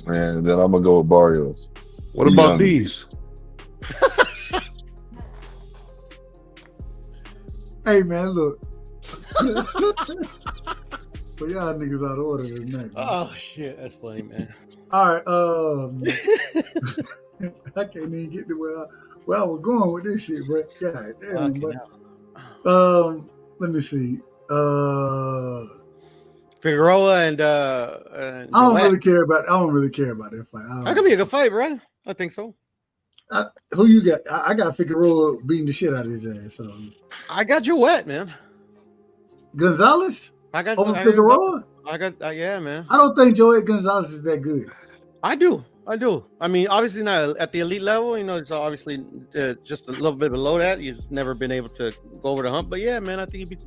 Man, then I'm going to go with Barrios. What about these? Hey, man, look. But y'all niggas out of order tonight. Oh, shit. That's funny, man. All right. I can't even get to where I was going with this shit, bro. God damn, let me see. Figueroa and I don't really care about that fight. That could be a good fight, bro. I think so. Who you got? I got Figueroa beating the shit out of his ass. So I got you wet, man. Gonzalez? Over Figueroa? Yeah, man. I don't think Joey Gonzalez is that good. I do. I mean, obviously not at the elite level. It's obviously just a little bit below that. He's never been able to go over the hump. But yeah, man, I think he'd be.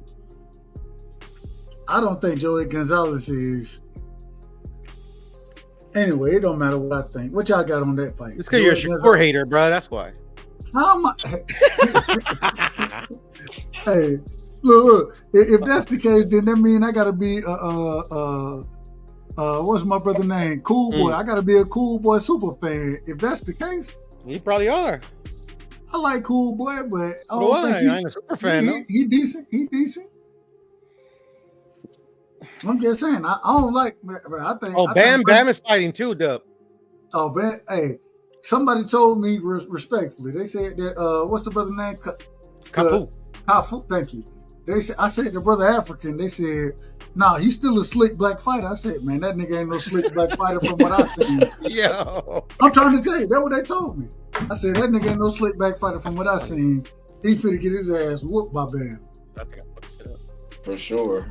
I don't think Joey Gonzalez is. Anyway, it don't matter what I think. What y'all got on that fight? It's because you're a Shakur hater, bro. That's why. How am I? Hey, look. If that's the case, then that mean I gotta be what's my brother name? Cool Boy. I gotta be a Cool Boy super fan. If that's the case, you probably are. I like Cool Boy, but I ain't a super fan. He decent. He decent. I'm just saying. I don't like. I think. Oh, Bam is fighting too, Dub. Oh, Bam. Hey, somebody told me respectfully. They said that. What's the brother name? Kafu. Kafu. Thank you. They said. I said the brother African. They said, "Nah, he's still a slick black fighter." I said, "Man, that nigga ain't no slick black fighter from what I seen." Yo, I'm trying to tell you. That's what they told me. I said that nigga ain't no slick back fighter from what I seen. He finna get his ass whooped by Bam. For sure.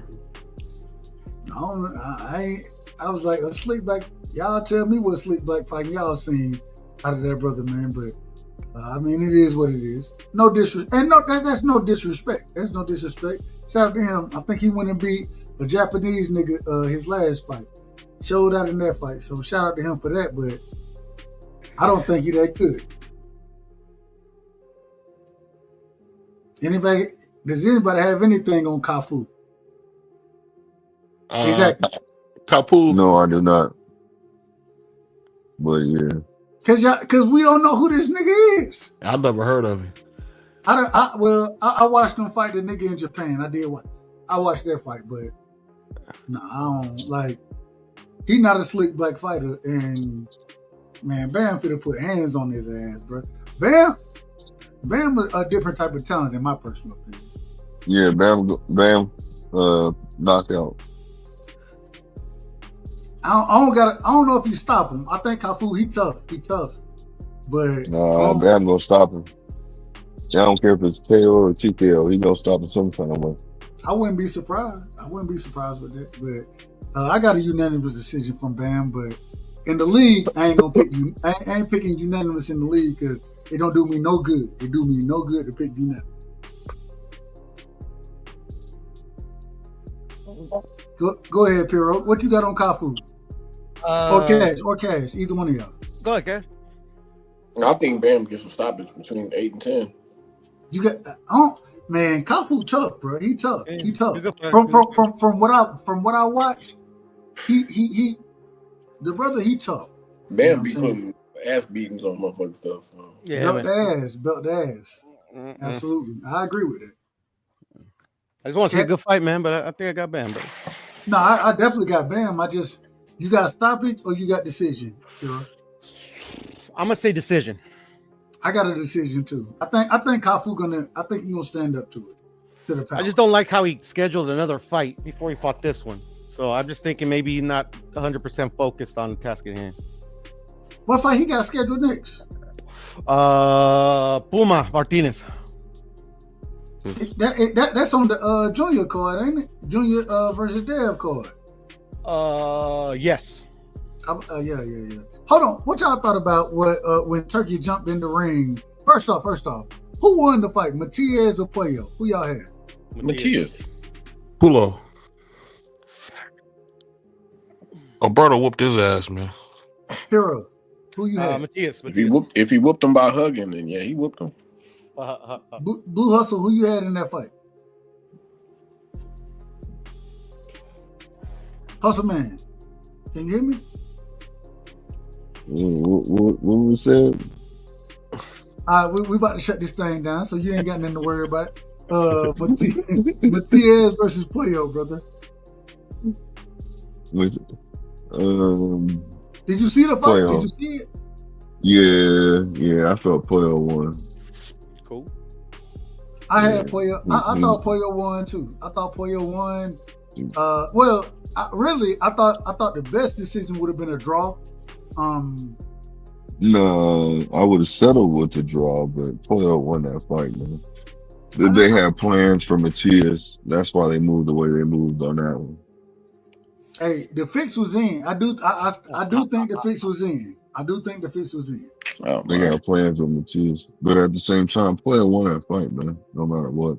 I was like a slick back. Y'all tell me what slick black fighting y'all seen out of that brother, man. But I mean, it is what it is. No disrespect, and that's no disrespect. That's no disrespect. Shout out to him. I think he went and beat a Japanese nigga his last fight. Showed out in that fight. So shout out to him for that. But I don't think he that good. Does anybody have anything on Kafu? Exactly. Kapu. No, I do not. But yeah. Cause we don't know who this nigga is. I've never heard of him. I watched him fight the nigga in Japan. I watched that fight, but no, I don't like. He not a slick black fighter, and man, Bam finna put hands on his ass, bro. Bam is a different type of talent, in my personal opinion. Yeah, Bam, knocked out. I don't know if you stop him. I think Kafu, he tough. But Bam gonna stop him. I don't care if it's KO or TKO. He gonna stop him some kind of way. I wouldn't be surprised. With that. But I got a unanimous decision from Bam. But in the league, I ain't gonna pick you. I ain't picking unanimous in the league because it don't do me no good. It do me no good to pick unanimous. Go ahead, Piro. What you got on Kafu? Or Cash. Either one of y'all. Go ahead, Cash. I think Bam gets a stoppage between 8 and 10. You got man, Kafu tough, bro. He tough. He tough. From what I watched, he the brother, he tough. Bam be putting ass beatings on motherfucking stuff. So. Yeah, belt the ass. Mm-hmm. Absolutely. I agree with it. I just want to see a good fight, man, but I think I got Bam, bro. No, I definitely got Bam. You got stoppage or you got decision? Sure. I'm gonna say decision. I got a decision too. I think Kafu he's gonna stand up to it. To the power. I just don't like how he scheduled another fight before he fought this one. So I'm just thinking maybe he's not 100% focused on the task at hand. What fight he got scheduled next? Puma Martinez. That's on the Junior card, ain't it? Junior versus Dev card. Yes. Yeah. Hold on. What y'all thought about when Turkey jumped in the ring? First off, who won the fight, Matias or Puello? Who y'all had? Matias. Pulo. Alberto whooped his ass, man. Hero. Who you had? Matias. If he whooped him by hugging, then yeah, he whooped him. Blue Hustle, who you had in that fight? Hustle Man, can you hear me? What was said? We about to shut this thing down, so you ain't got nothing to worry about. Matias versus Puello, brother. Did you see the fight? Puello. Did you see it? Yeah. I felt Puello won. Cool. I had Puello. I thought Puello won too. I thought Puello won. I thought the best decision would have been a draw. No, I would have settled with the draw, but Puello won that fight, man. They had plans for Matias. That's why they moved the way they moved on that one. Hey, the fix was in. I do think the fix was in. Oh, they got plans on Matias, but at the same time, Puello won that fight, man. No matter what,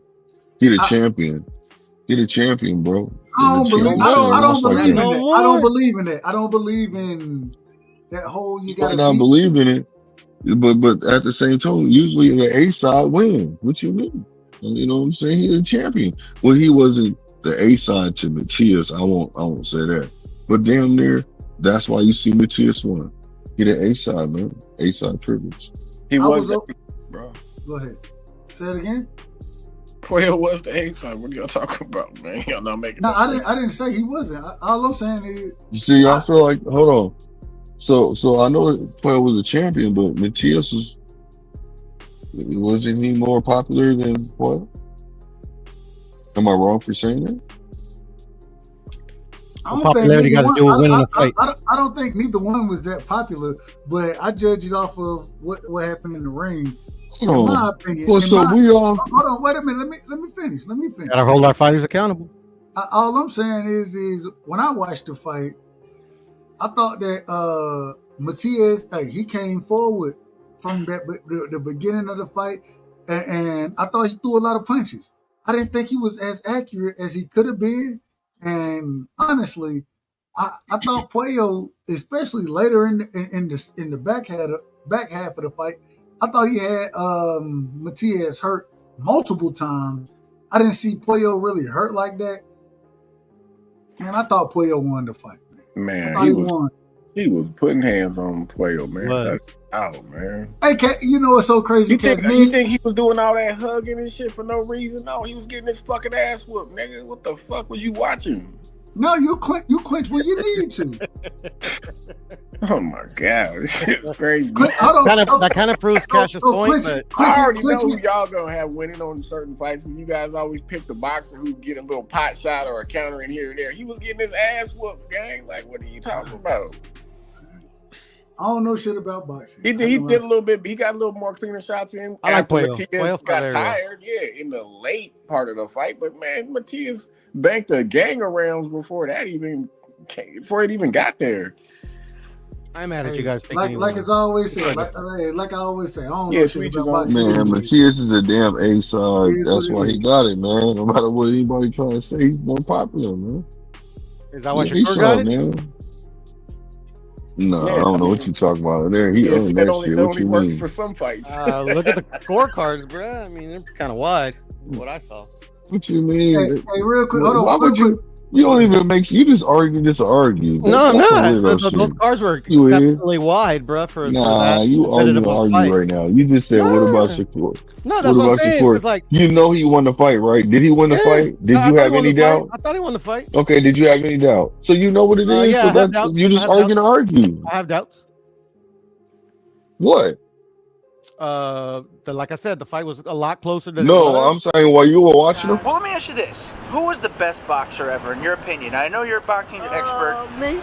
he the champion. He the champion, bro. I don't believe in that. I don't believe in that whole You might not believe in it, but at the same time, usually the A side wins. What you mean? You know what I'm saying? He's a champion. Well, he wasn't the A side to Matias. I won't say that. But damn near, that's why you see Matias won. He the A side, man. A side privilege. He was, bro. Go ahead. Say it again. Puello was the A side. What are y'all talking about, man? Y'all not making. No, I didn't say he wasn't. All I'm saying is. You see, I feel like hold on. So I know that Puello was a champion, but Matias wasn't he more popular than Puello? Am I wrong for saying that? Popularity got to do with winning a fight. I don't think neither one was that popular, but I judge it off of what happened in the ring. In my opinion. Well, hold on, wait a minute. Let me finish. Gotta hold our fighters accountable. All I'm saying is when I watched the fight, I thought that Matias, he came forward from the beginning of the fight, and I thought he threw a lot of punches. I didn't think he was as accurate as he could have been, and honestly, I thought Puello, especially later in the back half of the fight, I thought he had Matias hurt multiple times. I didn't see Puello really hurt like that, and I thought Puello won the fight. Man, he was putting hands on Puello, man. That's out, man. Hey, you know what's so crazy? You think he was doing all that hugging and shit for no reason? No, he was getting his fucking ass whooped, nigga. What the fuck was you watching? No, you clinch when you need to. Oh my god, it's crazy. That kind of proves Cash's point. But I already know who y'all gonna have winning on certain fights, because you guys always pick the boxer who get a little pot shot or a counter in here or there. He was getting his ass whooped, gang. Like, what are you talking about? I don't know shit about boxing. He did a little bit. He got a little more cleaner shots in. I like Puello. Matias got tired, in the late part of the fight. But man, Matias banked a gang of rounds before it even got there. I'm mad at you guys. Like it's always said, like I always say, I don't know shit about boxing. Man, Matias is a damn A side. That's why he got it, man. No matter what anybody trying to say, he's more popular, man. Is that why Shakur got it? Man. No, I don't know what you talking about there. He earned that shit. What you works mean? for some fights. Look at the scorecards, bro. I mean, they're kind of wide. What I saw. What you mean? Hey, real quick, hold on. Why would you? You don't even you just argue just to argue. No, I'm not. Those cars were exceptionally wide, bro. You argue right now. You just said, what about Shakur? No, that's what I'm saying. Shakur? Like, you know he won the fight, right? Did he win the fight? Did you have any doubt? I thought he won the fight. Okay, did you have any doubt? So you know what it is? Yeah, so you just arguing to argue. I have doubts. What? Like I said, the fight was a lot closer than. No, I'm saying while you were watching them. Well, let me ask you this: who was the best boxer ever, in your opinion? I know you're a boxing expert. Me.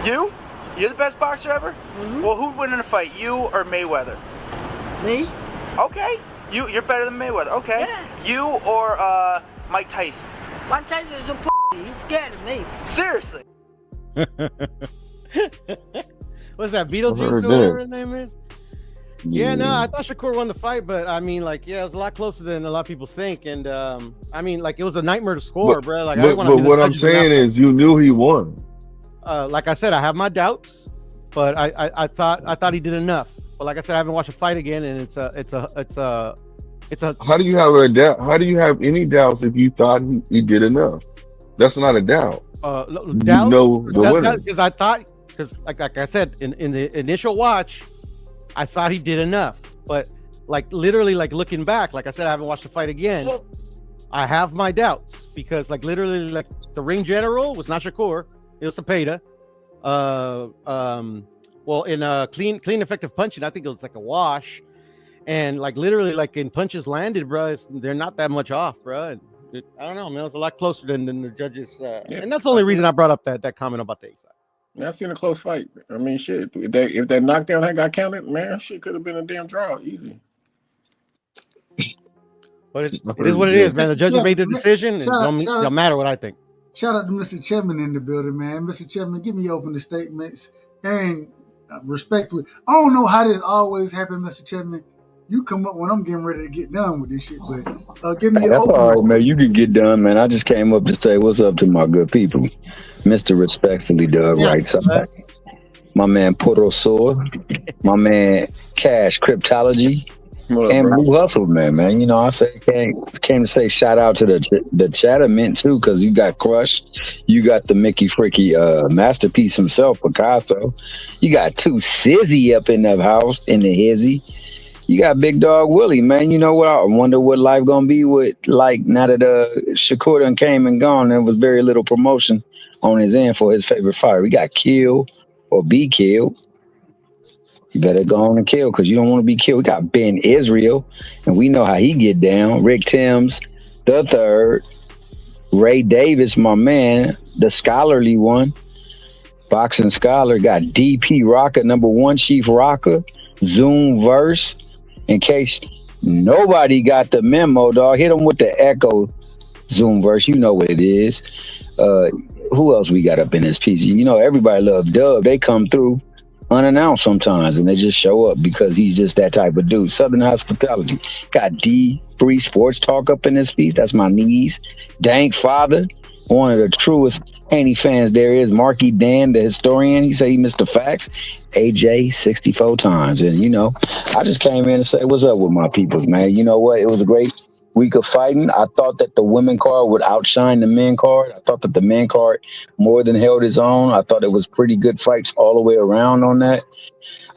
You? You're the best boxer ever? Mm-hmm. Well, who'd win in a fight, you or Mayweather? Me. Okay. You're better than Mayweather. Okay. Yeah. You or Mike Tyson? Mike Tyson is a He's scared of me. Seriously. What's that? Beetlejuice or whatever his name is? Yeah, no, I thought Shakur won the fight, but I mean, like, it was a lot closer than a lot of people think, and I mean, like, it was a nightmare to score, bro. Like, but what I'm saying is, you knew he won. Like I said, I have my doubts, but I thought he did enough. But like I said, I haven't watched a fight again, and it's a. How do you have a doubt? How do you have any doubts if you thought he did enough? That's not a doubt. Doubt? No, the winner. Because like I said in the initial watch, I thought he did enough, but like literally, like looking back, like I said, I haven't watched the fight again. I have my doubts because like literally, like the ring general was not Shakur, it was Zepada. Well, in clean effective punching, I think it was like a wash, and like literally, like in punches landed, bro, they're not that much off, bro. I don't know, man. It was a lot closer than the judges, and that's the only reason I brought up that comment about the A side. I seen a close fight. I mean, shit. If that knockdown had got counted, man, shit could have been a damn draw, easy. But it is what it is, man. The judges made the decision, and don't matter what I think. Shout out to Mr. Chapman in the building, man. Mr. Chapman, give me open the statements and respectfully. I don't know how this always happen, Mr. Chapman. You come up when I'm getting ready to get done with this shit, but give me. That's all right, man. You can get done, man. I just came up to say what's up to my good people, Mr. Respectfully, Doug Rightside. my man Porosor, my man Cash Cryptology, and bro? Blue Hustle, man. You know, I say came to say shout out to the Chattermint too, because you got Crush, you got the Mickey Fricky masterpiece himself, Picasso, you got 2 Sizzy up in the house in the hizzy. You got Big Dog Willie, man. You know what? I wonder what life gonna be with like now that Shakur done came and gone. There was very little promotion on his end for his favorite fighter. We got killed or be killed. You better go on and kill because you don't want to be killed. We got Ben Israel, and we know how he get down. Rick Timms, the third. Ray Davis, my man, the scholarly one. Boxing scholar. Got DP Rocker, number 1 Chief Rocker. Zoom Verse. In case nobody got the memo, dog, hit them with the echo Zoom Verse. You know what it is. Who else we got up in this piece? You know, everybody love Dub. They come through unannounced sometimes, and they just show up because he's just that type of dude. Southern Hospitality. Got D Free Sports Talk up in this piece. That's my niece. Dank Father, one of the truest Haney fans there is. Marky Dan, the historian. He said he missed the facts. AJ 64 times. And, you know, I just came in and say, what's up with my peoples, man? You know what? It was a great week of fighting. I thought that the women card would outshine the men card. I thought that the men card more than held its own. I thought it was pretty good fights all the way around on that.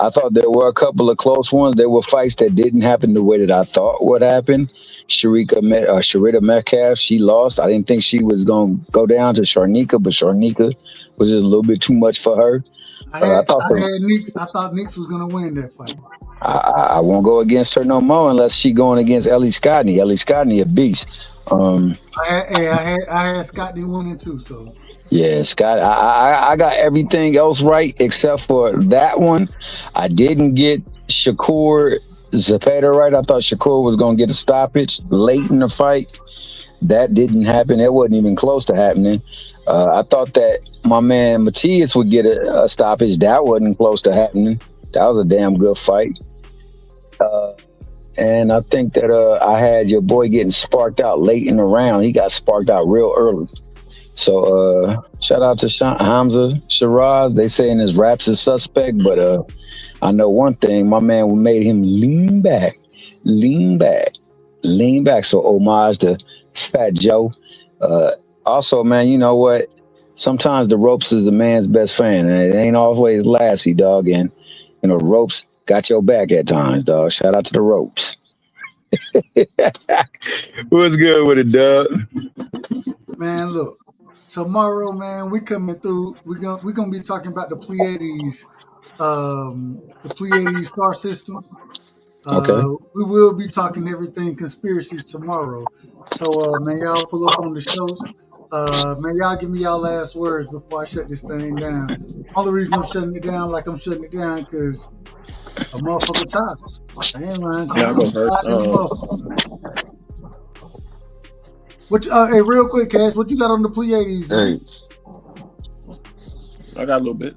I thought there were a couple of close ones. There were fights that didn't happen the way that I thought would happen. Sharita Metcalf, she lost. I didn't think she was going to go down to Sharnika, but Sharnika was just a little bit too much for her. I thought Nix was going to win that fight. I won't go against her no more unless she going against Ellie Scotney. Ellie Scotney a beast. I had Scotney winning too, so. Yeah, Scott, I got everything else right except for that one. I didn't get Shakur Zepada right. I thought Shakur was going to get a stoppage late in the fight. That didn't happen. It wasn't even close to happening. I thought that my man Matias would get a stoppage. That wasn't close to happening. That was a damn good fight. And I think that I had your boy getting sparked out late in the round. He got sparked out real early. So shout out to Hamza Shiraz. They saying his raps is suspect, but I know one thing. My man made him lean back. So homage to Fat Joe. Also, man, you know what? Sometimes the ropes is a man's best friend, and it ain't always Lassie, dog. And you know, ropes got your back at times, dog. Shout out to the ropes. What's good with it, dog? Man, look. Tomorrow, man, we coming through. We're gonna be talking about the Pleiades star system. Okay. We will be talking everything conspiracies tomorrow. So, man, y'all pull up on the show. Man, y'all give me y'all last words before I shut this thing down. Only reason I'm shutting it down like I'm shutting it down because a motherfucker topic. I ain't lying. Yeah, I'll go first. Hey, real quick, Cash, what you got on the Pleiades? Hey. I got a little bit.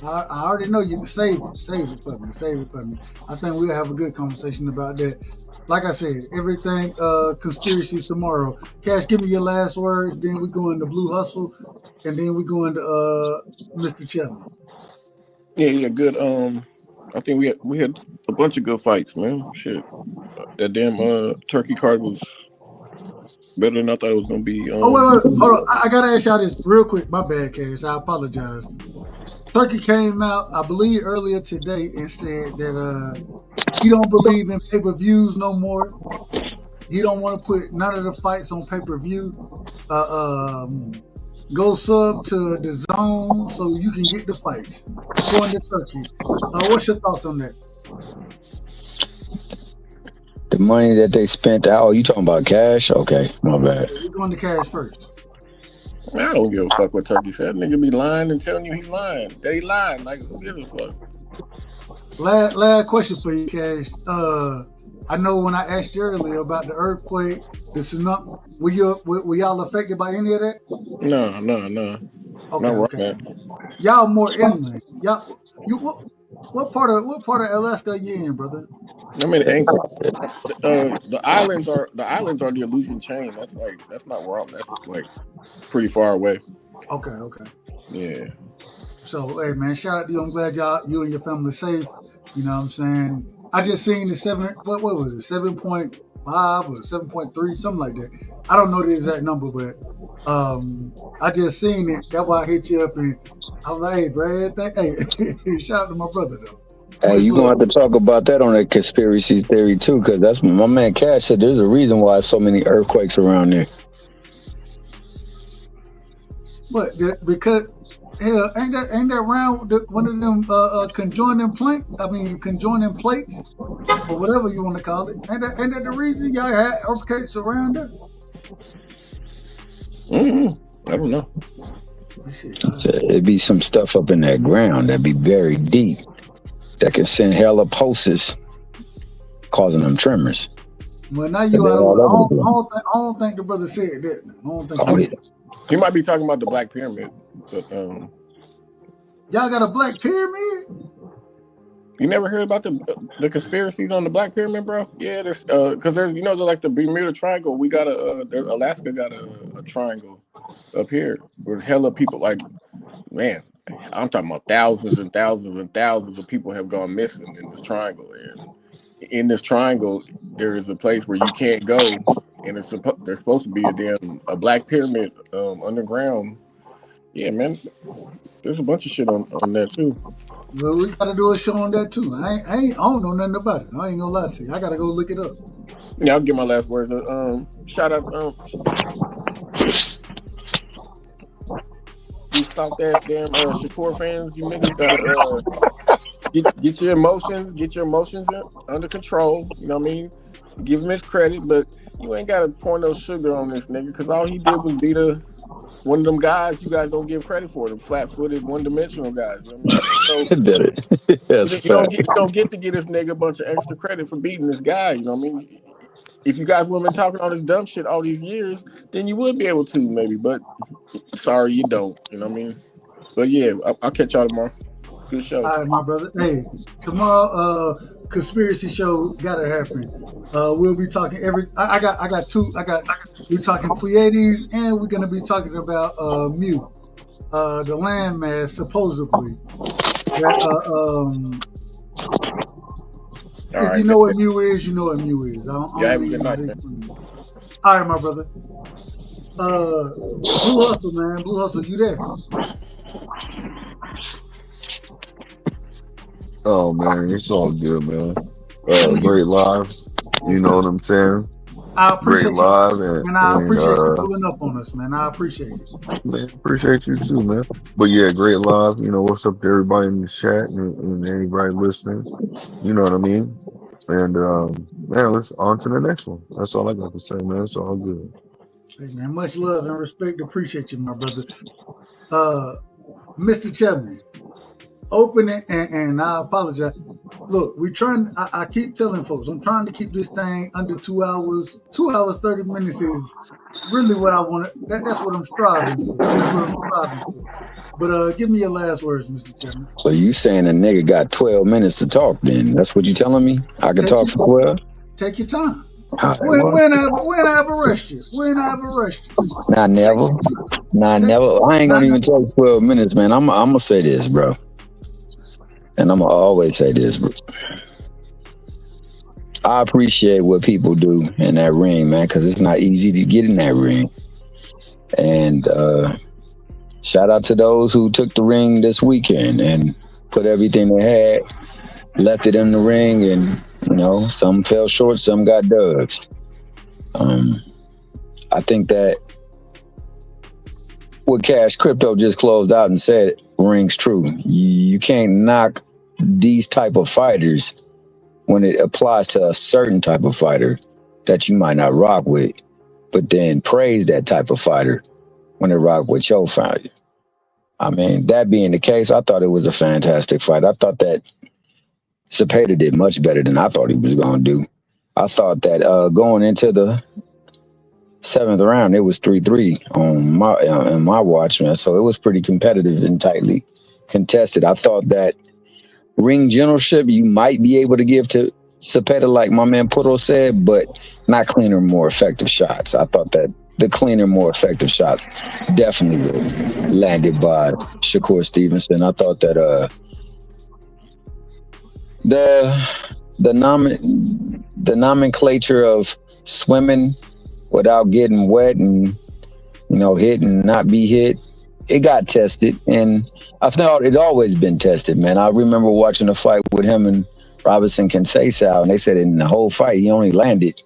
I already know you. Save it for me. I think we'll have a good conversation about that. Like I said, everything conspiracy tomorrow. Cash, give me your last words. Then we go into Blue Hustle, and then we go into Mr. Chelly. Yeah, good. I think we had a bunch of good fights, man. Shit, that damn turkey card was better than I thought it was gonna be. Wait, hold on. I gotta ask y'all this real quick. My bad, Cash. I apologize. Turkey came out, I believe, earlier today and said that he don't believe in pay-per-views no more. He don't want to put none of the fights on pay-per-view. Go sub to the zone so you can get the fights. According to Turkey. What's your thoughts on that? The money that they spent out. Oh, you talking about Cash? Okay, my bad. We're going to Cash first. Man, I don't give a fuck what Turkey said. Nigga be lying and telling you he's lying. They lying. Like, who gives a fuck? Last question for you, Cash. I know when I asked you earlier about the earthquake, the tsunami, were y'all affected by any of that? No. Okay. Y'all more inland. What part of Alaska are you in, brother? I mean, the islands are the illusion chain. That's not where I'm. That's like pretty far away. Okay. Yeah. So, hey, man, shout out to you. I'm glad you and your family safe. You know what I'm saying? I just seen the what was it, 7.5 or 7.3, something like that. I don't know the exact number, but I just seen it. That's why I hit you up, and I was like, hey, Brad, hey, shout out to my brother, though. Hey, you gonna have to talk about that on that conspiracy theory too, because that's my man Cash said. There's a reason why so many earthquakes around there. But because hell, ain't that round one of them conjoining plates or whatever you want to call it? Ain't that the reason y'all had earthquakes around there? I don't know. So it'd be some stuff up in that ground that'd be very deep that can send hella pulses, causing them tremors. Well, now you I don't think the brother said that. I don't think he might be talking about the Black Pyramid, but y'all got a Black Pyramid? You never heard about the conspiracies on the Black Pyramid, bro? Yeah, there's because there's like the Bermuda Triangle. We got Alaska got a triangle up here where hella people man. I'm talking about thousands and thousands and thousands of people have gone missing in this triangle. And in this triangle, there is a place where you can't go, and there's supposed to be a Black Pyramid underground. Yeah, man. There's a bunch of shit on that too. Well, we gotta do a show on that too. I don't know nothing about it. I ain't gonna lie to you. I gotta go look it up. Yeah, I'll get my last words. Shout out these soft ass damn Shakur fans. You niggas gotta get your emotions under control. You know what I mean? Give him his credit, but you ain't gotta pour no sugar on this nigga, because all he did was beat one of them guys you guys don't give credit for, the flat-footed, one-dimensional guys. You know what I mean? So, you don't get to give this nigga a bunch of extra credit for beating this guy. You know what I mean? If you guys would have been talking all this dumb shit all these years, then you would be able to maybe. But sorry, you don't. You know what I mean? But yeah, I'll catch y'all tomorrow. Good show. All right, my brother. Hey, tomorrow, conspiracy show gotta happen. We'll be talking I got two. We're talking Pleiades, and we're gonna be talking about Mu, the landmass supposedly. If you know what Mu is, you know what Mu is. Have a good night, man. All right, my brother. Blue Hustle, man. Blue Hustle, you there? Oh man, it's all good, man. Great live. You know what I'm saying? I appreciate great live, and I appreciate you pulling up on us, man. I appreciate it. Man, appreciate you too, man. But yeah, great live. You know, what's up to everybody in the chat and anybody listening? You know what I mean? And man, let's on to the next one. That's all I got to say, man. It's all good. Hey man, much love and respect. Appreciate you, my brother. Mr. Chapman. Open it, and I apologize. Look, I keep telling folks, I'm trying to keep this thing under 2 hours. 2 hours, 30 minutes is really what I want. That's what I'm striving for. But give me your last words, Mr. Chairman. So you saying a nigga got 12 minutes to talk then? That's what you telling me? I can talk for 12? Take your time. When I ever rushed you? Nah, never. I ain't gonna even take 12 minutes, man. I'm gonna say this, bro. And I'm going to always say this, bro. I appreciate what people do in that ring, man, because it's not easy to get in that ring. And shout out to those who took the ring this weekend and put everything they had, left it in the ring, and, you know, some fell short, some got dubs. I think that what Cash Crypto just closed out and said rings true. You can't knock these type of fighters when it applies to a certain type of fighter that you might not rock with, but then praise that type of fighter when it rock with your fighter. I mean, that being the case, I thought it was a fantastic fight. I thought that Zepada did much better than I thought he was going to do. I thought that going into the 7th round, it was 3-3 on my watch, man. So it was pretty competitive and tightly contested. I thought that ring generalship you might be able to give to Zepada, like my man Puto said, but not cleaner, more effective shots. I thought that the cleaner, more effective shots definitely were landed by Shakur Stevenson. I thought that the nomenclature of swimming without getting wet and hit and not be hit, it got tested, and I thought it always been tested, man. I remember watching a fight with him and Robinson Conceição, and they said in the whole fight he only landed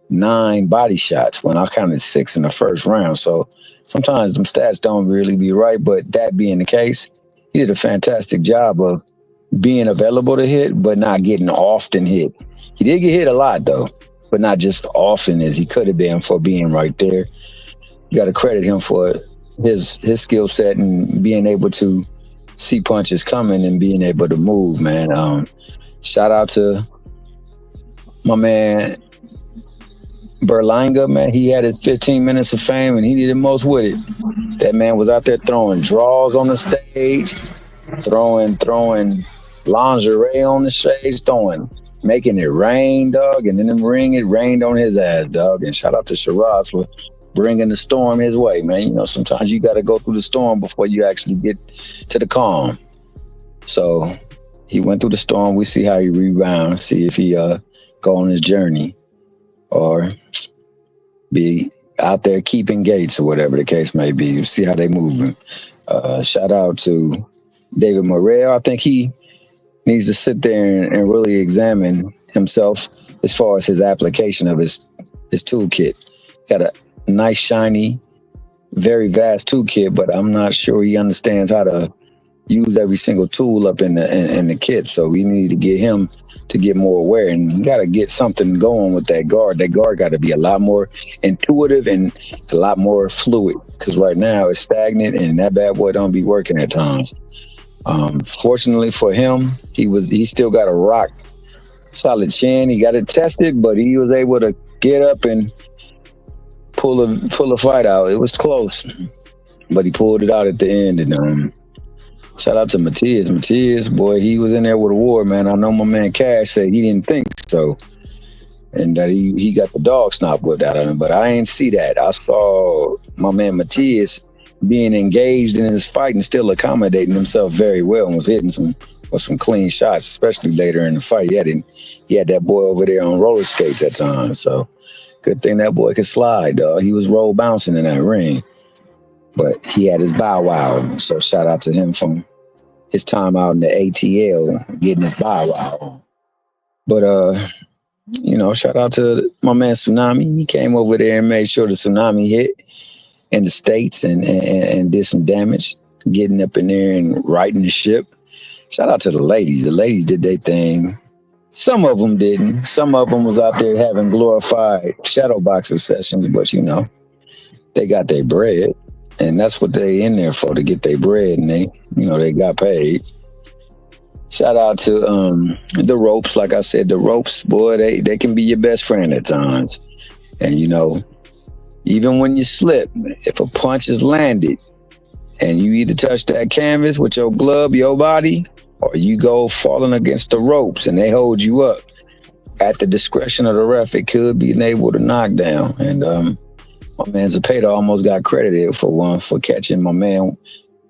9 body shots when I counted 6 in the first round. So sometimes them stats don't really be right, but that being the case, he did a fantastic job of being available to hit, but not getting often hit. He did get hit a lot though, but not just often as he could have been for being right there. You got to credit him for his skill set and being able to see punches coming and being able to move, man. Shout out to my man Berlanga, man. He had his 15 minutes of fame and he did the most with it. That man was out there throwing draws on the stage, throwing lingerie on the stage, making it rain, dog. And in the ring, it rained on his ass, dog. And shout out to Shiraz for bringing the storm his way, man. Sometimes you got to go through the storm before you actually get to the calm. So he went through the storm. We see how he rebounds, see if he go on his journey or be out there keeping gates or whatever the case may be. You see how they moving. Shout out to David Morrell. I think he needs to sit there and really examine himself as far as his application of his toolkit. Got a nice, shiny, very vast toolkit, but I'm not sure he understands how to use every single tool up in the kit. So we need to get him to get more aware, and you got to get something going with that guard. That guard got to be a lot more intuitive and a lot more fluid, because right now it's stagnant and that bad boy don't be working at times. Fortunately for him, he still got a rock solid chin. He got it tested, but he was able to get up and pull a fight out. It was close, but he pulled it out at the end. And shout out to Matias. Matias, boy, he was in there with a war, man. I know my man Cash said he didn't think so, and that he got the dog snot whipped out of him, but I ain't see that. I saw my man Matias being engaged in his fight and still accommodating himself very well, and was hitting some clean shots, especially later in the fight. He had that boy over there on roller skates at times, so good thing that boy could slide, dog. He was roll bouncing in that ring, but he had his bow wow. So shout out to him from his time out in the ATL, getting his bow wow. But shout out to my man Tsunami. He came over there and made sure the Tsunami hit in the States and did some damage, getting up in there and righting the ship. Shout out to the ladies. The ladies did their thing. Some of them didn't. Some of them was out there having glorified shadow boxing sessions, but they got their bread, and that's what they in there for, to get their bread, and they got paid. Shout out to the ropes. Like I said, the ropes, boy, they can be your best friend at times. And even when you slip, if a punch is landed and you either touch that canvas with your glove, your body, or you go falling against the ropes and they hold you up, at the discretion of the ref, it could be enabled to knock down. And my man Zepada almost got credited for catching my man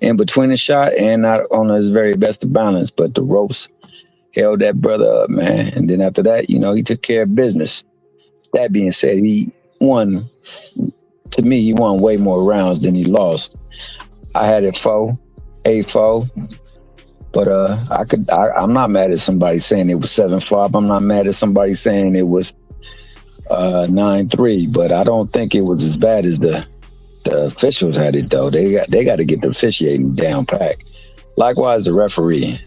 in between the shot and not on his very best of balance, but the ropes held that brother up, man. And then after that, he took care of business. That being said, he won way more rounds than he lost. I had it 8-4, but I'm not mad at somebody saying it was 7-5. I'm not mad at somebody saying it was 9-3, but I don't think it was as bad as the officials had it though. They got to get the officiating down pat. Likewise, the referee.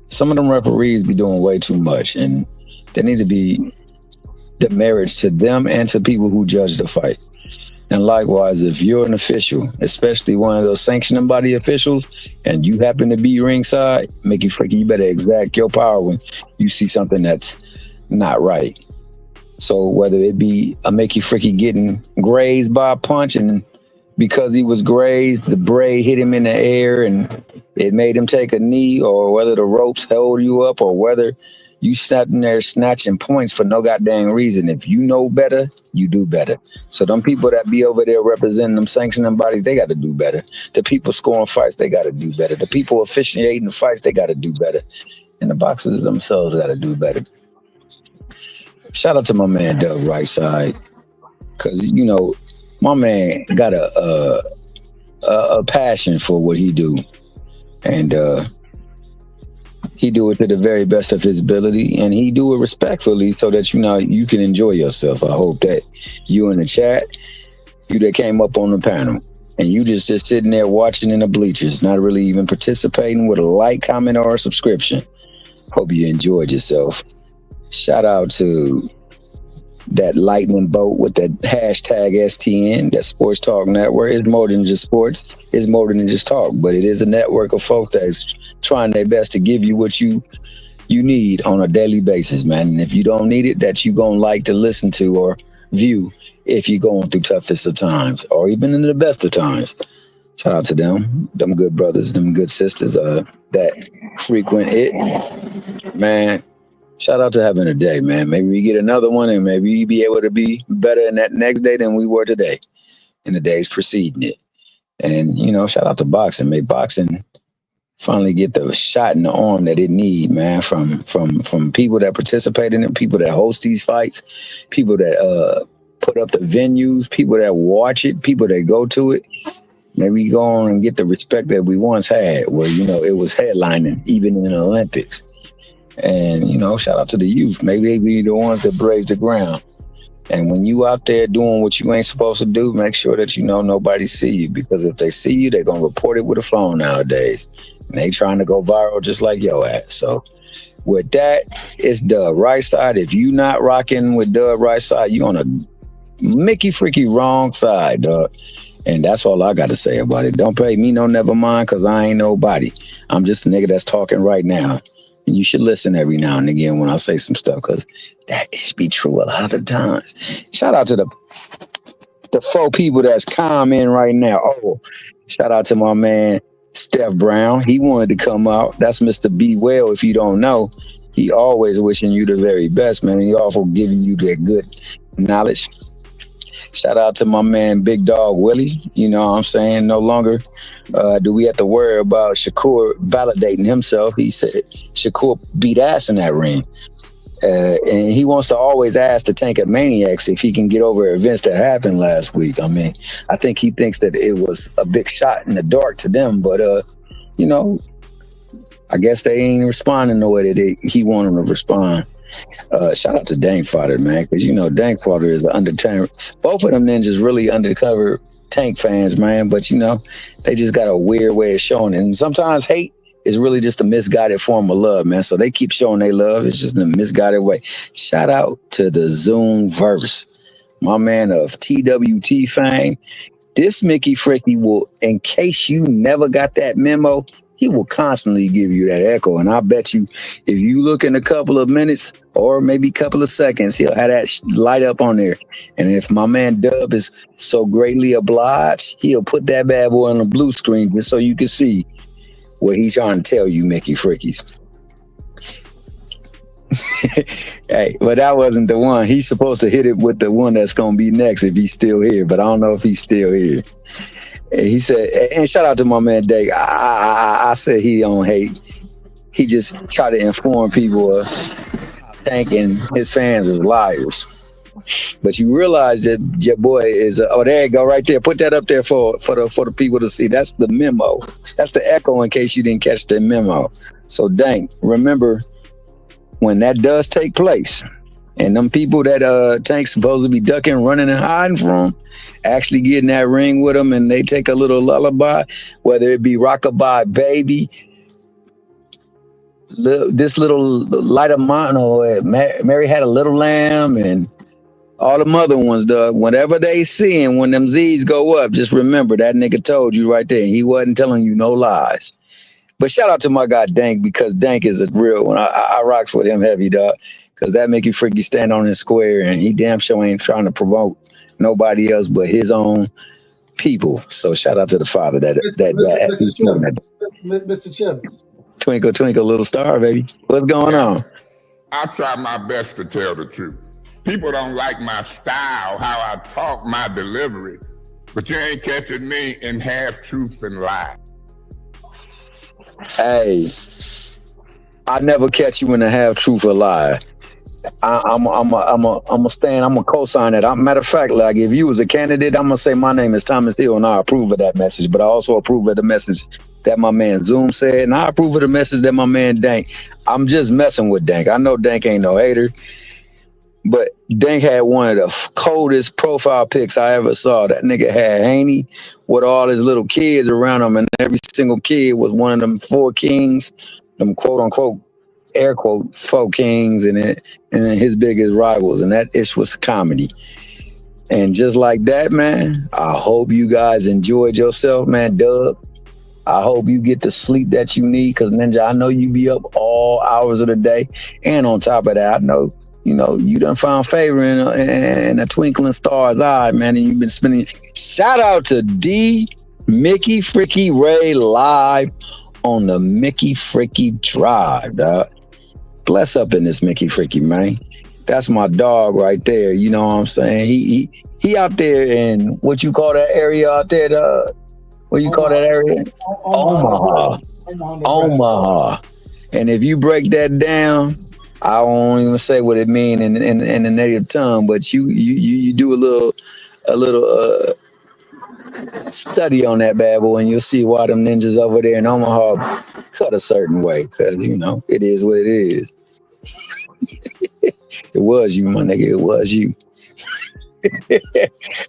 Some of them referees be doing way too much, and there need to be demerits to them and to people who judge the fight. And likewise, if you're an official, especially one of those sanctioning body officials, and you happen to be ringside, make you freaking, you better exact your power when you see something that's not right. So whether it be a Mickey Fricky getting grazed by a punch, and because he was grazed, the braid hit him in the air and it made him take a knee, or whether the ropes held you up, or whether You sitting there snatching points for no goddamn reason. If you know better, you do better. So them people that be over there representing them sanctioning bodies, they got to do better. The people scoring fights, they got to do better. The people officiating the fights, they got to do better. And the boxers themselves got to do better. Shout out to my man Doug Rightside, because you know my man got a passion for what he do, and he do it to the very best of his ability, and he do it respectfully so that you know you can enjoy yourself. I hope that you in the chat, you that came up on the panel, and you just sitting there watching in the bleachers, not really even participating with a like, comment, or a subscription. Hope you enjoyed yourself. Shout out to that lightning boat with that hashtag STN, that Sports Talk Network. It's more than just sports. It's more than just talk, but it is a network of folks that's trying their best to give you what you need on a daily basis, man. And if you don't need it, that you gonna like to listen to or view if you're going through toughest of times or even in the best of times. Shout out to them good brothers, them good sisters that frequent it, man. Shout out to having a day, man. Maybe we get another one and maybe we be able to be better in that next day than we were today in the days preceding it. And, you know, shout out to boxing. May boxing finally get the shot in the arm that it need, man, from people that participate in it, people that host these fights, people that put up the venues, people that watch it, people that go to it. Maybe go on and get the respect that we once had where, you know, it was headlining even in the Olympics. And, you know, shout out to the youth. Maybe they be the ones that blaze the ground. And when you out there doing what you ain't supposed to do, make sure that you know nobody see you. Because if they see you, they're going to report it with a phone nowadays. And they trying to go viral just like your ass. So with that, it's Doug Rightside. If you not rocking with Doug Rightside, you on a Mickey freaky wrong side, dog. And that's all I got to say about it. Don't pay me no never mind, because I ain't nobody. I'm just a nigga that's talking right now. And you should listen every now and again when I say some stuff, because that is be true a lot of times. Shout out to the 4 people that's commenting right now. Oh, shout out to my man Steph Brown. He wanted to come out. That's Mr. B Well. If you don't know, he always wishing you the very best, man. He also giving you that good knowledge. Shout out to my man Big Dog Willie. You know what I'm saying? No longer do we have to worry about Shakur validating himself. He said Shakur beat ass in that ring. And he wants to always ask the Tank of Maniacs if he can get over events that happened last week. I mean, I think he thinks that it was a big shot in the dark to them, but you know, I guess they ain't responding the way that he wanted them to respond. Shout out to Dankfather, man, because you know Dankfather is an undercover. Both of them ninjas really undercover Tank fans, man. But you know, they just got a weird way of showing it. And sometimes hate is really just a misguided form of love, man. So they keep showing they love. It's just in a misguided way. Shout out to the Zoom Verse, my man of TWT fame. This Mickey Fricky will, in case you never got that memo, he will constantly give you that echo. And I bet you, if you look in a couple of minutes or maybe a couple of seconds, he'll have that light up on there. And if my man Dub is so greatly obliged, he'll put that bad boy on the blue screen just so you can see what he's trying to tell you, Mickey Frickies. Hey, but that wasn't the one. He's supposed to hit it with the one that's going to be next if he's still here, but I don't know if he's still here. He said, and shout out to my man Dave. I said he don't hate. He just try to inform people Tank and his fans is liars. But you realize that your boy is oh, there you go, right there. Put that up there for the people to see. That's the memo. That's the echo in case you didn't catch the memo. So Dank, remember when that does take place, and them people that Tank's supposed to be ducking, running, and hiding from, actually get in that ring with them, and they take a little lullaby, whether it be Rockabye Baby, this little Light of Mine, or Mary Had a Little Lamb, and all the other ones, dog. Whenever they see him, when them Z's go up, just remember that nigga told you right there. He wasn't telling you no lies. But shout out to my guy Dank, because Dank is a real one. I rocks with him heavy, dog. Because that make you freaky stand on his square, and he damn sure ain't trying to promote nobody else but his own people. So shout out to the father Mr. Chairman. Twinkle, twinkle, little star, baby. What's going on? I try my best to tell the truth. People don't like my style, how I talk, my delivery, but you ain't catching me in half truth and lie. Hey, I never catch you in a half truth or lie. I'm a stand. I'm a co-sign that. Matter of fact, like if you was a candidate, I'm gonna say my name is Thomas Hill, and I approve of that message. But I also approve of the message that my man Zoom said, and I approve of the message that my man Dank. I'm just messing with Dank. I know Dank ain't no hater, but Dank had one of the coldest profile pics I ever saw. That nigga had Haney with all his little kids around him, and every single kid was one of them 4 kings, them quote unquote air quote 4 kings, and then his biggest rivals, and that ish was comedy. And just like that, man, I hope you guys enjoyed yourself, man. Dub, I hope you get the sleep that you need, because Ninja, I know you be up all hours of the day, and on top of that, I know you done found favor in a twinkling star's eye, man, and you've been spending. Shout out to D Mickey Fricky Ray live on the Mickey Fricky Drive, dog. Bless up in this Mickey Fricky, man. That's my dog right there. You know what I'm saying? He out there in what you call that area out there, dog? What you call that area? Omaha. And if you break that down, I won't even say what it means in the native tongue, but you do a little study on that bad boy, and you'll see why them ninjas over there in Omaha cut a certain way, because it is what it is. It was you, my nigga. It was you.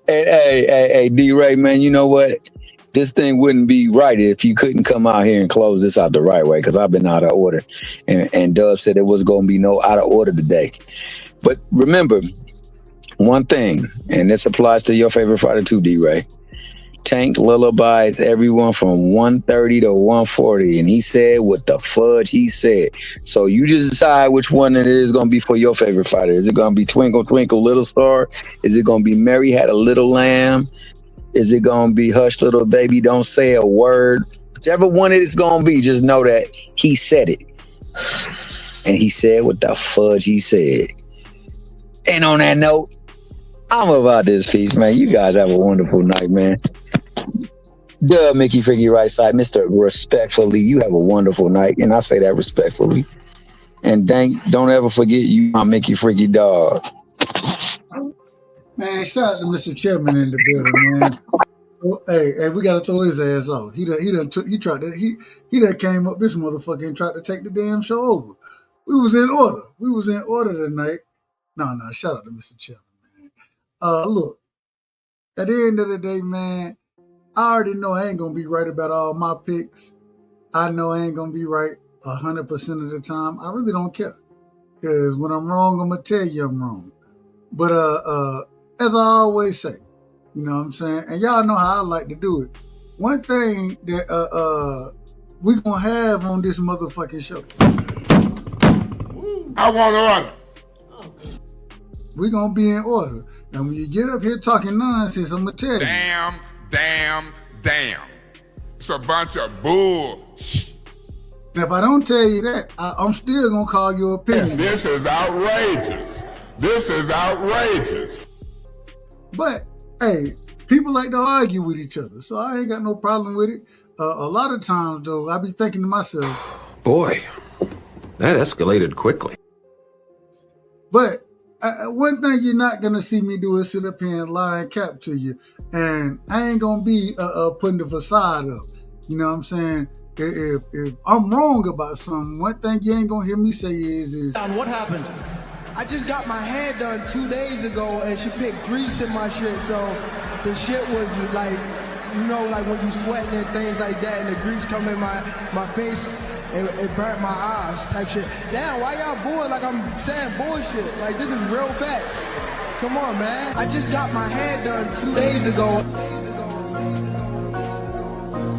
Hey, D-Ray, man, you know what? This thing wouldn't be right if you couldn't come out here and close this out the right way, because I've been out of order. And Dove said there was going to be no out of order today. But remember one thing, and this applies to your favorite fighter too, D-Ray. Tank lullabies everyone from 130 to 140, and he said what the fudge he said. So you just decide which one it is going to be for your favorite fighter. Is it going to be Twinkle Twinkle Little Star? Is it going to be Mary Had a Little Lamb? Is it going to be Hush Little Baby Don't Say a Word? Whichever one it is going to be, just know that he said it. And he said what the fudge he said. And on that note, I'm about this piece, man. You guys have a wonderful night, man. Duh, Mickey Fricky Rightside, Mr. Respectfully, you have a wonderful night. And I say that respectfully. And don't ever forget you, my Mickey Fricky dog. Man, shout out to Mr. Chairman in the building, man. Hey, we gotta throw his ass off. He done came up this motherfucker and tried to take the damn show over. We was in order tonight. No, shout out to Mr. Chairman, man. Look, at the end of the day, man, I already know I ain't gonna be right about all my picks. I know I ain't gonna be right 100% of the time. I really don't care, because when I'm wrong, I'm gonna tell you I'm wrong. But as I always say, you know what I'm saying, and y'all know how I like to do it. One thing that we gonna have on this motherfucking show, I want order. We gonna be in order. And when you get up here talking nonsense, I'm gonna tell you. Damn. It's a bunch of bull. Now, if I don't tell you that, I'm still gonna call your opinion. This is outrageous. But hey, people like to argue with each other, so I ain't got no problem with it. A lot of times, though, I be thinking to myself, boy, that escalated quickly. But one thing you're not gonna see me do is sit up here and lie and cap to you, and I ain't gonna be putting the facade up. You know what I'm saying? If I'm wrong about something, one thing you ain't gonna hear me say is what happened? I just got my hair done 2 days ago, and she picked grease in my shit, so the shit was like, like when you sweating and things like that, and the grease come in my face, it burnt my eyes type shit. Damn, why y'all booing like I'm saying bullshit? Like, this is real facts. Come on, man. I just got my hair done 2 days ago.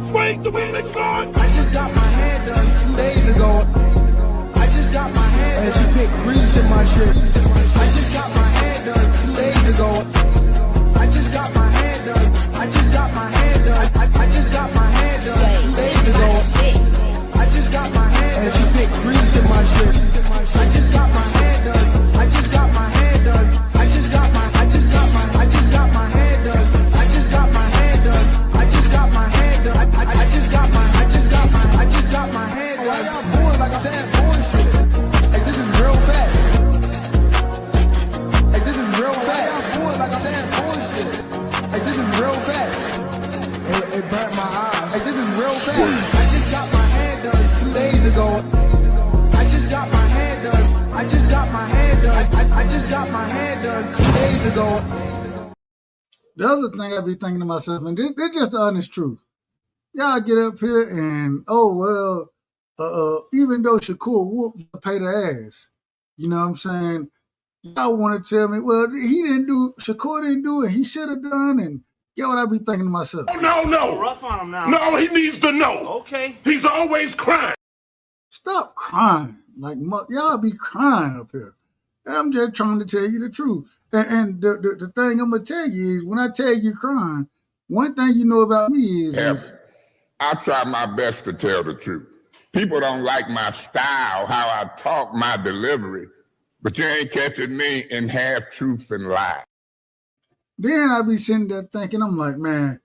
Swing the Phoenix Guard! I just got my hair done 2 days ago. I just got my hair done. And she picked grease in my shit. I just got my hair done 2 days ago. I just got my hair done. I just got my hair done. I just got my hair done 2 days ago. I just got my hair done. And she picked grease in my shit. I just got my hair I just got my hair done 2 days ago. I just got my hair done. I just got my hair done. I just got my hair done 2 days ago. The other thing I be thinking to myself, and this just the honest truth. Y'all get up here and, even though Shakur whooped Zepada ass, you know what I'm saying? Y'all want to tell me, well, Shakur didn't do it. He should have done, and get what I be thinking to myself. No. Rough on him now. No, he needs to know. Okay. He's always crying. Stop crying. Like, y'all be crying up here. I'm just trying to tell you the truth. And the thing I'm going to tell you is, when I tell you crying, one thing you know about me is I try my best to tell the truth. People don't like my style, how I talk, my delivery, but you ain't catching me in half truth and lie. Then I be sitting there thinking, I'm like, man,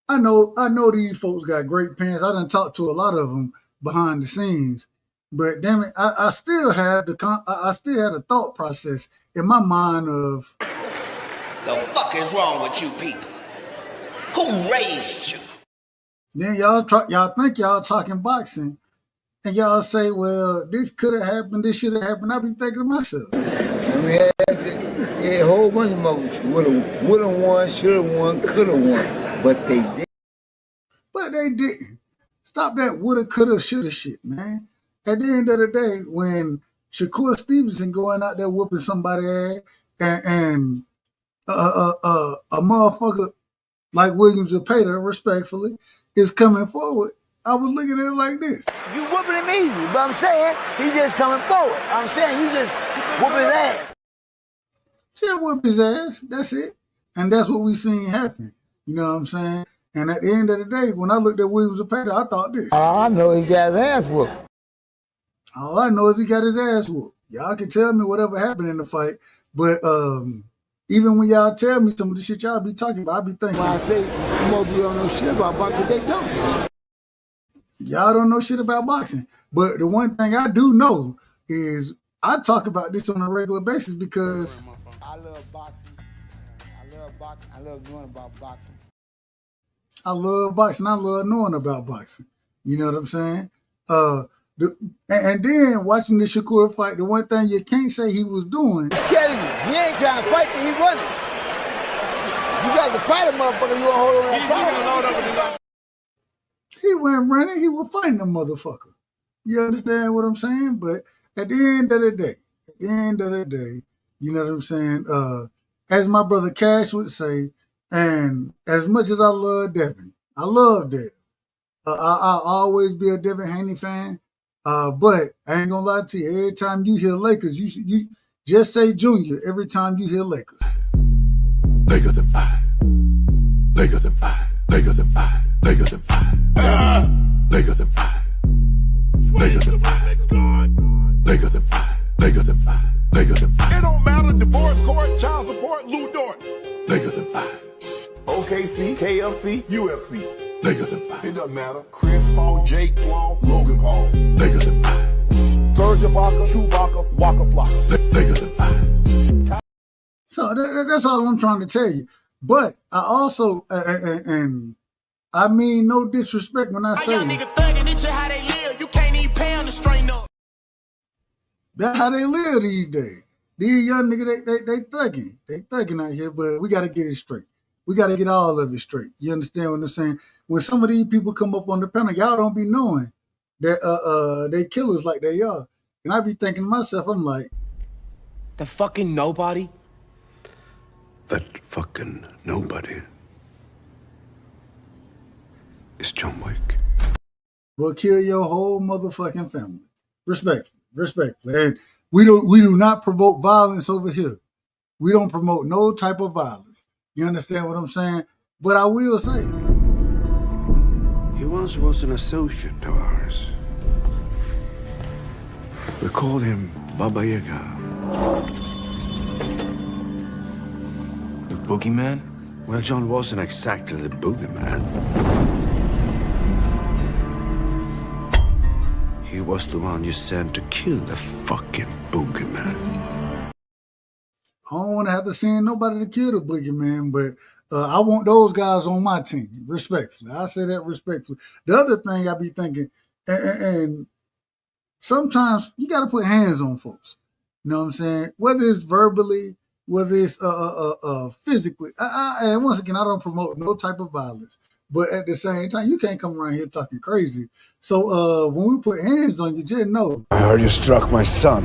I know these folks got great parents. I done talked to a lot of them behind the scenes, but damn it, I still had a thought process in my mind of, The fuck is wrong with you people? Who raised you? then y'all think y'all talking boxing, and y'all say, well, this could have happened, this should have happened. I be thinking to myself, a whole bunch of moves. Woulda won, shoulda won, coulda won, but they didn't. But they didn't. Stop that woulda, coulda, shoulda shit, man. At the end of the day, when Shakur Stevenson going out there whooping somebody ass, and a motherfucker like William Zepada, respectfully, is coming forward, I was looking at it like this. You whooping him easy, but I'm saying he just coming forward. I'm saying you just whooping his ass. Just whoop his ass. That's it. And that's what we seen happen. You know what I'm saying? And at the end of the day, when I looked at William Zepada, I thought this. I know he got his ass whooped. All I know is he got his ass whooped. Y'all can tell me whatever happened in the fight, but even when y'all tell me some of the shit y'all be talking about, I be thinking. Well, I say more people don't know shit about boxing, they don't. Y'all don't know shit about boxing. But the one thing I do know is I talk about this on a regular basis because I love boxing. I love boxing. I love knowing about boxing. I love boxing. I love knowing about boxing. You know what I'm saying? And then watching the Shakur fight, the one thing you can't say he was doing. He's scared of you. He ain't trying to fight you, he running. You got to fight a motherfucker, you want to hold on that time. He wasn't running, he was fighting the motherfucker. You understand what I'm saying? But at the end of the day, you know what I'm saying? As my brother Cash would say, and as much as I love Devin, I love Devin. I'll always be a Devin Haney fan. But I ain't gonna lie to you, every time you hear Lakers, you just say Junior every time you hear Lakers. Lakers in 5. Lakers in 5. Lakers in 5. Lakers in 5. Lakers in 5. Lakers in 5. Lakers in 5. Lakers in 5. Lakers in 5. It don't matter. Divorce court, child support, Lou Dort. Lakers in 5. OKC, KFC, UFC. Lakers in 5. It doesn't matter. Chris Paul, Jake Paul, Logan Paul. Lakers in 5. Serge Ibaka, Chewbacca, Waka Flocka. Lakers in 5. So that's all I'm trying to tell you. But I also, and I mean no disrespect when I say how they live. You can't even pay them to straighten up. That's how they live these days. These young niggas, they thugging. They thugging out here, but we got to get it straight. We got to get all of it straight. You understand what I'm saying? When some of these people come up on the panel, y'all don't be knowing that they killers like they are. And I be thinking to myself, I'm like, The fucking nobody? That fucking nobody is John Wick. will kill your whole motherfucking family. Respectfully. And we do not promote violence over here. We don't promote no type of violence. You understand what I'm saying? But I will say, He once was an associate of ours. We called him Baba Yaga. The boogeyman? Well, John wasn't exactly the boogeyman. He was the one you sent to kill the fucking boogeyman. I don't want to have to send nobody to kill the boogeyman, but I want those guys on my team, respectfully. I say that respectfully. The other thing I be thinking, and sometimes you got to put hands on folks. You know what I'm saying? Whether it's verbally, whether it's physically. And once again, I don't promote no type of violence. But at the same time, you can't come around here talking crazy. So when we put hands on you, just know. I heard you struck my son.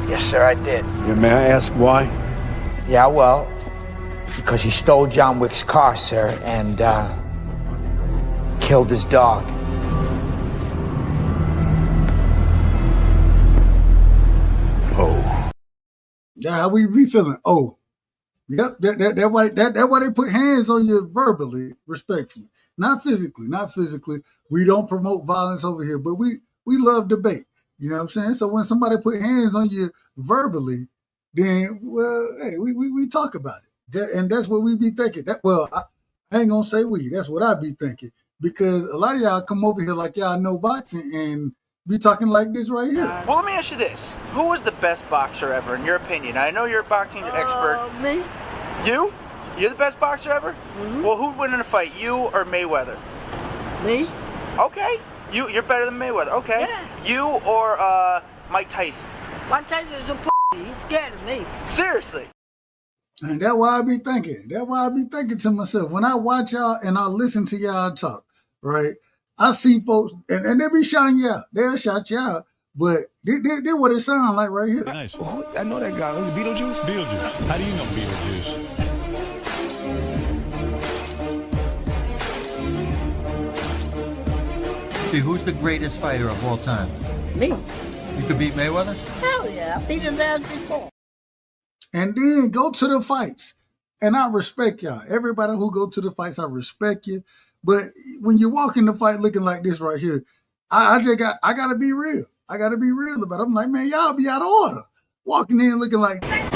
Yes, sir, I did. Yeah, may I ask why? Yeah, well, because he stole John Wick's car, sir, and killed his dog. Oh. Yeah, how we be feeling? Oh. Yep, that why they put hands on you verbally, respectfully, not physically. Not physically. We don't promote violence over here, but we love debate. You know what I'm saying? So when somebody put hands on you verbally, then well, hey, we talk about it, and that's what we be thinking. I ain't gonna say we. That's what I be thinking, because a lot of y'all come over here like y'all know boxing and be talking like this right here. Well, let me ask you this: who was the best boxer ever, in your opinion? I know you're a boxing expert. Me. You? You're the best boxer ever? Mm-hmm. Well, who'd win in a fight, you or Mayweather? Me. Okay. You're better than Mayweather. Okay. Yeah. You or Mike Tyson? Mike Tyson is a He's scared of me. Seriously. And that's why I be thinking. That's why I be thinking to myself. When I watch y'all and I listen to y'all talk, right? I see folks, and they be shouting you out. They'll shout you out. But they what it sound like right here. Nice. Oh, I know that guy. Was it Beetlejuice? Beetlejuice. How do you know Beetlejuice? Who's the greatest fighter of all time? Me. You could beat Mayweather? Hell yeah. I beat his ass before. And then go to the fights. And I respect y'all. Everybody who go to the fights, I respect you. But when you walk in the fight looking like this right here, I gotta be real. I gotta be real about it. I'm like, man, y'all be out of order. Walking in looking like Hey,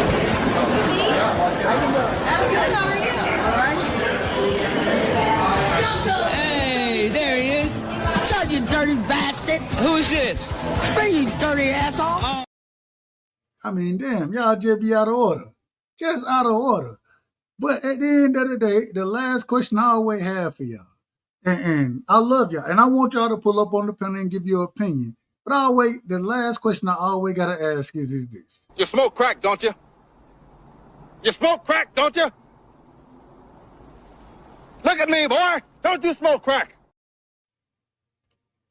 there he is. What's up, you dirty bastard? Who's this? It's me, you dirty asshole. I mean, damn, y'all just be out of order. Just out of order. But at the end of the day, the last question I always have for y'all, and I love y'all, and I want y'all to pull up on the pen and give your opinion. But the last question I always got to ask is this. You smoke crack, don't you? You smoke crack, don't you? Look at me, boy. Don't you smoke crack?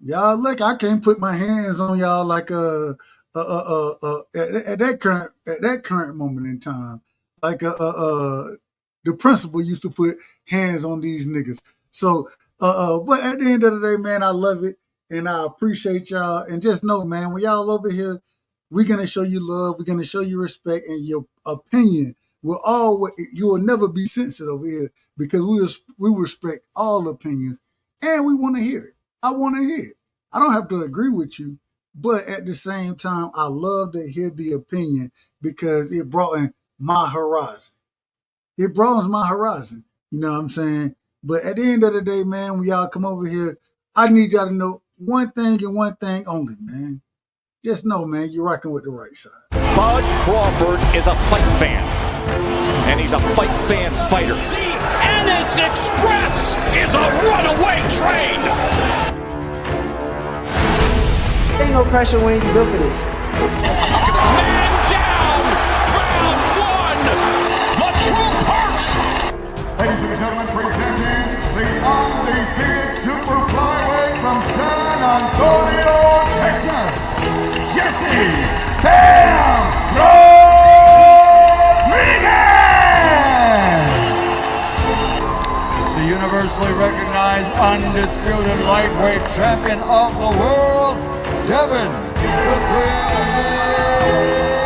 Y'all, look, I can't put my hands on y'all like at that current moment in time. Like the principal used to put hands on these niggas. So, but at the end of the day, man, I love it. And I appreciate y'all. And just know, man, when y'all over here, we're going to show you love. We're going to show you respect. And your opinion you will never be censored over here, because we respect all opinions. And we want to hear it. I want to hear it. I don't have to agree with you. But at the same time, I love to hear the opinion, because it broadens my horizon. It broadens my horizon. You know what I'm saying? But at the end of the day, man, when y'all come over here, I need y'all to know one thing and one thing only, man. Just know, man, you're rocking with the right side. Bud Crawford is a fight fan, and he's a fight fan's fighter. The NS Express is a runaway train. Ain't no pressure when you built for this. Man down, round one. The truth hurts. Ladies and gentlemen, presenting the undefeated super flyweight from San Antonio, Texas, Jesse "Damn" Rodriguez! The universally recognized undisputed lightweight champion of the world, Devin the Dream